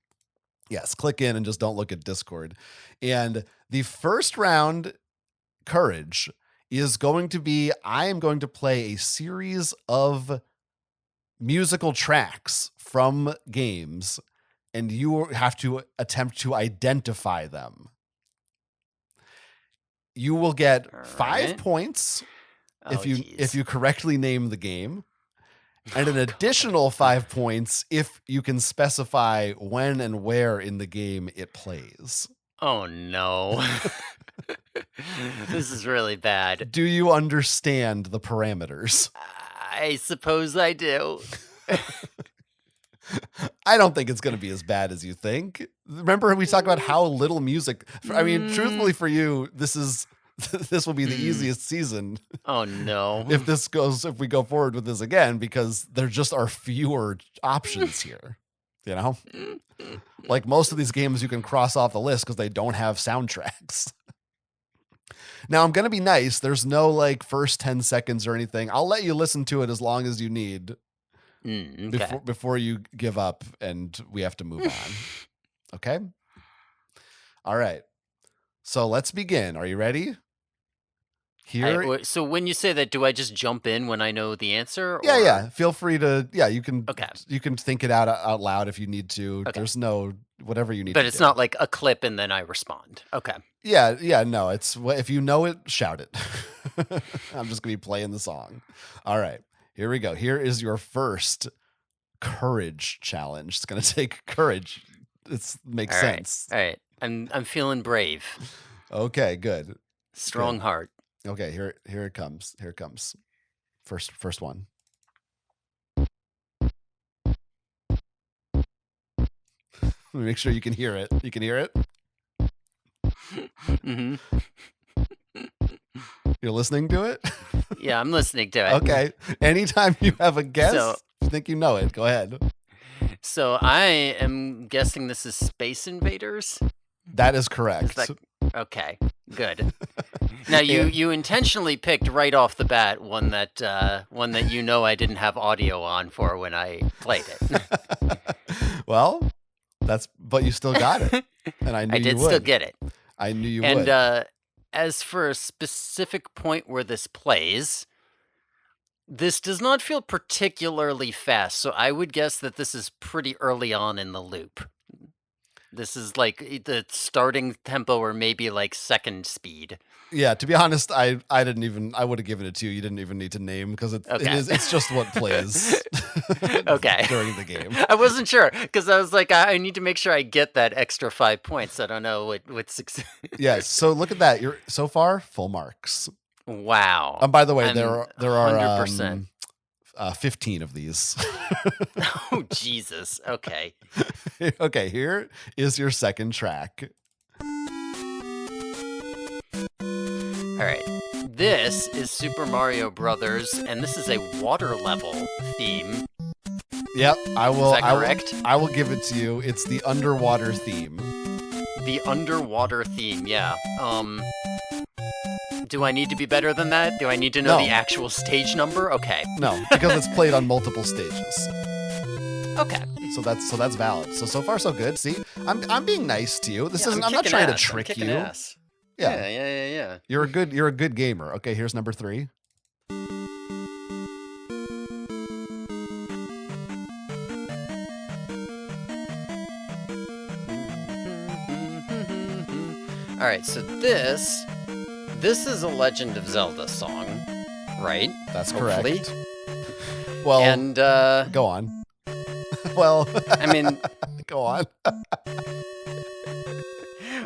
Yes, click in and just don't look at Discord. And the first round, courage, is going to be, I am going to play a series of musical tracks from games, and you have to attempt to identify them. You will get All 5 right. points Oh, if you correctly name the game, and an Oh, God. additional 5 points if you can specify when and where in the game it plays. Oh no. This is really bad. Do you understand the parameters? I suppose I do. I don't think it's going to be as bad as you think. Remember we talked about how little music. I mean, truthfully for you, this will be the easiest season Oh no. if we go forward with this again, because there just are fewer options here. You know, like most of these games you can cross off the list because they don't have soundtracks. Now I'm going to be nice. There's no like first 10 seconds or anything. I'll let you listen to it as long as you need Okay. before you give up and we have to move on. Okay? All right. So let's begin. Are you ready? So when you say that, do I just jump in when I know the answer? Yeah, Or... yeah. Feel free to. Yeah, you can. Okay. You can think it out loud if you need to. Okay. There's no whatever you need. But to it's do. not like a clip and then I respond. Okay. Yeah, yeah. No, it's if you know it, shout it. I'm just gonna be playing the song. All right, here we go. Here is your first courage challenge. It's gonna take courage. It makes sense. All right. I'm feeling brave. Okay, good. Strong heart. Okay, here it comes. Here it comes. First one. Let me make sure you can hear it. You can hear it? Mm-hmm. You're listening to it? Yeah, I'm listening to it. Okay. Anytime you have a guess, you think you know it, go ahead. So I am guessing this is Space Invaders. That is correct. Okay, good. Now you intentionally picked right off the bat one that I didn't have audio on for when I played it. Well, but you still got it, and I knew you would. I did still get it. I knew you would. would. And as for a specific point where this plays, this does not feel particularly fast, so I would guess that this is pretty early on in the loop. This is like the starting tempo or maybe like second speed. Yeah, to be honest, I would have given it to you. You didn't even need to name because Okay. it's just what plays Okay. during the game. I wasn't sure because I was like, I need to make sure I get that extra 5 points. I don't know what success. Yes. So look at that. You're so far full marks. Wow. And by the way, I'm there are 100%. 15 of these. Oh, Jesus. Okay. Okay, here is your second track. All right. This is Super Mario Brothers, and this is a water level theme. Yep, I will. Is that correct? I will give it to you. It's the underwater theme. The underwater theme, yeah. Do I need to be better than that? Do I need to know No. the actual stage number? Okay. No, because it's played on multiple stages. Okay. So that's valid. So far so good. See, I'm being nice to you. This Yeah, isn't. I'm not kicking trying to ass. trick I'm kicking you. Ass. Yeah. Yeah. You're a good gamer. Okay, here's number 3. All right, so this is a Legend of Zelda song, right? That's Hopefully. correct. Well, And go on. Well, I mean, go on.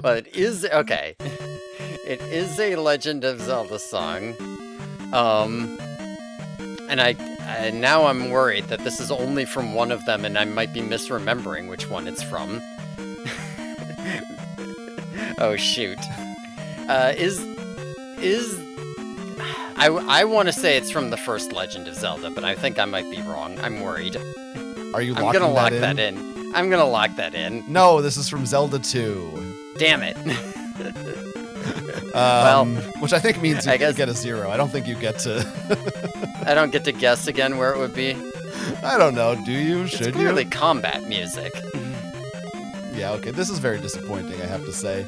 well, it is okay. It is a Legend of Zelda song. And I now I'm worried that this is only from one of them, and I might be misremembering which one it's from. Oh shoot. I want to say it's from the first Legend of Zelda, but I think I might be wrong. I'm worried. Are you I'm locking gonna lock that that in. I'm gonna lock that in. No, this is from Zelda 2. Damn it. Which I think means I you guess- get a 0. I don't think you get to. I don't get to guess again where it would be. I don't know. Do you? It's Should clearly you? combat music. Yeah. Okay. This is very disappointing. I have to say.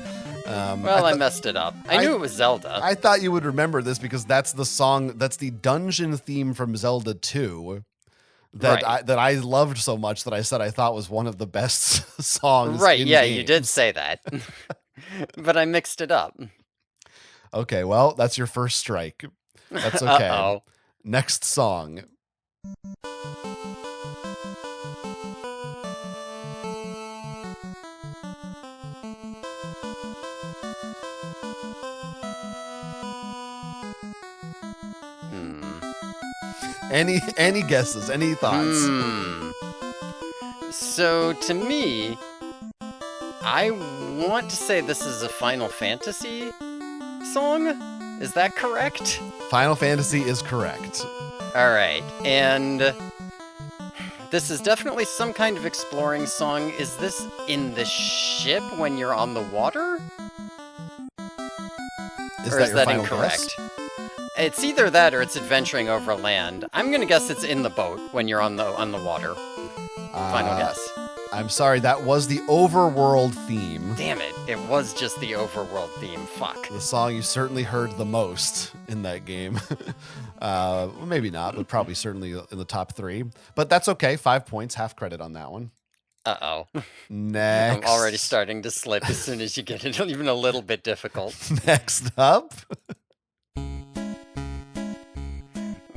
Well, I messed it up. I knew it was Zelda. I thought you would remember this because that's the song. That's the dungeon theme from Zelda 2. That Right. I loved so much that I said I thought was one of the best songs. Right, in yeah, you did games. say that. But I mixed it up. Okay. Well, that's your first strike. That's okay. Uh-oh. Next song. Hmm. Any guesses? Any thoughts? So, to me, I want to say this is a Final Fantasy song? Is that correct? Final Fantasy is correct. Alright, and this is definitely some kind of exploring song. Is this in the ship when you're on the water? Is Or that is your that final incorrect? guess? It's either that or it's adventuring over land. I'm gonna guess it's in the boat when you're on the water. Final guess. I'm sorry, that was the overworld theme. Damn it! It was just the overworld theme. Fuck. The song you certainly heard the most in that game. Well, maybe not, but probably certainly in the top 3. But that's okay. 5 points, half credit on that one. Uh-oh. Next. I'm already starting to slip as soon as you get it even a little bit difficult. Next up.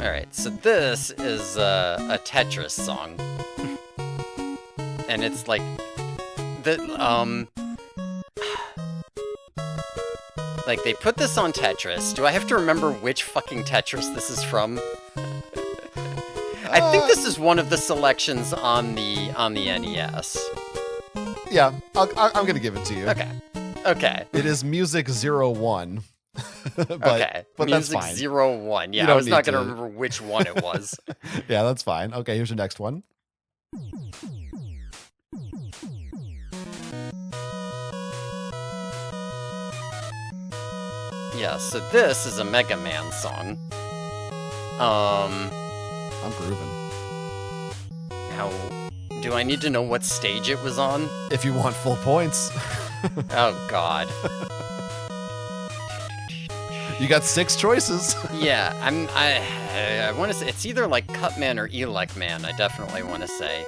Alright, so this is a Tetris song. And it's like like they put this on Tetris. Do I have to remember which fucking Tetris this is from? I think this is one of the selections on the NES. Yeah, I'm going to give it to you. Okay. It is Music 01. but, Okay. But Music that's fine. 01. You Yeah, I don't was not need going to to. remember which one it was. Yeah, that's fine. Okay, here's your next one. Yeah, so this is a Mega Man song. I'm grooving. How do I need to know what stage it was on? If you want full points. Oh god. You got 6 choices. Yeah, I want to say it's either like Cutman or Elec Man. I definitely want to say.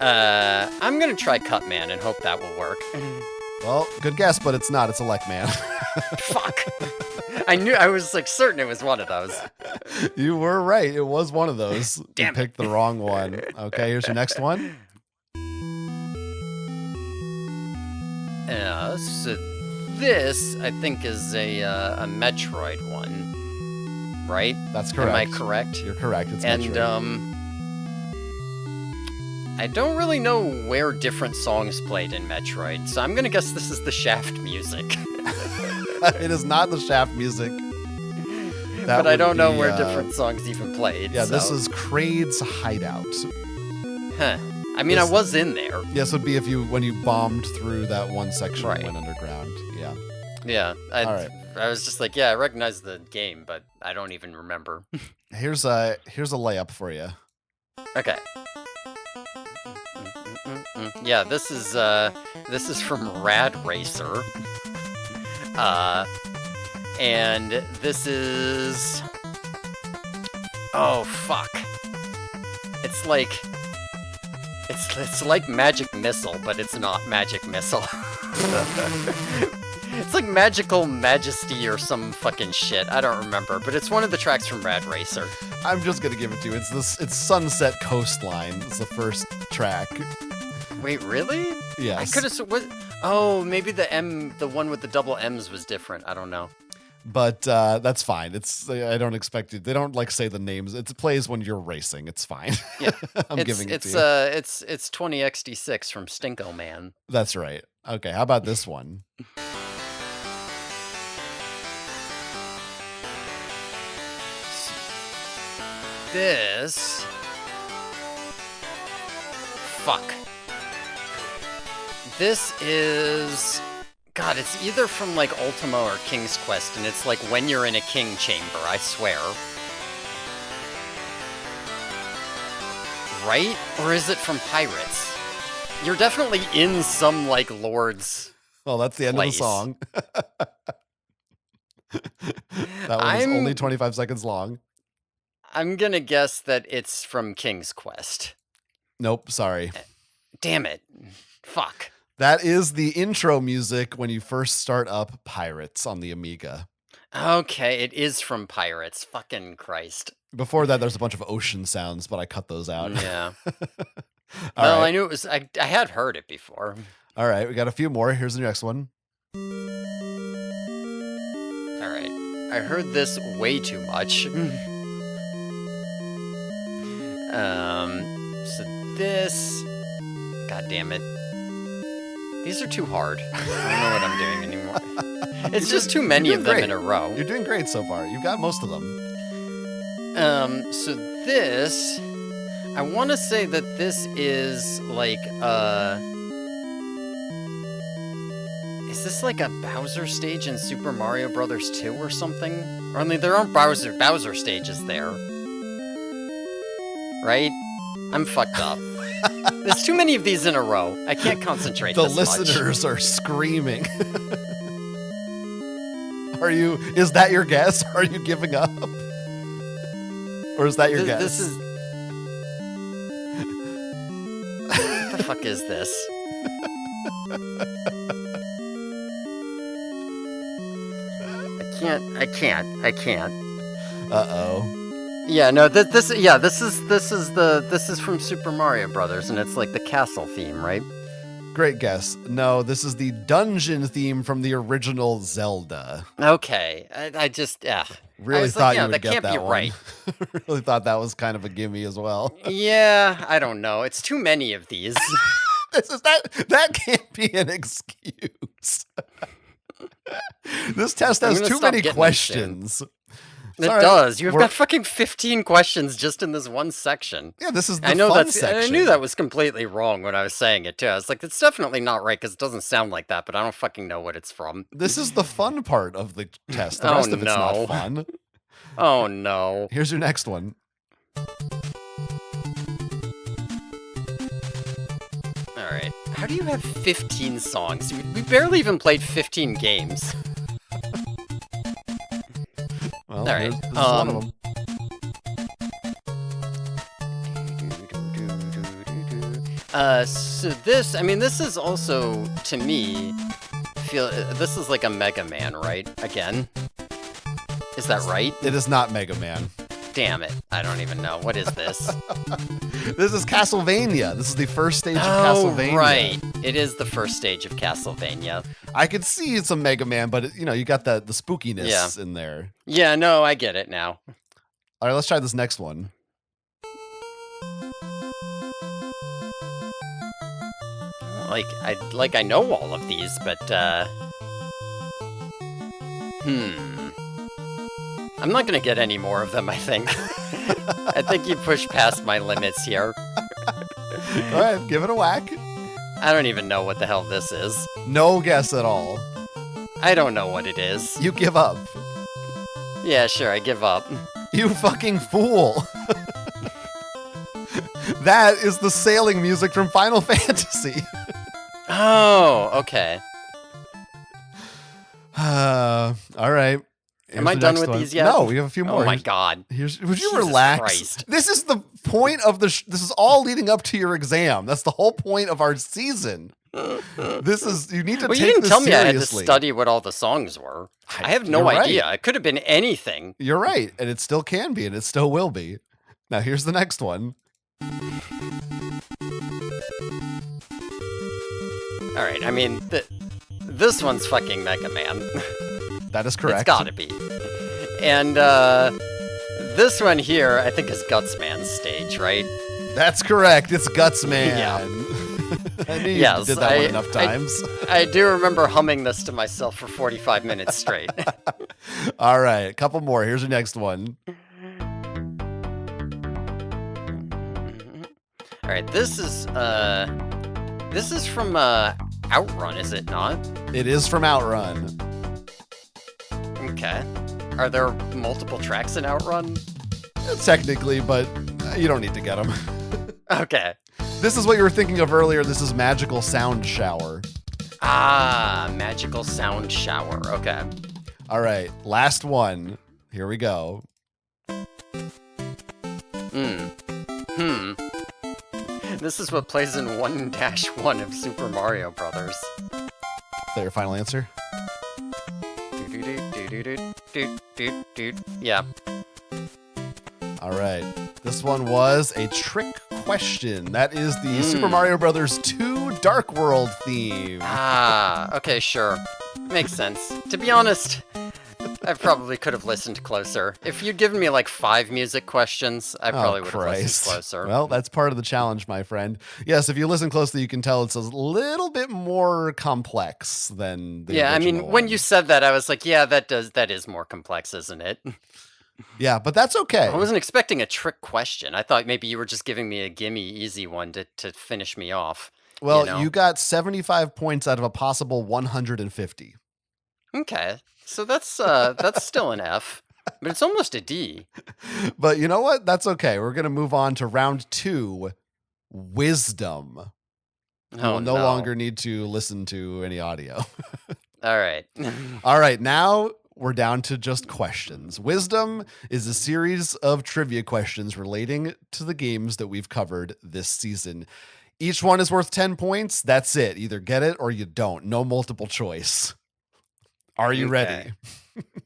I'm gonna try Cutman and hope that will work. Well, good guess, but it's not. It's Elect Man. Fuck. I was like certain it was one of those. You were right. It was one of those. Damn you it. picked the wrong one. Okay, here's your next one. So this, I think, is a Metroid one, right? That's correct. Am I correct? You're correct. It's And, Metroid. I don't really know where different songs played in Metroid, so I'm gonna guess this is the Shaft music. It is not the Shaft music. But I don't know where different songs even played. Yeah, so. this is Kraid's Hideout. Huh. I mean, I was in there. Yes, would be when you bombed through that one section Right. and went underground. Yeah. Yeah. All right. I was just like, yeah, I recognize the game, but I don't even remember. Here's a layup for you. Okay. Yeah, this is from Rad Racer. And this is, oh fuck. It's like Magic Missile, but it's not Magic Missile. It's like Magical Majesty or some fucking shit. I don't remember, but it's one of the tracks from Rad Racer. I'm just gonna give it to you. It's Sunset Coastline. It's the first track. Wait, really? Yes. I could have. Oh, maybe the one with the double M's was different. I don't know. But that's fine. I don't expect it. They don't like say the names. It plays when you're racing. It's fine. Yeah, I'm giving it to you. It's 20XD6 from Stinko Man. That's right. Okay, how about this one? This. Fuck. This is. God, it's either from like Ultima or King's Quest, and it's like when you're in a king chamber, I swear. Right? Or is it from Pirates? You're definitely in some like Lord's. Well, that's the end place. of the song. That one is only 25 seconds long. I'm gonna guess that it's from King's Quest. Nope, sorry. Damn it. Fuck. That is the intro music when you first start up Pirates on the Amiga. Okay, it is from Pirates. Fucking Christ. Before that, there's a bunch of ocean sounds, but I cut those out. Yeah. All Well, right. I knew it was. I had heard it before. All right, we got a few more. Here's the next one. All right. I heard this way too much. So this. God damn it. These are too hard. I don't know what I'm doing anymore. It's just too many of them in a row. You're doing great so far. You've got most of them. So this, I want to say that this is like, is this like a Bowser stage in Super Mario Brothers 2 or something? Or only there aren't Bowser stages there. Right? I'm fucked up. There's too many of these in a row. I can't concentrate The this much. listeners are screaming. Is that your guess? Are you giving up? Or is that your guess? This is... What the fuck is this? I can't. Uh-oh. Yeah, no, this is from Super Mario Brothers, and it's like the castle theme, right? Great guess. No, this is the dungeon theme from the original Zelda. Okay, I just, Really thought you would that get can't that be one. right. Really thought that was kind of a gimme as well. Yeah, I don't know. It's too many of these. That can't be an excuse. This test has too many questions. It does. You've got fucking 15 questions just in this one section. Yeah, this is the fun section. I knew that was completely wrong when I was saying it too. I was like, it's definitely not right because it doesn't sound like that, but I don't fucking know what it's from. This is the fun part of the test. The rest of it's not fun. Oh no. Here's your next one. Alright. How do you have 15 songs? We barely even played 15 games. Well, all right. This is one of them. So this, I mean, this is also, to me, this is like a Mega Man, right? Again? Is that right? It is not Mega Man. Damn it. I don't even know. What is this? This is Castlevania. This is the first stage of Oh, Castlevania. right. It is the first stage of Castlevania. I could see some Mega Man, but you got the spookiness Yeah. in there. Yeah, no, I get it now. All right, let's try this next one. I know all of these, but I'm not gonna get any more of them, I think. I think you pushed past my limits here. Go ahead, give it a whack. I don't even know what the hell this is. No guess at all. I don't know what it is. You give up. Yeah, sure, I give up. You fucking fool. That is the sailing music from Final Fantasy. Oh, okay. All right. Am I done with these yet? No, we have a few more. Oh my god. Would you Jesus relax? Christ. This is the point of this is all leading up to your exam. That's the whole point of our season. You need to Well, take you didn't this tell me I had to seriously. study what all the songs were. I have no You're right. idea. It could have been anything. You're right, and it still can be, and it still will be. Now here's the next one. All right, I mean, this one's fucking Mega Man. That is correct. It's gotta be. And this one here, I think, is Gutsman's stage, right? That's correct. It's Gutsman. Yeah. I knew you Yes, did that one enough times. I do remember humming this to myself for 45 minutes straight. All right, a couple more. Here's your next one. All right, this is from Outrun, is it not? It is from Outrun. Okay. Are there multiple tracks in Outrun? Technically, but you don't need to get them. Okay. This is what you were thinking of earlier. This is Magical Sound Shower. Ah, Magical Sound Shower. Okay. All right, last one. Here we go. This is what plays in 1-1 of Super Mario Brothers. Is that your final answer? Yeah. All right. This one was a trick question. That is the Super Mario Brothers 2 Dark World theme. Ah, okay, sure. Makes sense. To be honest, I probably could have listened closer. If you'd given me like 5 music questions, I probably would have listened closer. Well, that's part of the challenge, my friend. Yes, if you listen closely, you can tell it's a little bit more complex than the I mean, original when one. you said that, I was like, yeah, that is more complex, isn't it? Yeah, but that's okay. I wasn't expecting a trick question. I thought maybe you were just giving me a gimme easy one to finish me off. Well, you got 75 points out of a possible 150. Okay. So that's still an F, but it's almost a D. But you know what? That's okay. We're going to move on to round 2, Wisdom. You will no longer need to listen to any audio. All right. All right, now we're down to just questions. Wisdom is a series of trivia questions relating to the games that we've covered this season. Each one is worth 10 points. That's it. Either get it or you don't. No multiple choice. Are you ready?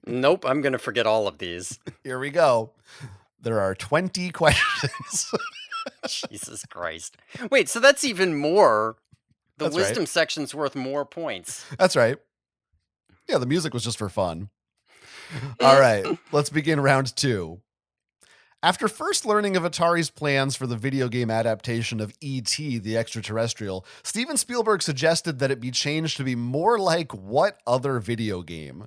Nope, I'm going to forget all of these. Here we go. There are 20 questions. Jesus Christ. Wait, so that's even more. That's wisdom right. section's worth more points. That's right. Yeah, the music was just for fun. All right, let's begin round 2. After first learning of Atari's plans for the video game adaptation of E.T. the Extraterrestrial, Steven Spielberg suggested that it be changed to be more like what other video game?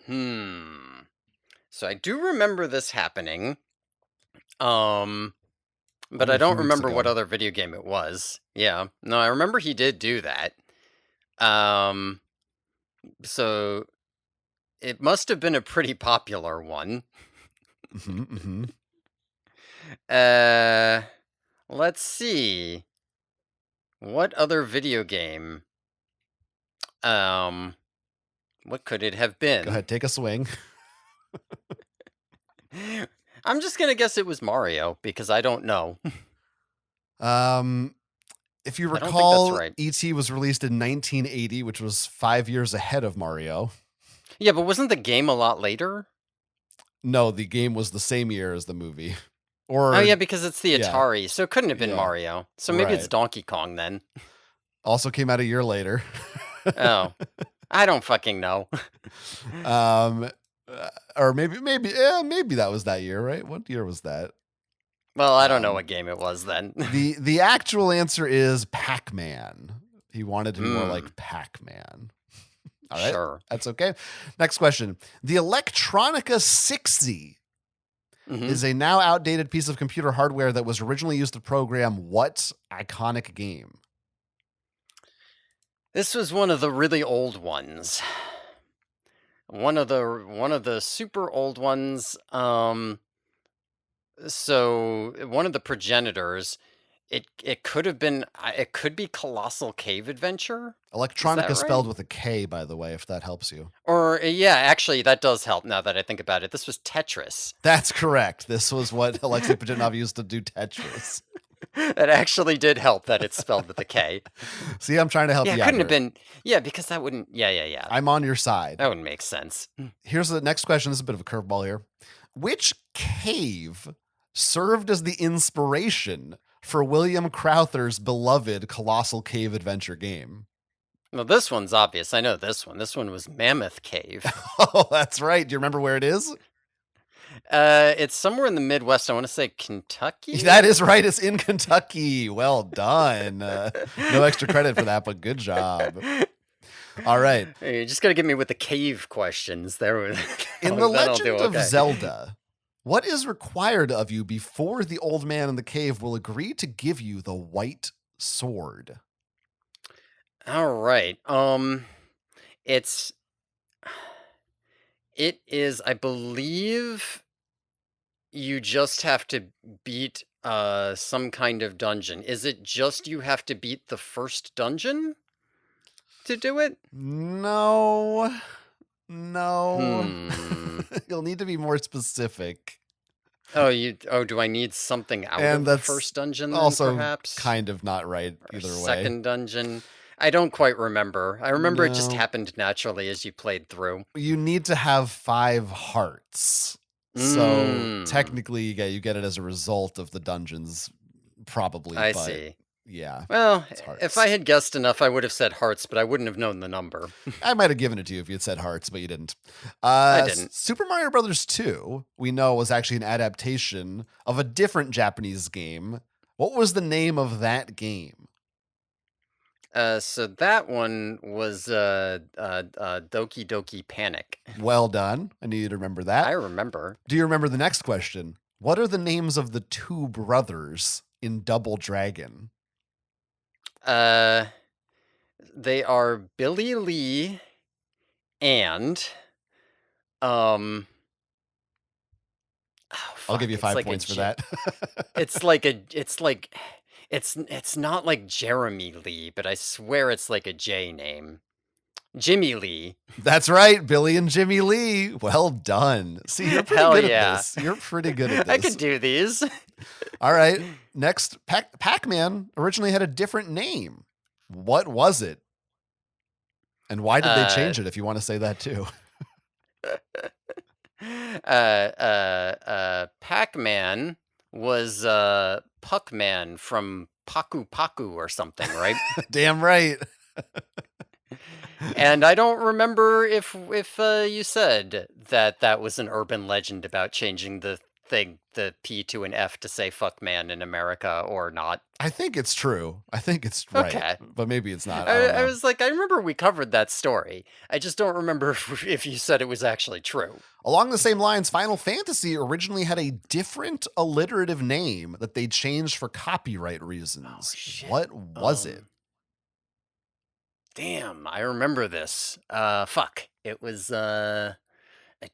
So I do remember this happening. But Only I a few don't weeks remember ago. what other video game it was. Yeah. No, I remember he did do that. So it must have been a pretty popular one. Let's see. What other video game? What could it have been? Go ahead, take a swing. I'm just gonna guess it was Mario because I don't know. Um, if you I don't think that's recall, right. E.T. was released in 1980, which was 5 years ahead of Mario. Yeah, but wasn't the game a lot later? No, the game was the same year as the movie. Oh, Or yeah, because it's the yeah, Atari, so it couldn't have been yeah, Mario. So maybe it's right. Donkey Kong then. Also came out a year later. Oh, I don't fucking know. Um, or maybe that was that year, right? What year was that? Well, I don't know Um, what game it was then. the actual answer is Pac-Man. He wanted to be more Hmm, like Pac-Man. All right, sure. that's okay. Next question. The Electronica 60 Mhm. is a now outdated piece of computer hardware that was originally used to program what iconic game? This was one of the really old ones. One of the super old ones. So one of the progenitors, it could have been it could be Colossal Cave Adventure. Is that Electronica right? spelled with a K, by the way, if that helps you. Or yeah, actually that does help now that I think about it. This was Tetris. That's correct. This was what Alexei Pajitnov used to do Tetris. That actually did help that it's spelled with a K. See, I'm trying to help Yeah, it you out couldn't have here. been. Yeah, because that wouldn't. Yeah, yeah, yeah. I'm on your side. That wouldn't make sense. Here's the next question. This is a bit of a curveball here. Which cave served as the inspiration for William Crowther's beloved Colossal Cave Adventure game? Well, this one's obvious. I know this one. This one was Mammoth Cave. Oh, that's right. Do you remember where it is? It's somewhere in the Midwest. I want to say That Kentucky. is right. It's in Kentucky. Well done. No extra credit for that, but good job. All right. Hey, you just gotta get me with the cave questions. There, In The then I'll do Legend of okay. Zelda, what is required of you before the old man in the cave will agree to give you the white sword? All right. It's it is. I believe you just have to beat some kind of dungeon. Is it just you have to beat the first dungeon to do it? No. No. Hmm. You'll need to be more specific. Oh, do I need something out And of the that's first dungeon then also perhaps? kind of not right Or either way. second dungeon? I don't quite remember. I remember it just No. happened naturally as you played through. You need to have 5 hearts. So Mm, technically, yeah, you get it as a result of the dungeons, probably, I but see. yeah, Well, it's if I hearts. had guessed enough, I would have said hearts, but I wouldn't have known the number. I might have given it to you if you had said hearts, but you didn't. I didn't. Super Mario Brothers 2, we know, was actually an adaptation of a different Japanese game. What was the name of that game? So that one was Doki Doki Panic. Well done. I need you to remember I that. remember. Do you remember the next question? What are the names of the two brothers in Double Dragon? Uh, they are Billy Lee and um. Oh I'll give fuck! you It's 5 like a points for J. that. It's like a. It's like. It's not like Jeremy Lee, but I swear it's like a J name. Jimmy Lee. That's right, Billy and Jimmy Lee. Well done. See, you're pretty Hell good at yeah! this. You're pretty good at I could this. do these. All right. Next, Pac-Man originally had a different name. What was it? And why did they uh, change it if you want to say that too? Pac-Man was Puck-Man from Paku Paku or something, right? Damn right. And I don't remember if you said that that was an urban legend about changing the P to an F to say fuck man in America or not. I think it's true. I think it's right, Okay. but maybe it's not. I I, don't I know. was like, I remember we covered that story. I just don't remember if you said it was actually true. Along the same lines, Final Fantasy originally had a different alliterative name that they changed for copyright Oh reasons. shit. What was it? Damn, I remember this. Fuck. It was a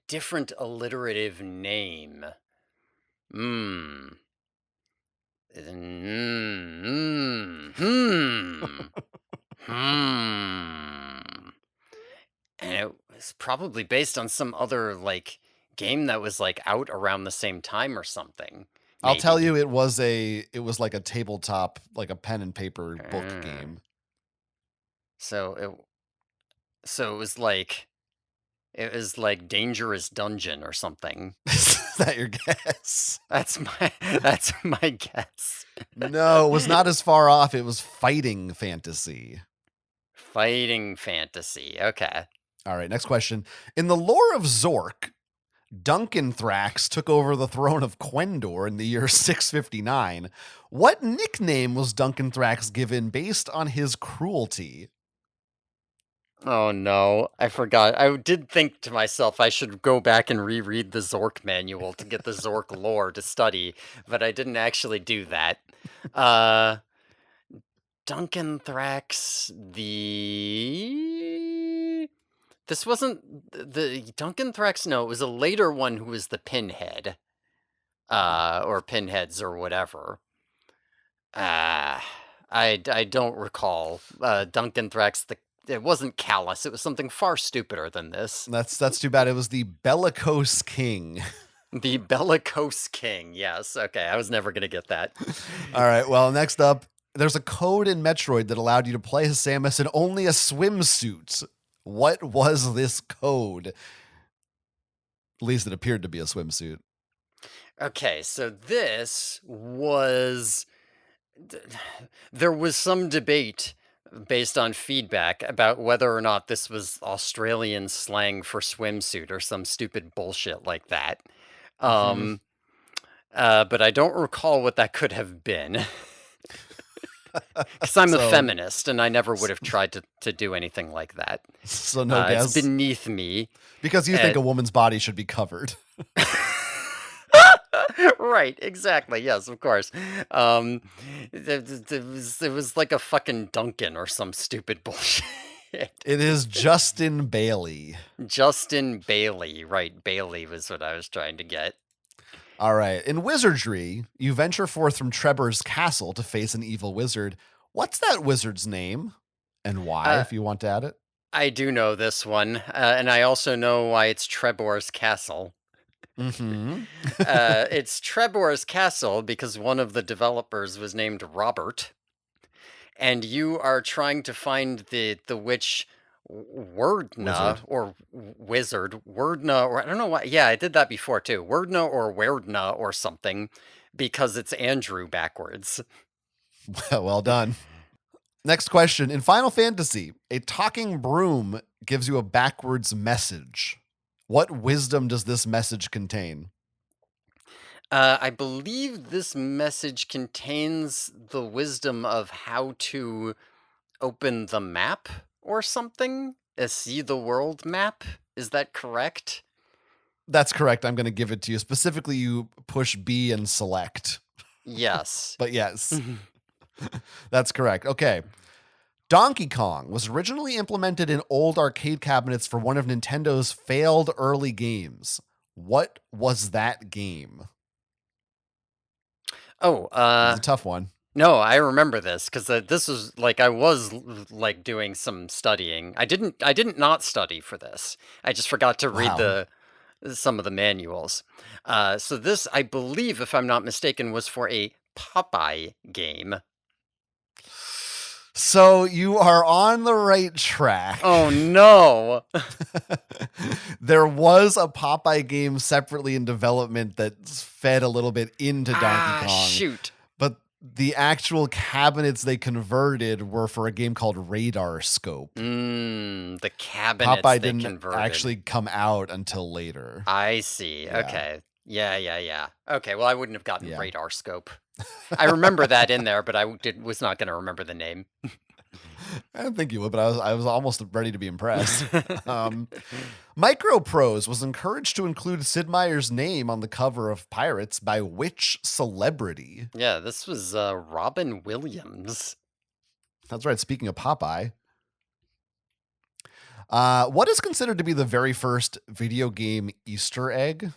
different alliterative name. Hmm. Hmm. Hmm. And it was probably based on some other like game that was like out around the same time or something. I'll tell maybe. you, it was like a tabletop, like a pen and paper book Mm. game. So so it was like Dangerous Dungeon or something. Is that your guess? That's my that's my guess. No, it was not as far off. It was fighting fantasy. Fighting fantasy. Okay. All right, next question. In the lore of Zork, Duncan Thrax took over the throne of Quendor in the year 659. What nickname was Duncan Thrax given based on his cruelty? Oh no, I forgot. I did think to myself I should go back and reread the Zork manual to get the Zork lore to study, but I didn't actually do that. Uh Duncan Thrax the This wasn't the Duncan Thrax, no, it was a later one who was the Pinhead, or Pinheads or whatever. Ah, I don't recall. Duncan Thrax, it wasn't Callus. It was something far stupider than this. That's too bad. It was the Bellicose King. The Bellicose King. Yes. Okay. I was never gonna get that. All right. Well, next up, there's a code in Metroid that allowed you to play as Samus in only a swimsuit. What was this code? At least it appeared to be a swimsuit. Okay. So th- there was some debate based on feedback about whether or not this was Australian slang for swimsuit or some stupid bullshit like that. Hmm. Um, but I don't recall what that could have been. Because I'm a So, feminist and I never would have tried to do anything like that. so no It's guess beneath me. because you Uh, think a woman's body should be covered. right, exactly. Yes, of course. It was like a fucking Duncan or some stupid bullshit. It is Justin Bailey. Justin Bailey. Right, Bailey was what I was trying to get. All right. In wizardry, you venture forth from Trebor's castle to face an evil wizard. What's that wizard's name? And why, Uh, if you want to add it? I do know this one, and I also know why it's Trebor's Castle. Mm-hmm. It's Trebor's Castle because one of the developers was named Robert, and you are trying to find the witch Wordna Wizard. or wizard Wordna, or I don't know why. Yeah, I did that before too. Wordna or Werdna or something, because it's Andrew backwards. Well done. Next question. In Final Fantasy, a talking broom gives you a backwards message. What wisdom does this message contain? I believe this message contains the wisdom of how to open the map or something? A see the world map? Is that correct? That's correct. I'm going to give it to you. Specifically, you push B and select. Yes. But yes, that's correct. Okay. Donkey Kong was originally implemented in old arcade cabinets for one of Nintendo's failed early games. What was that game? Oh, This is a tough one. no, I remember this because this was like I was like doing some studying. I didn't not study for this. I just forgot to read Wow. the some of the manuals. So this, I believe, if I'm not mistaken, was for a Popeye game. So you are on the right track. Oh no! There was a Popeye game separately in development that fed a little bit into Donkey Ah, Kong, shoot. but the actual cabinets they converted were for a game called Radar Scope. The cabinets Popeye they didn't converted. actually come out until later. I see. Yeah. Okay. Yeah, yeah, yeah. Okay, well, I wouldn't have gotten Yeah. radar scope. I remember that in there, but was not going to remember the name. I don't think you would, but I was almost ready to be impressed. Microprose was encouraged to include Sid Meier's name on the cover of Pirates by which celebrity? Yeah, this was Robin Williams. That's right. Speaking of Popeye, what is considered to be the very first video game Easter egg?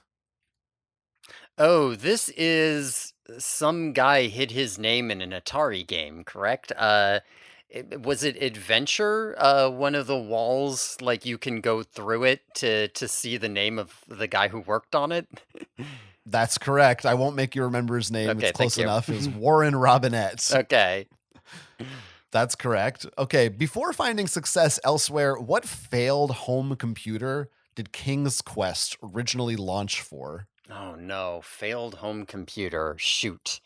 Oh, this is some guy hid his name in an Atari game, correct? Was it Adventure? One of the walls, like you can go through it to see the name of the guy who worked on it. That's correct. I won't make you remember his name. It's Okay, thank close you. enough. It was Warren Robinette. Okay. That's correct. Okay, before finding success elsewhere, what failed home computer did King's Quest originally launch for? Oh no, failed home computer. Shoot.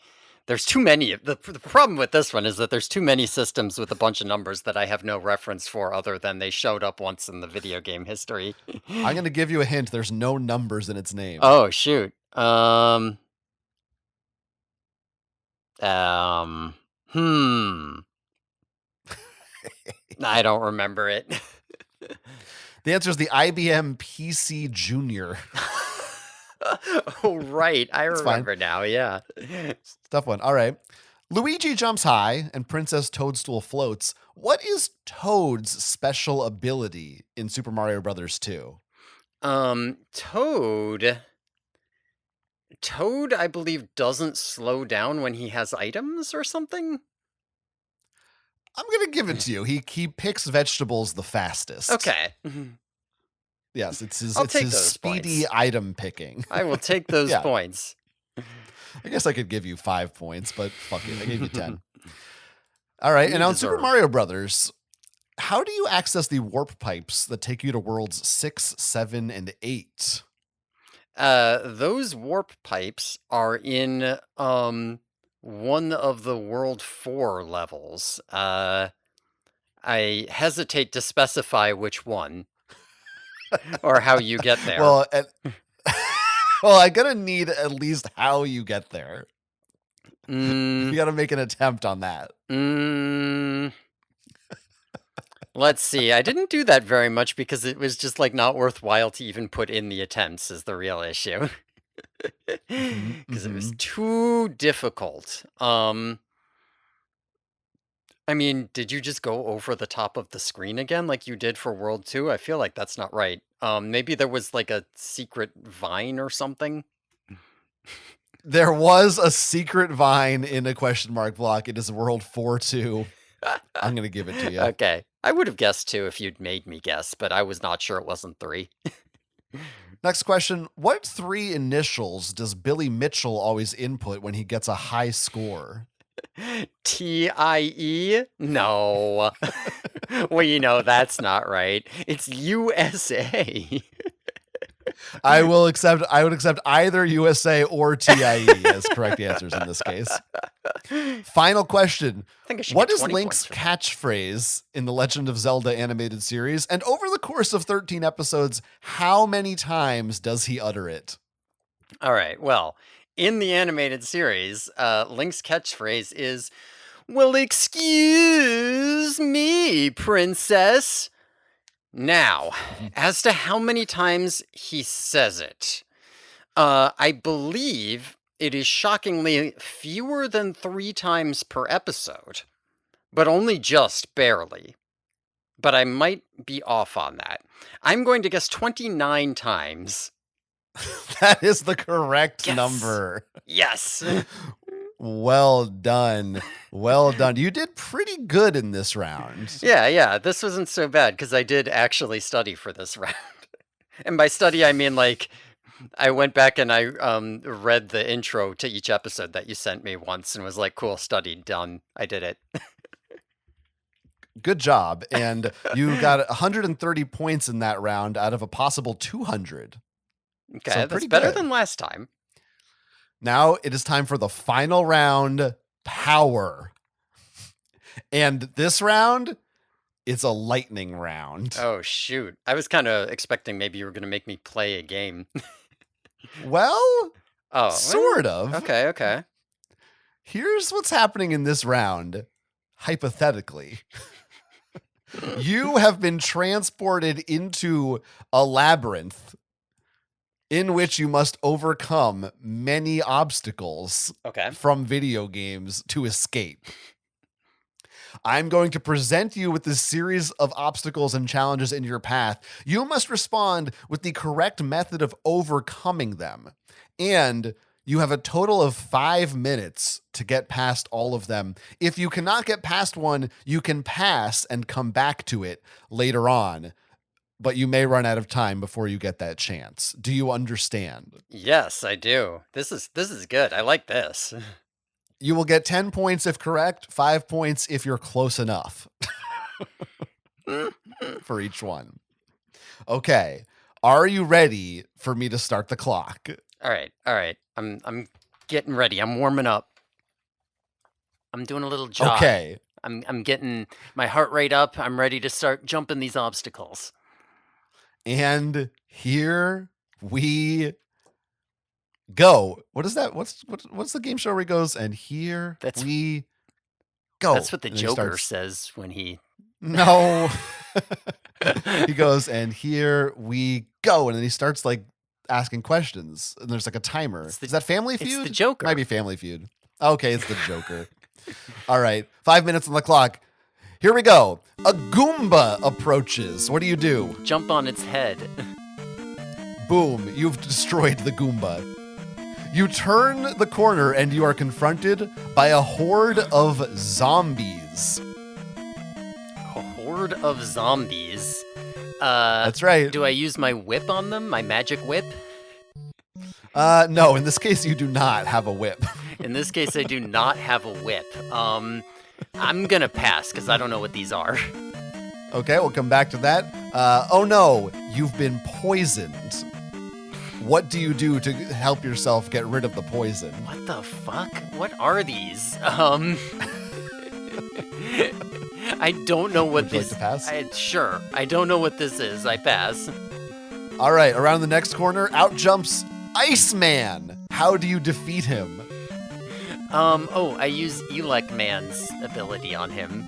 There's too many. The problem with this one is that there's too many systems with a bunch of numbers that I have no reference for other than they showed up once in the video game history. I'm going to give you a hint. There's no numbers in its name. Oh shoot. Um hmm. I don't remember it. The answer is the IBM PC Junior. Oh right, I It's fine. remember now. Yeah. It's a tough one. All right. Luigi jumps high and Princess Toadstool floats. What is Toad's special ability in Super Mario Brothers 2? Toad. Toad, I believe, doesn't slow down when he has items or something. I'm going to give it to you. He picks vegetables the fastest. Okay. Yes, it's his I'll take those speedy points. item picking. I will take those Yeah. points. I guess I could give you 5 points, but fuck it. I gave you 10. All right. You And on Super deserve. Mario Brothers, how do you access the warp pipes that take you to worlds 6, 7, and 8? Those warp pipes are in one of the World 4 levels. I hesitate to specify which one or how you get there. Well, well, I'm going to need at least how you get there. You got to make an attempt on that. Let's see. I didn't do that very much because it was just like not worthwhile to even put in the attempts is the real issue. Because it was too difficult. I mean, did you just go over the top of the screen again like you did for World 2? I feel like that's not right. Maybe there was like a secret vine or something. There was a secret vine in a question mark block. It is World 4-2. I'm going to give it to you. Okay. I would have guessed 2 if you'd made me guess, but I was not sure it wasn't 3. Next question. What 3 initials does Billy Mitchell always input when he gets a high score? TIE? No. Well, you know, that's not right. It's USA. I would accept either USA or TIE as correct answers in this case. Final question. I think I should What get is 20 Link's points for that. catchphrase in the Legend of Zelda animated series? And over the course of 13 episodes, how many times does he utter it? All right. Well, in the animated series, Link's catchphrase is, "Well, excuse me, princess." Now, as to how many times he says it, I believe it is shockingly fewer than 3 times per episode, but only just barely. But I might be off on that. I'm going to guess 29 times. That is the correct Yes. number. Yes. Well done. Well done. You did pretty good in this round. Yeah. This wasn't so bad because I did actually study for this round. And by study, I mean like I went back and I read the intro to each episode that you sent me once and was like, cool, studied, done. I did it. Good job. And you got 130 points in that round out of a possible 200. Okay, So that's pretty better good. than last time. Now it is time for the final round, power. And this round, it's a lightning round. Oh, shoot. I was kind of expecting maybe you were going to make me play a game. Well, Oh, sort of. Okay. Here's what's happening in this round, hypothetically. You have been transported into a labyrinth in which you must overcome many obstacles Okay. from video games to escape. I'm going to present you with this series of obstacles and challenges in your path. You must respond with the correct method of overcoming them. And you have a total of 5 minutes to get past all of them. If you cannot get past one, you can pass and come back to it later on. but you may run out of time before you get that chance. Do you understand? Yes, I do. This is good. I like this. You will get 10 points if correct, 5 points if you're close enough for each one. Okay. Are you ready for me to start the clock? All right. I'm getting ready. I'm warming up. I'm doing a little jog. Okay. I'm getting my heart rate up. I'm ready to start jumping these obstacles. And here we go. What is that? What's the game show where he goes, and here we go? That's what the And Joker says when he... No. He goes, and here we go. And then he starts like asking questions. And there's like a timer. Is that Family Feud? It's the Joker. Might be Family Feud. Okay, it's the Joker. All right. 5 minutes on the clock. Here we go. A Goomba approaches. What do you do? Jump on its head. Boom. You've destroyed the Goomba. You turn the corner and you are confronted by a horde of zombies. A horde of zombies? That's right. Do I use my whip on them? My magic whip? No, in this case, you do not have a whip. In this case, I do not have a whip. I'm gonna pass because I don't know what these are. Okay, we'll come back to that. Oh no, you've been poisoned. What do you do to help yourself get rid of the poison? What the fuck? What are these? I don't know what Would you this... like to pass? Sure. I don't know what this is. I pass. All right, around the next corner, out jumps Iceman. How do you defeat him? I use Elec Man's ability on him.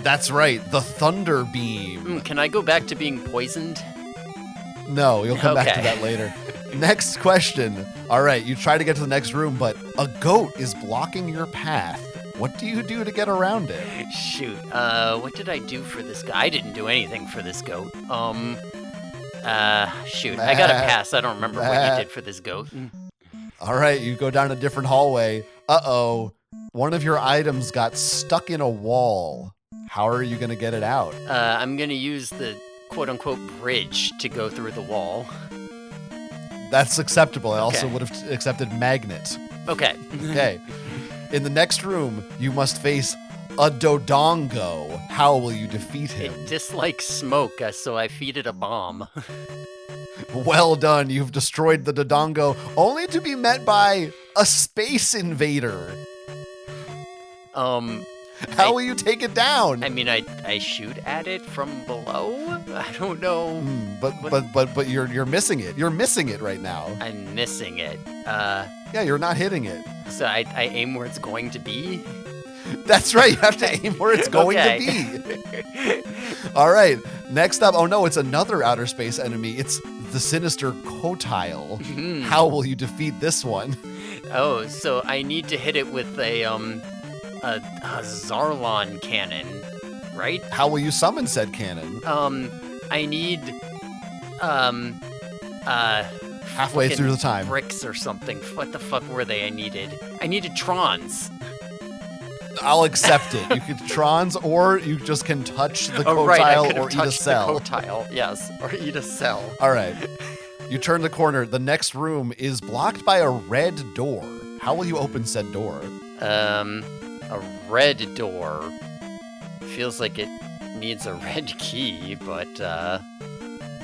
That's right, the Thunder Beam. Can I go back to being poisoned? No, you'll come back to Okay. that later. Next question. All right, you try to get to the next room, but a goat is blocking your path. What do you do to get around it? Shoot, what did I do for this guy? I didn't do anything for this goat. Shoot, I gotta pass. I don't remember what you did for this goat. All right, you go down a different hallway. Uh-oh, one of your items got stuck in a wall. How are you gonna get it out? I'm gonna use the quote-unquote bridge to go through the wall. That's acceptable. I also Okay. would have accepted magnet. Okay. Okay. In the next room, you must face a Dodongo. How will you defeat him? It dislikes smoke, so I feed it a bomb. Well done. You've destroyed the Dodongo, only to be met by a space invader. How will you take it down? I mean, I shoot at it from below? I don't know. But you're missing it. You're missing it right now. I'm missing it. Yeah, you're not hitting it. So I aim where it's going to be? That's right. You have to aim where it's going to be. All right. Next up. Oh no, it's another outer space enemy. It's the sinister Cotile. How will you defeat this one? Oh, so I need to hit it with a Zarlon cannon, right? How will you summon said cannon? I need Halfway fucking through the time. bricks or something. What the fuck were they? I needed Trons. I'll accept it. You could Trons, or you just can touch the Oh right, I Cotile could or have eat a touched the cell. Cotile. Yes, or eat a cell. All right. You turn the corner. The next room is blocked by a red door. How will you open said door? A red door. Feels like it needs a red key, but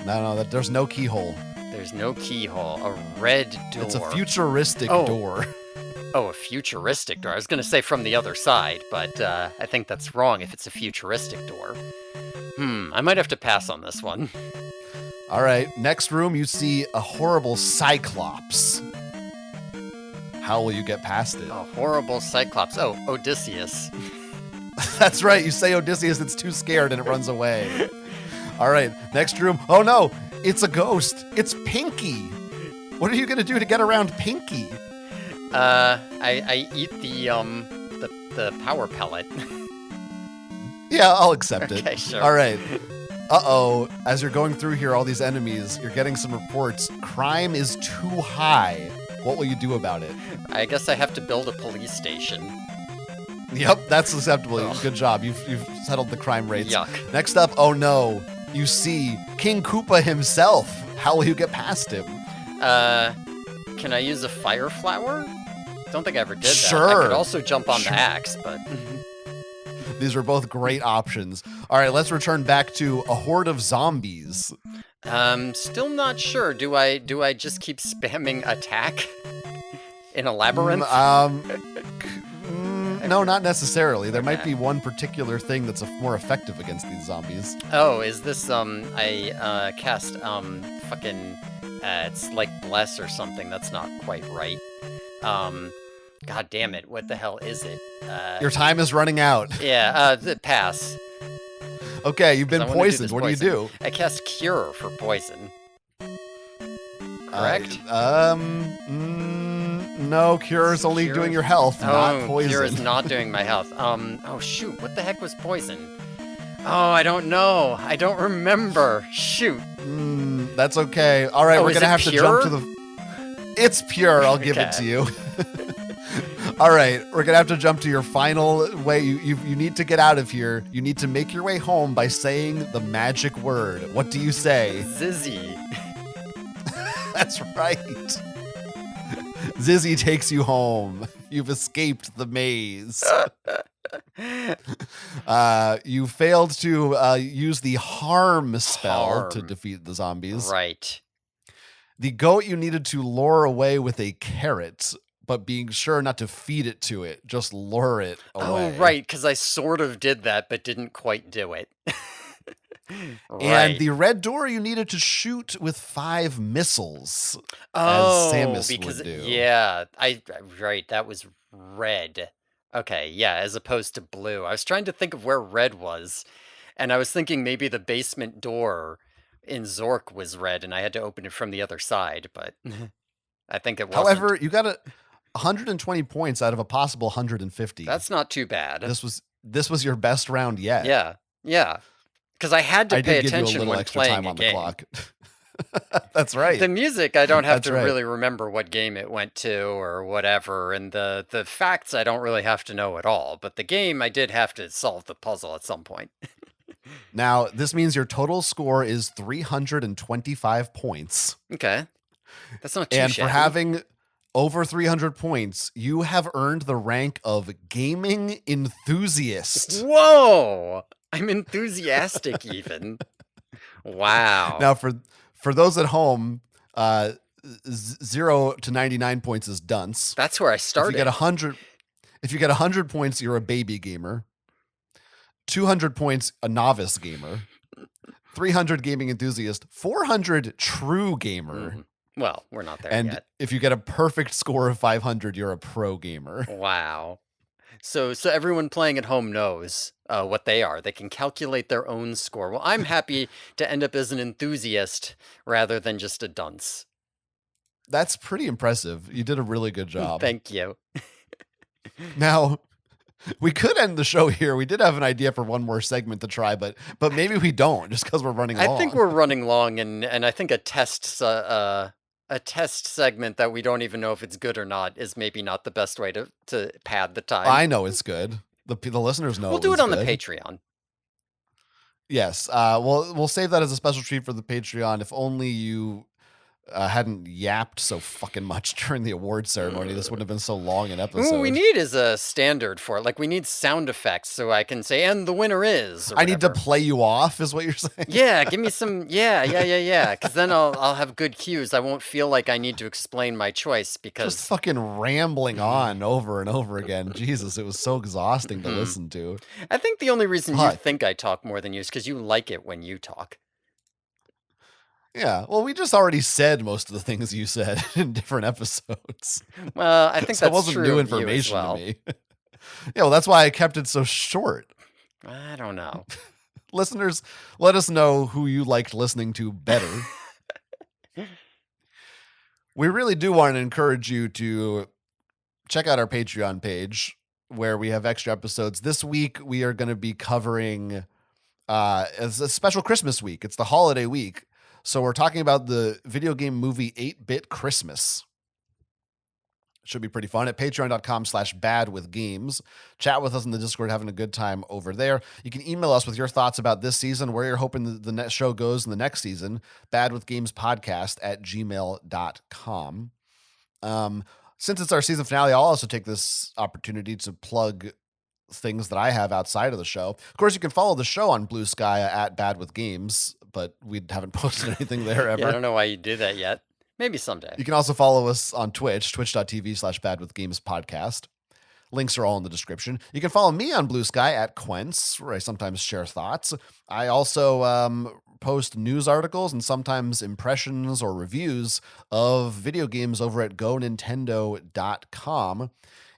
No, there's no keyhole. there's no keyhole. A red door. It's a futuristic Oh. door. Oh, a futuristic door. I was gonna say from the other side, but I think that's wrong if it's a futuristic door. I might have to pass on this one. All right. Next room, you see a horrible Cyclops. How will you get past it? A horrible Cyclops. Oh, Odysseus. That's right. You say Odysseus, it's too scared and it runs away. All right. Next room. Oh no, it's a ghost. It's Pinky. What are you gonna do to get around Pinky? I eat the power pellet. Yeah, I'll accept it. Okay, sure. All right. Uh-oh. As you're going through here, all these enemies, you're getting some reports. Crime is too high. What will you do about it? I guess I have to build a police station. Yep, that's acceptable. Ugh. Good job. You've settled the crime rates. Yuck. Next up, oh no. you see King Koopa himself. How will you get past him? Can I use a fire flower? Don't think I ever did that. I Sure. could also jump on the axe, but These were both great options. All right, let's return back to a horde of zombies. still not sure. Do I just keep spamming attack in a labyrinth? No, not necessarily. There might be one particular thing that's more effective against these zombies. Oh, is this I cast fucking it's like bless or something. That's not quite right. God damn it! What the hell is it? Your time is running out. Yeah. Pass. Okay, you've been 'Cause I wanna do poisoned. this What poison. do you do? I cast cure for poison. Correct? No, cure is only Cure? doing your health, not poison. Cure is not doing my health. Oh shoot, what the heck was poison? Oh, I don't know. I don't remember. Shoot. That's okay. All right, Oh, we're is gonna it have to jump to pure? the. It's pure. I'll give it to Okay. you. All right, we're gonna have to jump to your final way. You need to get out of here. You need to make your way home by saying the magic word. What do you say? Zizzy. That's right. Zizzy takes you home. You've escaped the maze. You failed to use the harm spell to Harm. defeat the zombies. Right. The goat you needed to lure away with a carrot, but being sure not to feed it to it, just lure it away. Oh, right, because I sort of did that, but didn't quite do it. And Right. the red door you needed to shoot with 5 missiles. Oh, Samus would because do. yeah, right, that was red. Okay, yeah, as opposed to blue. I was trying to think of where red was, and I was thinking maybe the basement door in Zork was red, and I had to open it from the other side, but I think it wasn't. However, you got 120 points out of a possible 150. That's not too bad. This was your best round yet. Yeah, yeah, because I had to I pay did give you a attention little when extra playing time a on the game. clock. That's right. The music, I don't have That's to right. really remember what game it went to or whatever, and the facts I don't really have to know at all. But the game, I did have to solve the puzzle at some point. Now, this means your total score is 325 points. Okay, that's not too And shabby. for having over 300 points, you have earned the rank of gaming enthusiast. Whoa, I'm enthusiastic even. Wow. Now, for those at home, 0 to 99 points is dunce. That's where I If you started. get 100 points, you're a baby gamer. 200 points, a novice gamer. 300 gaming enthusiast. 400 true gamer. Mhm. Well, we're not there And yet. if you get a perfect score of 500, you're a pro gamer. Wow. So everyone playing at home knows what they are. They can calculate their own score. Well, I'm happy to end up as an enthusiast rather than just a dunce. That's pretty impressive. You did a really good job. Thank you. Now, we could end the show here. We did have an idea for one more segment to try, but maybe we don't, just because we're running long. I think we're running long, and I think a test segment that we don't even know if it's good or not is maybe not the best way to pad the time. I know it's good. The listeners know. We'll do was it on good. the Patreon. Yes. We'll save that as a special treat for the Patreon. If only you hadn't yapped so fucking much during the award ceremony, this wouldn't have been so long an episode. What we need is a standard for it. Like, we need sound effects so I can say, and the winner is. Or I need to whatever. play you off, is what you're saying? Yeah, give me some. Yeah. Because then I'll have good cues. I won't feel like I need to explain my choice because Just fucking rambling on over and over again. Jesus, it was so exhausting to listen to. I think the only reason you But- think I talk more than you is because you like it when you talk. Yeah, well, we just already said most of the things you said in different episodes. Well, I think So it that's wasn't true new of you as information well. to me. Yeah, well, that's why I kept it so short. I don't know. Listeners, let us know who you liked listening to better. We really do want to encourage you to check out our Patreon page where we have extra episodes. This week, we are going to be covering as a special Christmas week. It's the holiday week. So we're talking about the video game movie 8-Bit Christmas. Should be pretty fun at patreon.com/badwithgames. Chat with us in the Discord, having a good time over there. You can email us with your thoughts about this season, where you're hoping the next show goes in the next season, badwithgamespodcast@gmail.com. Since it's our season finale, I'll also take this opportunity to plug things that I have outside of the show. Of course, you can follow the show on Bluesky at Bad with Games, but we haven't posted anything there ever. Yeah, I don't know why you do that yet. Maybe someday. You can also follow us on Twitch, twitch.tv/badwithgamespodcast. Links are all in the description. You can follow me on Blue Sky at Quince, where I sometimes share thoughts. I also post news articles and sometimes impressions or reviews of video games over at gonintendo.com.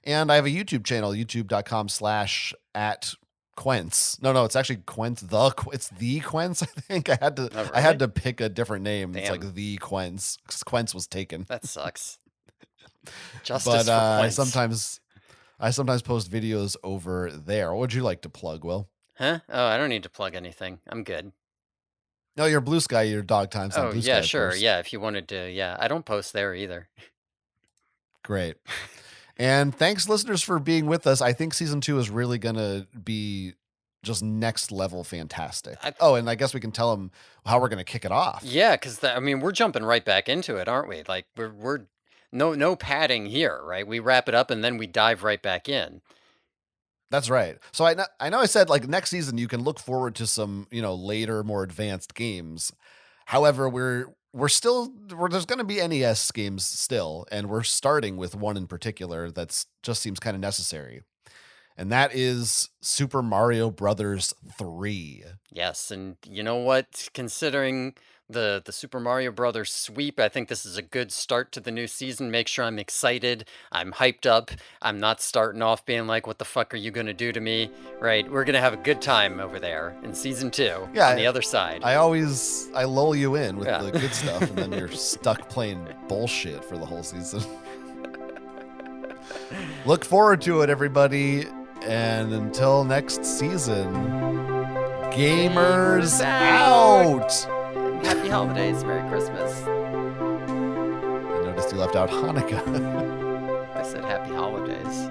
And I have a YouTube channel, youtube.com/at Quince. No, it's actually Quince. It's the Quince. I think I had to. Oh, really? I had to pick a different name. Damn. It's like the Quince. Quince was taken. That sucks. Justice But for I Quince. sometimes post videos over there. What would you like to plug, Will? Huh? Oh, I don't need to plug anything. I'm good. No, your Blue Sky, your dog times on Oh, Blue yeah, Sky sure. post. Yeah, if you wanted to. Yeah, I don't post there either. Great. And thanks, listeners, for being with us. I think season 2 is really going to be just next level fantastic. And I guess we can tell them how we're going to kick it off. Yeah, because we're jumping right back into it, aren't we? Like we're no padding here, right? We wrap it up and then we dive right back in. That's right. So I know I said like next season you can look forward to some, later, more advanced games. However, there's going to be NES games still, and we're starting with one in particular that's just seems kind of necessary. And that is Super Mario Brothers 3. Yes, and you know what? Considering the Super Mario Brothers sweep, I think this is a good start to the new season. Make sure I'm excited. I'm hyped up. I'm not starting off being like, "What the fuck are you gonna do to me?" Right? We're gonna have a good time over there in season 2. Yeah, on the other side. I lull you in with Yeah. the good stuff, and then you're stuck playing bullshit for the whole season. Look forward to it, everybody. And until next season, gamers out. Happy holidays. Merry Christmas. I noticed you left out Hanukkah. I said happy holidays.